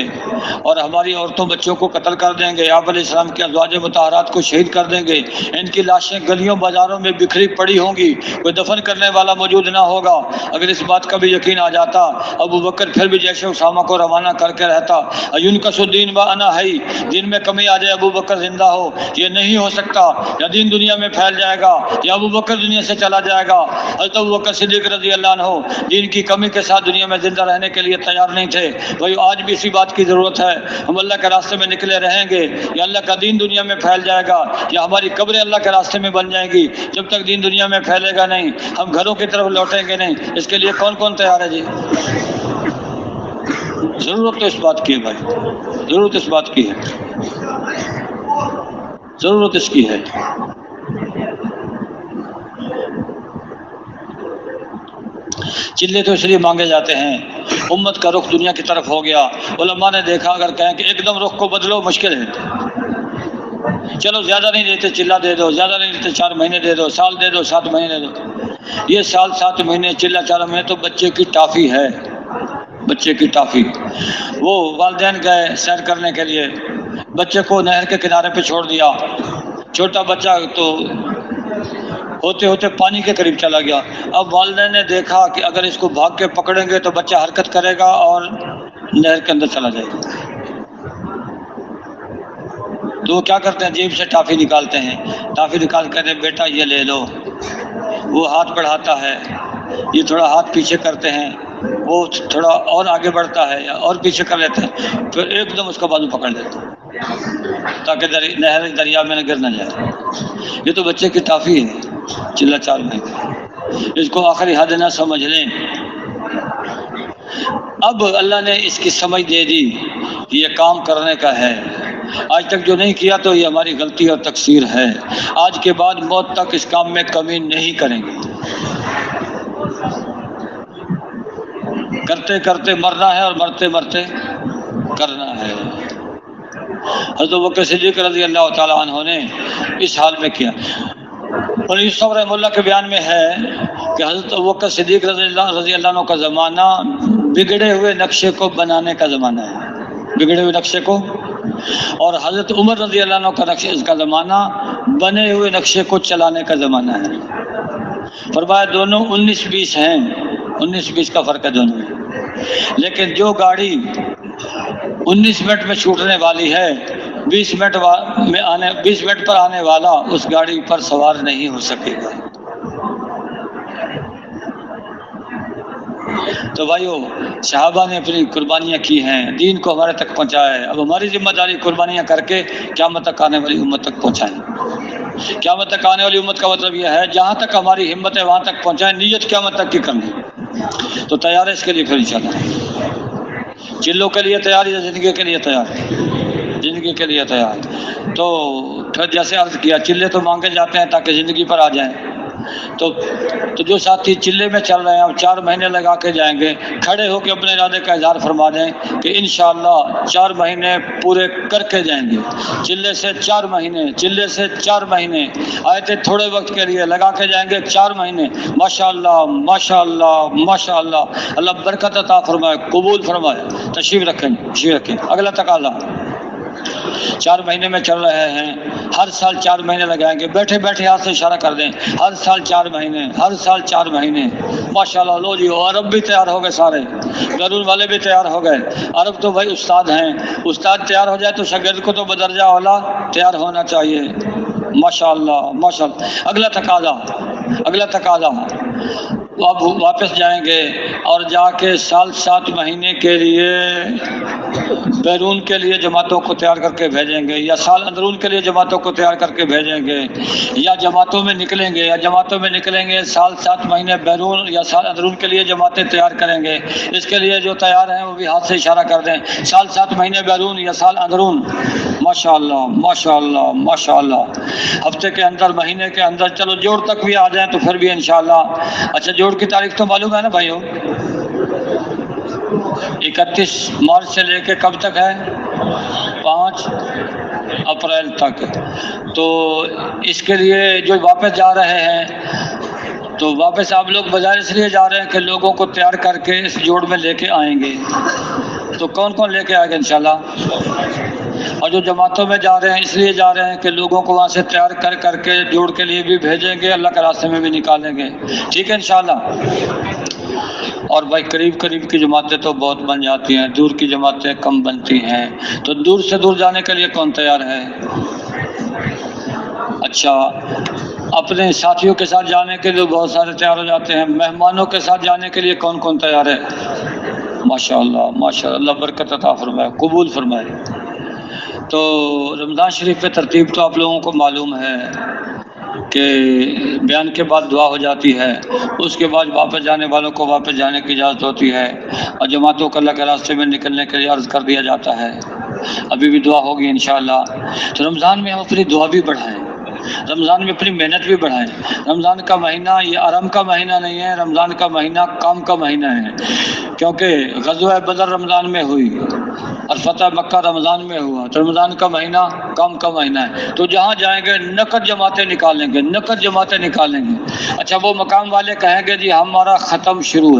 اور ہماری عورتوں بچوں کو قتل کر دیں گے، آپ علیہ السلام کی ازواج مطہرات کو شہید کر دیں گے، ان کی لاشیں گلیوں بازاروں میں بکھری پڑی ہوں گی، کوئی دفن کرنے والا موجود نہ ہوگا، اگر اس بات کا بھی یقین آ جاتا، ابو بکر پھر بھی جیسے اسامہ کو روانہ کر کے رہتا۔ یونکس الدین و انا حی، دین میں کمی آ جائے، ابو بکر زندہ ہو، یہ نہیں ہو سکتا۔ یا دین دنیا میں پھیل جائے گا یا ابو بکر دنیا سے چلا جائے گا۔ حضرت ابو بکر صدیق رضی اللہ عنہ دین کی کمی کے ساتھ دنیا میں زندہ رہنے کے لیے تیار نہیں تھے۔ وہی آج بھی اسی بات کی ضرورت ہے، ہم اللہ کے راستے میں نکلے رہیں گے یا اللہ کا دین دنیا میں پھیل جائے گا یا ہماری قبریں اللہ کے راستے میں بن جائیں گی۔ جب تک دین دنیا میں پھیلے گا نہیں، ہم گھروں کی طرف لوٹیں گے نہیں۔ اس کے لیے کون کون تیار ہے جی؟ ضرورت تو اس بات کی ہے بھائی، ضرورت اس بات کی ہے، ضرورت اس کی ہے۔ چلے تو اس لیے مانگے جاتے ہیں، امت کا رخ دنیا کی طرف ہو گیا۔ علماء نے دیکھا اگر کہیں کہ ایک دم رخ کو بدلو مشکل ہے، چلو زیادہ نہیں دیتے چلہ دے دو، زیادہ نہیں دیتے 4 مہینے دے دو، سال دے دو، 7 مہینے دے دو۔ یہ سال 7 مہینے چلہ 4 مہینے تو بچے کی ٹافی ہے، بچے کی ٹافی۔ وہ والدین گئے سیر کرنے کے لیے، بچے کو نہر کے کنارے پہ چھوڑ دیا، چھوٹا بچہ تو ہوتے ہوتے پانی کے قریب چلا گیا۔ اب والدین نے دیکھا کہ اگر اس کو بھاگ کے پکڑیں گے تو بچہ حرکت کرے گا اور نہر کے اندر چلا جائے گا، تو وہ کیا کرتے ہیں، جیب سے ٹافی نکالتے ہیں، ٹافی نکال کر بیٹا یہ لے لو۔ وہ ہاتھ بڑھاتا ہے، یہ تھوڑا ہاتھ پیچھے کرتے ہیں، وہ تھوڑا اور آگے بڑھتا ہے یا اور پیچھے کر لیتے ہیں، پھر ایک دم اس کا بازو پکڑ لیتے ہیں تاکہ نہر دریا میں نہ گر نہ جائے۔ یہ تو بچے کی ٹافی ہے، چلہ 4 مہینے، اس کو آخری حد نہ سمجھ لیں۔ اب اللہ نے اس کی سمجھ دے دی کہ یہ کام کرنے کا ہے، آج تک جو نہیں کیا تو یہ ہماری غلطی اور تقصیر ہے، آج کے بعد موت تک اس کام میں کمی نہیں کریں گے، کرتے کرتے مرنا ہے اور مرتے مرتے کرنا ہے۔ حضرت ابوبکر صدیق رضی اللہ تعالیٰ عنہ نے اس حال میں کیا۔ اور یوسف رحمہ اللہ کے بیان میں ہے کہ حضرت ابوبکر صدیق رضی اللہ عنہ کا زمانہ بگڑے ہوئے نقشے کو بنانے کا زمانہ ہے، بگڑے ہوئے نقشے کو، اور حضرت عمر رضی اللہ عنہ کا نقشے اس کا زمانہ بنے ہوئے نقشے کو چلانے کا زمانہ ہے۔ فرمایا دونوں 19-20 ہیں، 19-20 کا فرق ہے دونوں میں، لیکن جو گاڑی 19 منٹ میں چھوٹنے والی ہے 20 منٹ پر آنے والا اس گاڑی پر سوار نہیں ہو سکے گا۔ تو بھائیو، صحابہ نے اپنی قربانیاں کی ہیں، دین کو ہمارے تک پہنچایا ہے، اب ہماری ذمہ داری قربانیاں کر کے قیامت تک آنے والی امت تک پہنچائیں۔ قیامت تک آنے والی امت کا مطلب یہ ہے جہاں تک ہماری ہمت ہے وہاں تک پہنچائیں، نیت قیامت تک کی کرنی، تو تیار ہے اس کے لیے؟ پھر انشاءاللہ چلوں کے لیے تیار ہے، زندگی کے لیے تیار ہے، زندگی کے لیے تیار۔ تو پھر جیسے عرض کیا چلے تو مانگے جاتے ہیں تاکہ زندگی پر آ جائیں، تو جو ساتھی چلے میں چل رہے ہیں اب 4 مہینے لگا کے جائیں گے، کھڑے ہو کے اپنے ارادے کا اظہار فرما دیں کہ انشاءاللہ 4 مہینے پورے کر کے جائیں گے، چلے سے 4 مہینے، چلے سے 4 مہینے، آئے تھے تھوڑے وقت کے لیے، لگا کے جائیں گے 4 مہینے، ماشاءاللہ ماشاءاللہ ماشاءاللہ، اللہ برکت عطا فرمائے، قبول فرمائے۔ تشریف رکھیں، تشریف رکھیں۔ اگلا تقاضا 4 مہینے میں چل رہے ہیں، ہر سال 4 مہینے لگائیں گے، بیٹھے بیٹھے ہاتھ سے اشارہ کر دیں، ہر سال 4 مہینے، ہر سال 4 مہینے، ماشاءاللہ۔ لو جی، عرب بھی تیار ہو گئے، سارے بیرون والے بھی تیار ہو گئے۔ عرب تو بھائی استاد ہیں، استاد تیار ہو جائے تو شاگرد کو تو بدرجہ اولا تیار ہونا چاہیے، ماشاءاللہ ماشاءاللہ۔ اگلا تقاضا اب واپس جائیں گے اور جا کے سال 7 مہینے کے لیے بیرون کے لیے جماعتوں کو تیار کر کے بھیجیں گے، یا سال اندرون کے لیے جماعتوں کو تیار کر کے بھیجیں گے، یا جماعتوں میں نکلیں گے سال 7 مہینے بیرون یا سال اندرون کے لیے جماعتیں تیار کریں گے۔ اس کے لیے جو تیار ہیں وہ بھی ہاتھ سے اشارہ کر دیں، سال 7 مہینے بیرون یا سال اندرون، ماشاءاللہ ماشاءاللہ ماشاءاللہ۔ ہفتے کے اندر، مہینے کے اندر، چلو جوڑ تک بھی آ جائیں تو پھر بھی انشاءاللہ۔ اچھا، جوڑ کی تاریخ تو معلوم ہے نا بھائیو؟ 31 مارچ سے لے کے کب تک ہے؟ 5 اپریل تک۔ تو اس کے لیے جو واپس جا رہے ہیں، تو واپس آپ لوگ بظاہر اس لیے جا رہے ہیں کہ لوگوں کو تیار کر کے اس جوڑ میں لے کے آئیں گے۔ تو کون کون لے کے آئے گا انشاءاللہ؟ اور جو جماعتوں میں جا رہے ہیں اس لیے جا رہے ہیں کہ لوگوں کو وہاں سے تیار کر کے جوڑ کے لیے بھی بھیجیں گے، اللہ کے راستے میں بھی نکالیں گے، ٹھیک ہے انشاءاللہ۔ اور بھائی قریب کی جماعتیں تو بہت بن جاتی ہیں، دور کی جماعتیں کم بنتی ہیں، تو دور سے دور جانے کے لیے کون تیار ہے؟ اچھا، اپنے ساتھیوں کے ساتھ جانے کے لیے بہت سارے تیار ہو جاتے ہیں، مہمانوں کے ساتھ جانے کے لیے کون کون تیار ہے؟ ماشاءاللہ ماشاءاللہ، اللہ برکت عطا فرمائے، قبول فرمائے۔ تو رمضان شریف پہ ترتیب تو آپ لوگوں کو معلوم ہے کہ بیان کے بعد دعا ہو جاتی ہے، اس کے بعد واپس جانے والوں کو واپس جانے کی اجازت ہوتی ہے، اور جماعتوں کو اللہ کے راستے میں نکلنے کے لیے عرض کر دیا جاتا ہے۔ ابھی بھی دعا ہوگی انشاءاللہ۔ تو رمضان میں ہم اپنی دعا بھی بڑھائیں، رمضان میں اپنی محنت بھی بڑھائیں۔ رمضان کا مہینہ یہ آرام کا مہینہ نہیں ہے، رمضان کا مہینہ کام کا مہینہ ہے، کیونکہ غزوہ بدر رمضان میں ہوئی اور فتح مکہ رمضان میں ہوا، تو رمضان کا مہینہ کام کا مہینہ ہے۔ تو جہاں جائیں گے نقد جماعتیں نکالیں گے۔ اچھا، وہ مقام والے کہیں گے جی ہمارا ختم شروع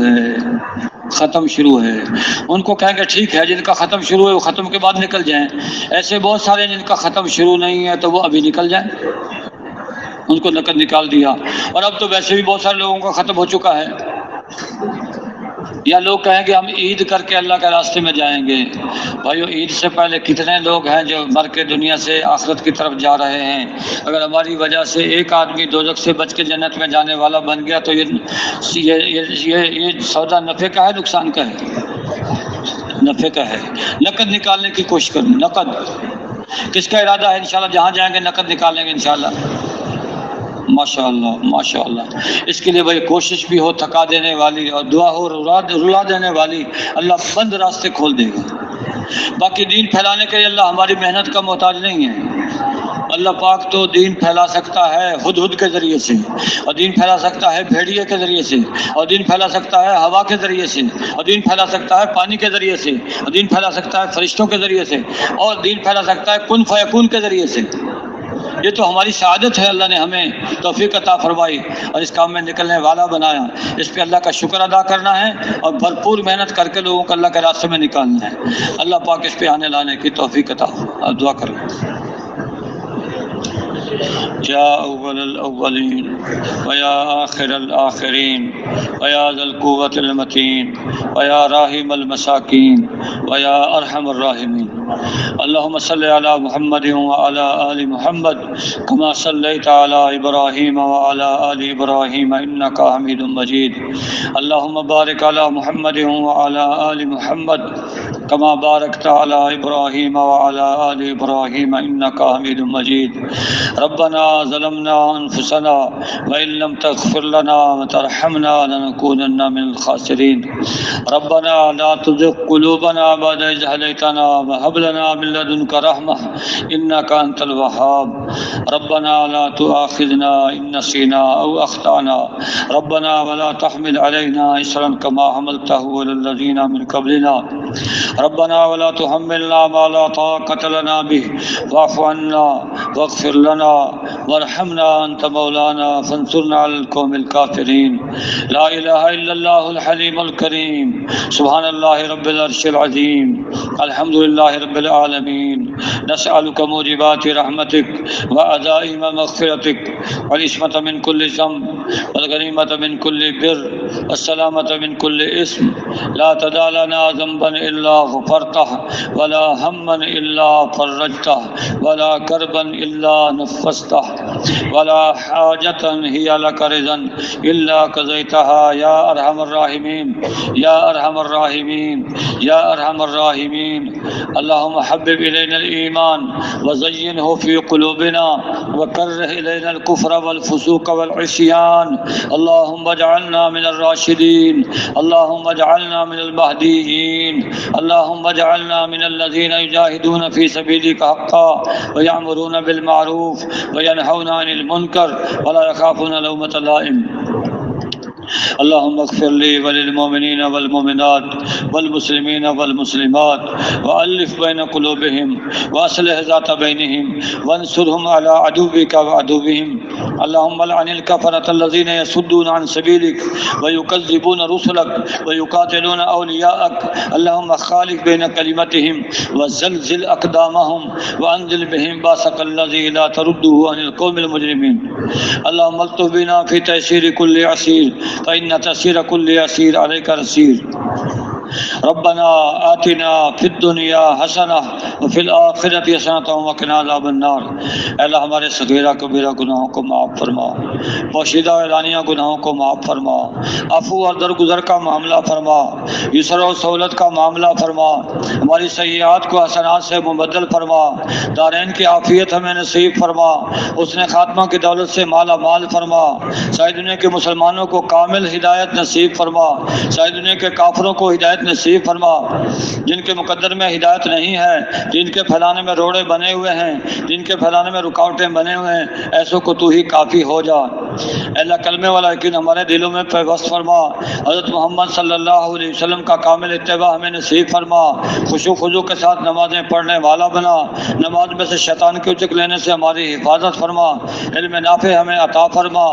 ہے، ان کو کہیں گے ٹھیک ہے، جن کا ختم شروع ہے وہ ختم کے بعد نکل جائیں۔ ایسے بہت سارے جن کا ختم شروع نہیں ہے تو وہ ابھی نکل جائیں، ان کو نقد نکال دیا۔ اور اب تو ویسے بھی بہت سارے لوگوں کا ختم ہو چکا ہے۔ یا لوگ کہیں گے ہم عید کر کے اللہ کے راستے میں جائیں گے۔ بھائیو، عید سے پہلے کتنے لوگ ہیں جو مر کے دنیا سے آخرت کی طرف جا رہے ہیں۔ اگر ہماری وجہ سے ایک آدمی دوزخ سے بچ کے جنت میں جانے والا بن گیا تو یہ سودا نفع کا ہے، نقصان کا ہے؟ نفع کا ہے۔ نقد نکالنے کی کوشش کریں، نقد۔ کس کا ارادہ ہے انشاءاللہ جہاں جائیں گے نقد نکالیں گے انشاءاللہ؟ ماشاءاللہ ماشاءاللہ۔ اس کے لیے بھائی کوشش بھی ہو تھکا دینے والی، اور دعا ہو رلا دینے والی، اللہ بند راستے کھول دے گا۔ باقی دین پھیلانے کے لیے اللہ ہماری محنت کا محتاج نہیں ہے۔ اللہ پاک تو دین پھیلا سکتا ہے ہدہد کے ذریعے سے، اور دین پھیلا سکتا ہے بھیڑیے کے ذریعے سے، اور دین پھیلا سکتا ہے ہوا کے ذریعے سے، اور دین پھیلا سکتا ہے پانی کے ذریعے سے، اور دین پھیلا سکتا ہے فرشتوں کے ذریعے سے، اور دین پھیلا سکتا ہے کن فیکون کے ذریعے سے۔ یہ تو ہماری سعادت ہے، اللہ نے ہمیں توفیق عطا فرمائی اور اس کام میں نکلنے والا بنایا۔ اس پہ اللہ کا شکر ادا کرنا ہے اور بھرپور محنت کر کے لوگوں کو اللہ کے راستے میں نکالنا ہے۔ اللہ پاک اس پہ آنے لانے کی توفیق عطا فرمائے۔ دعا کرو۔ یا اول الاولین ویا آخر الاخرین ویا ذا القوة المتین ویا راحم المساکین ویا ارحم الراحمین، اللهم صل على محمد وعلى آل محمد كما صليت على إبراهيم وعلى آل إبراهيم إنك حميد مجيد، اللهم بارك على محمد وعلى آل محمد كما باركت على إبراهيم وعلى آل إبراهيم إنك حميد مجيد، ربنا ظلمنا أنفسنا وإن لم تغفر لنا وترحمنا لنكونن من الخاسرين، ربنا لا تزغ قلوبنا بعد إذ هديتنا وهب لنا من لدنك رحمة إنك أنت الوهاب، ربنا لا تؤاخذنا إن نسينا أو أخطأنا، ربنا ولا تحمل علينا إصرا كما حملته على الذين من قبلنا، ربنا ولا تحملنا ما لا طاقة لنا به واعف عنا واغفر لنا وارحمنا أنت مولانا فانصرنا على القوم الكافرين، لا إله إلا الله الحليم الكريم، سبحان الله رب العرش العظيم، الحمد لله رب العالمين. نسألك موجبات رحمتك وعزائم مغفرتك والعصمة من كل ذنب والغنيمة من كل بر والسلامة من كل إثم. لا تدع لنا ذنبا إلا غفرته ولا هما إلا فرجته ولا كربا إلا نفسته ولا حاجة هي لك رضا إلا قضيتها يا أرحم الراحمين يا أرحم الراحمين يا أرحم الراحمين. اللهم حبب إلينا الإيمان وزينه في قلوبنا وكره إلينا الكفر والفسوق والعصيان. اللهم اجعلنا من الراشدين. اللهم اجعلنا من المهديين. اللهم اجعلنا من الذين يجاهدون في سبيلك حقا ويأمرون بالمعروف وينهون عن المنكر ولا يخافون لومة لائم. اللهم اغفر لي وللمؤمنين والمؤمنات والمسلمين والمسلمات وألف بين قلوبهم وأصلح ذات بينهم وانصرهم على عدوك وعدوهم. اللهم لعن الكفرة الذين يصدون عن سبيلك ويكذبون رسلك ويقاتلون أولياءك. اللهم خالف بين كلمتهم وزلزل أقدامهم وأنزل بهم باسك الذي لا ترده عن القوم المجرمين. اللهم الطف بنا في تيسير كل عسير فإن تيسير كل عسير عليك يسير. ربنا آتنا فی الدنیا حسنہ وفی الآخرۃ حسنۃ وقنا عذاب النار. اے اللہ ہمارے صغیرہ کبیرہ گناہوں کو معاف فرما، پوشیدہ اعلانیہ گناہوں کو معاف فرما، عفو اور درگزر کا معاملہ فرما، یسر و سہولت کا معاملہ فرما، ہماری سیئات کو حسنات سے مبدل فرما، دارین کی عافیت ہمیں نصیب فرما، حسن خاتمہ کی دولت سے مالا مال فرما، ساری دنیا کے مسلمانوں کو کامل ہدایت نصیب فرما، ساری دنیا کے کافروں کو ہدایت نصیب فرما، جن کے مقدر میں ہدایت نہیں ہے، جن کے پھیلانے میں روڑے بنے ہوئے ہیں، جن کے پھیلانے میں رکاوٹیں بنے ہوئے ہیں، ایسوں کو تو ہی کافی ہو جا. اے اللہ کلمے والا یقین ہمارے دلوں میں پیوست فرما، حضرت محمد صلی اللہ علیہ وسلم کا کامل اتباع ہمیں نصیب فرما، خشوع خضوع کے ساتھ نمازیں پڑھنے والا بنا، نماز میں سے شیطان کے اچک لینے سے ہماری حفاظت فرما، علم نافع ہمیں عطا فرما،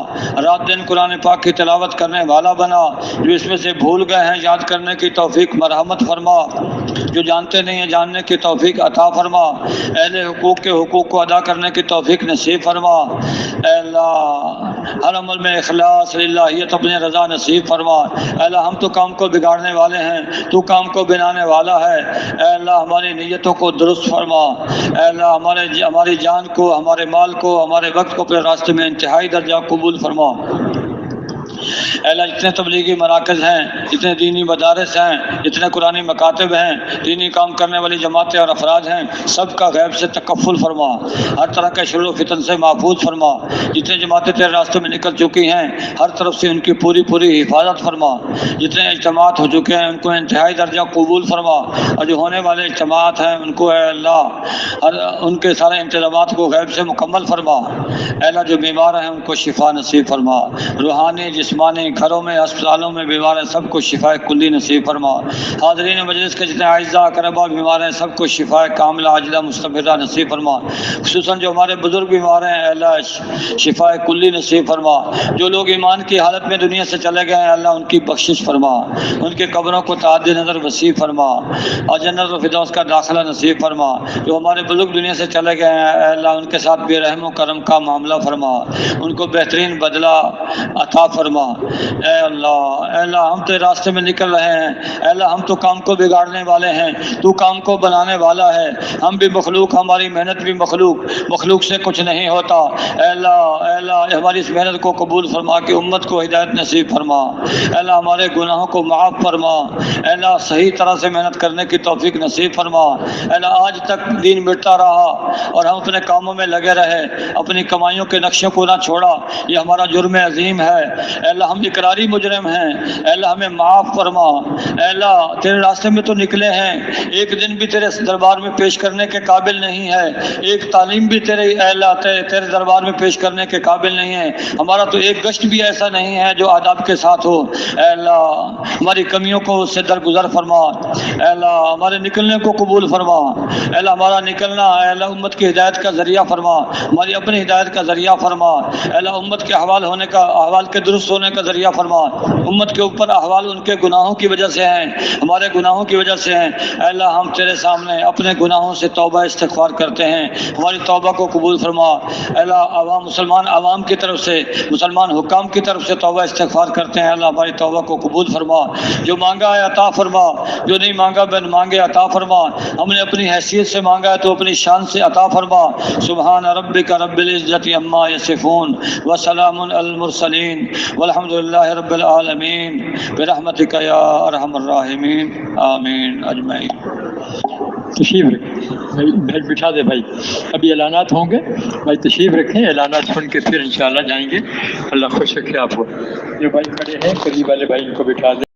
رات دن قرآن پاک کی تلاوت کرنے والا بنا، جو اس میں سے بھول گئے ہیں یاد کرنے کی توفیق مرحمت فرما، جو جانتے نہیں ہیں جاننے کی توفیق عطا فرما، اہل حقوق کے حقوق کو ادا کرنے کی توفیق نصیب فرما. اے اللہ ہر عمل میں اخلاص للہیت اپنی رضا نصیب فرما. اے اللہ ہم تو کام کو بگاڑنے والے ہیں، تو کام کو بنانے والا ہے. اے اللہ ہماری نیتوں کو درست فرما. اے اللہ ہماری جان کو، ہمارے مال کو، ہمارے وقت کو اپنے راستے میں انتہائی درجہ قبول فرما. اے اللہ جتنے تبلیغی مراکز ہیں، جتنے دینی مدارس ہیں، جتنے قرآنی مکاتب ہیں، دینی کام کرنے والی جماعتیں اور افراد ہیں، سب کا غیب سے تکفل فرما، ہر طرح کے شر و فتن سے محفوظ فرما. جتنے جماعتیں تیرے راستے میں نکل چکی ہیں ہر طرف سے ان کی پوری حفاظت فرما. جتنے اجتماعات ہو چکے ہیں ان کو انتہائی درجہ قبول فرما، اور جو ہونے والے اجتماعات ہیں ان کو اے اللہ ان کے سارے انتظامات کو غیب سے مکمل فرما. اے اللہ جو بیمار ہیں ان کو شفا نصیب فرما، روحانی جسمانی گھروں میں ہسپتالوں میں بیمار ہیں سب کو شفا کلی نصیب فرما. حاضرین مجلس کے جتنے اعزاء اقرباء بیمار ہیں سب کو شفا کاملہ عاجلہ مستمرہ نصیب فرما. خصوصاً جو ہمارے بزرگ بیمار ہیں اے اللہ شفا کلی نصیب فرما. جو لوگ ایمان کی حالت میں دنیا سے چلے گئے ہیں اللہ ان کی بخشش فرما، ان کے قبروں کو تعدد نظر وسیع فرما اور جنت الفردوس کا داخلہ نصیب فرما. جو ہمارے بزرگ دنیا سے چلے گئے ہیں اے اللہ ان کے ساتھ بے رحم و کرم کا معاملہ فرما، ان کو بہترین بدلہ عطا فرما. اے اللہ ہم تو راستے میں نکل رہے ہیں، اے اللہ ہم تو کام کو بگاڑنے والے ہیں، تو کام کو بنانے والا ہے. ہم بھی مخلوق، ہماری محنت بھی مخلوق سے کچھ نہیں ہوتا. اے اللہ ہماری اس محنت کو قبول فرما کہ امت کو ہدایت نصیب فرما. اے اللہ ہمارے گناہوں کو معاف فرما. اے اللہ صحیح طرح سے محنت کرنے کی توفیق نصیب فرما. اے اللہ آج تک دین مٹتا رہا اور ہم اپنے کاموں میں لگے رہے، اپنی کمائیوں کے نقشوں کو نہ چھوڑا، یہ ہمارا جرم عظیم ہے. اے اللہ ہم اقراری مجرم ہیں، اے اللہ ہمیں معاف فرما. اے اللہ تیرے راستے میں تو نکلے ہیں، ایک دن بھی تیرے دربار میں پیش کرنے کے قابل نہیں ہے، ایک تعلیم بھی تیرے دربار میں پیش کرنے کے قابل نہیں ہے. ہمارا تو ایک گشت بھی ایسا نہیں ہے جو آداب کے ساتھ ہو. اے اللہ ہماری کمیوں کو اس سے درگزر فرما. اے اللہ ہمارے نکلنے کو قبول فرما. اے اللہ ہمارا نکلنا اے اللہ امت کی ہدایت کا ذریعہ فرما، ہماری اپنی ہدایت کا ذریعہ فرما. اے اللہ امت کے احوال کے درست ہونے کا ذریعہ فرما۔ امت کے اوپر احوال ان کے گناہوں کی وجہ سے ہیں، ہمارے گناہوں کی وجہ سے ہیں۔ اے اللہ ہم تیرے سامنے اپنے گناہوں سے توبہ استغفار کرتے ہیں، ہماری توبہ کو قبول فرما۔ اے اللہ عوام مسلمان عوام کی طرف سے، مسلمان حکام کی طرف سے توبہ استغفار کرتے ہیں، اللہ ہماری توبہ کو قبول فرما۔ جو مانگا ہے عطا فرما، جو نہیں مانگا بن مانگے عطا فرما۔ ہم نے اپنی حیثیت سے مانگا ہے تو اپنی شان سے عطا فرما۔ سبحان ربک رب العزت عما یصفون وسلام علی المرسلین والحمد للہ رب العالمین برحمتک یا ارحم الراحمین آمین اجمعین۔ تشریف رکھیں بھائی، بٹھا دے بھائی، ابھی اعلانات ہوں گے، بھائی تشریف رکھیں، اعلانات سن کے پھر انشاءاللہ جائیں گے۔ اللہ خوش رکھے آپ کو۔ جو بھائی کھڑے ہیں قریب والے بھائی ان کو بٹھا دیں۔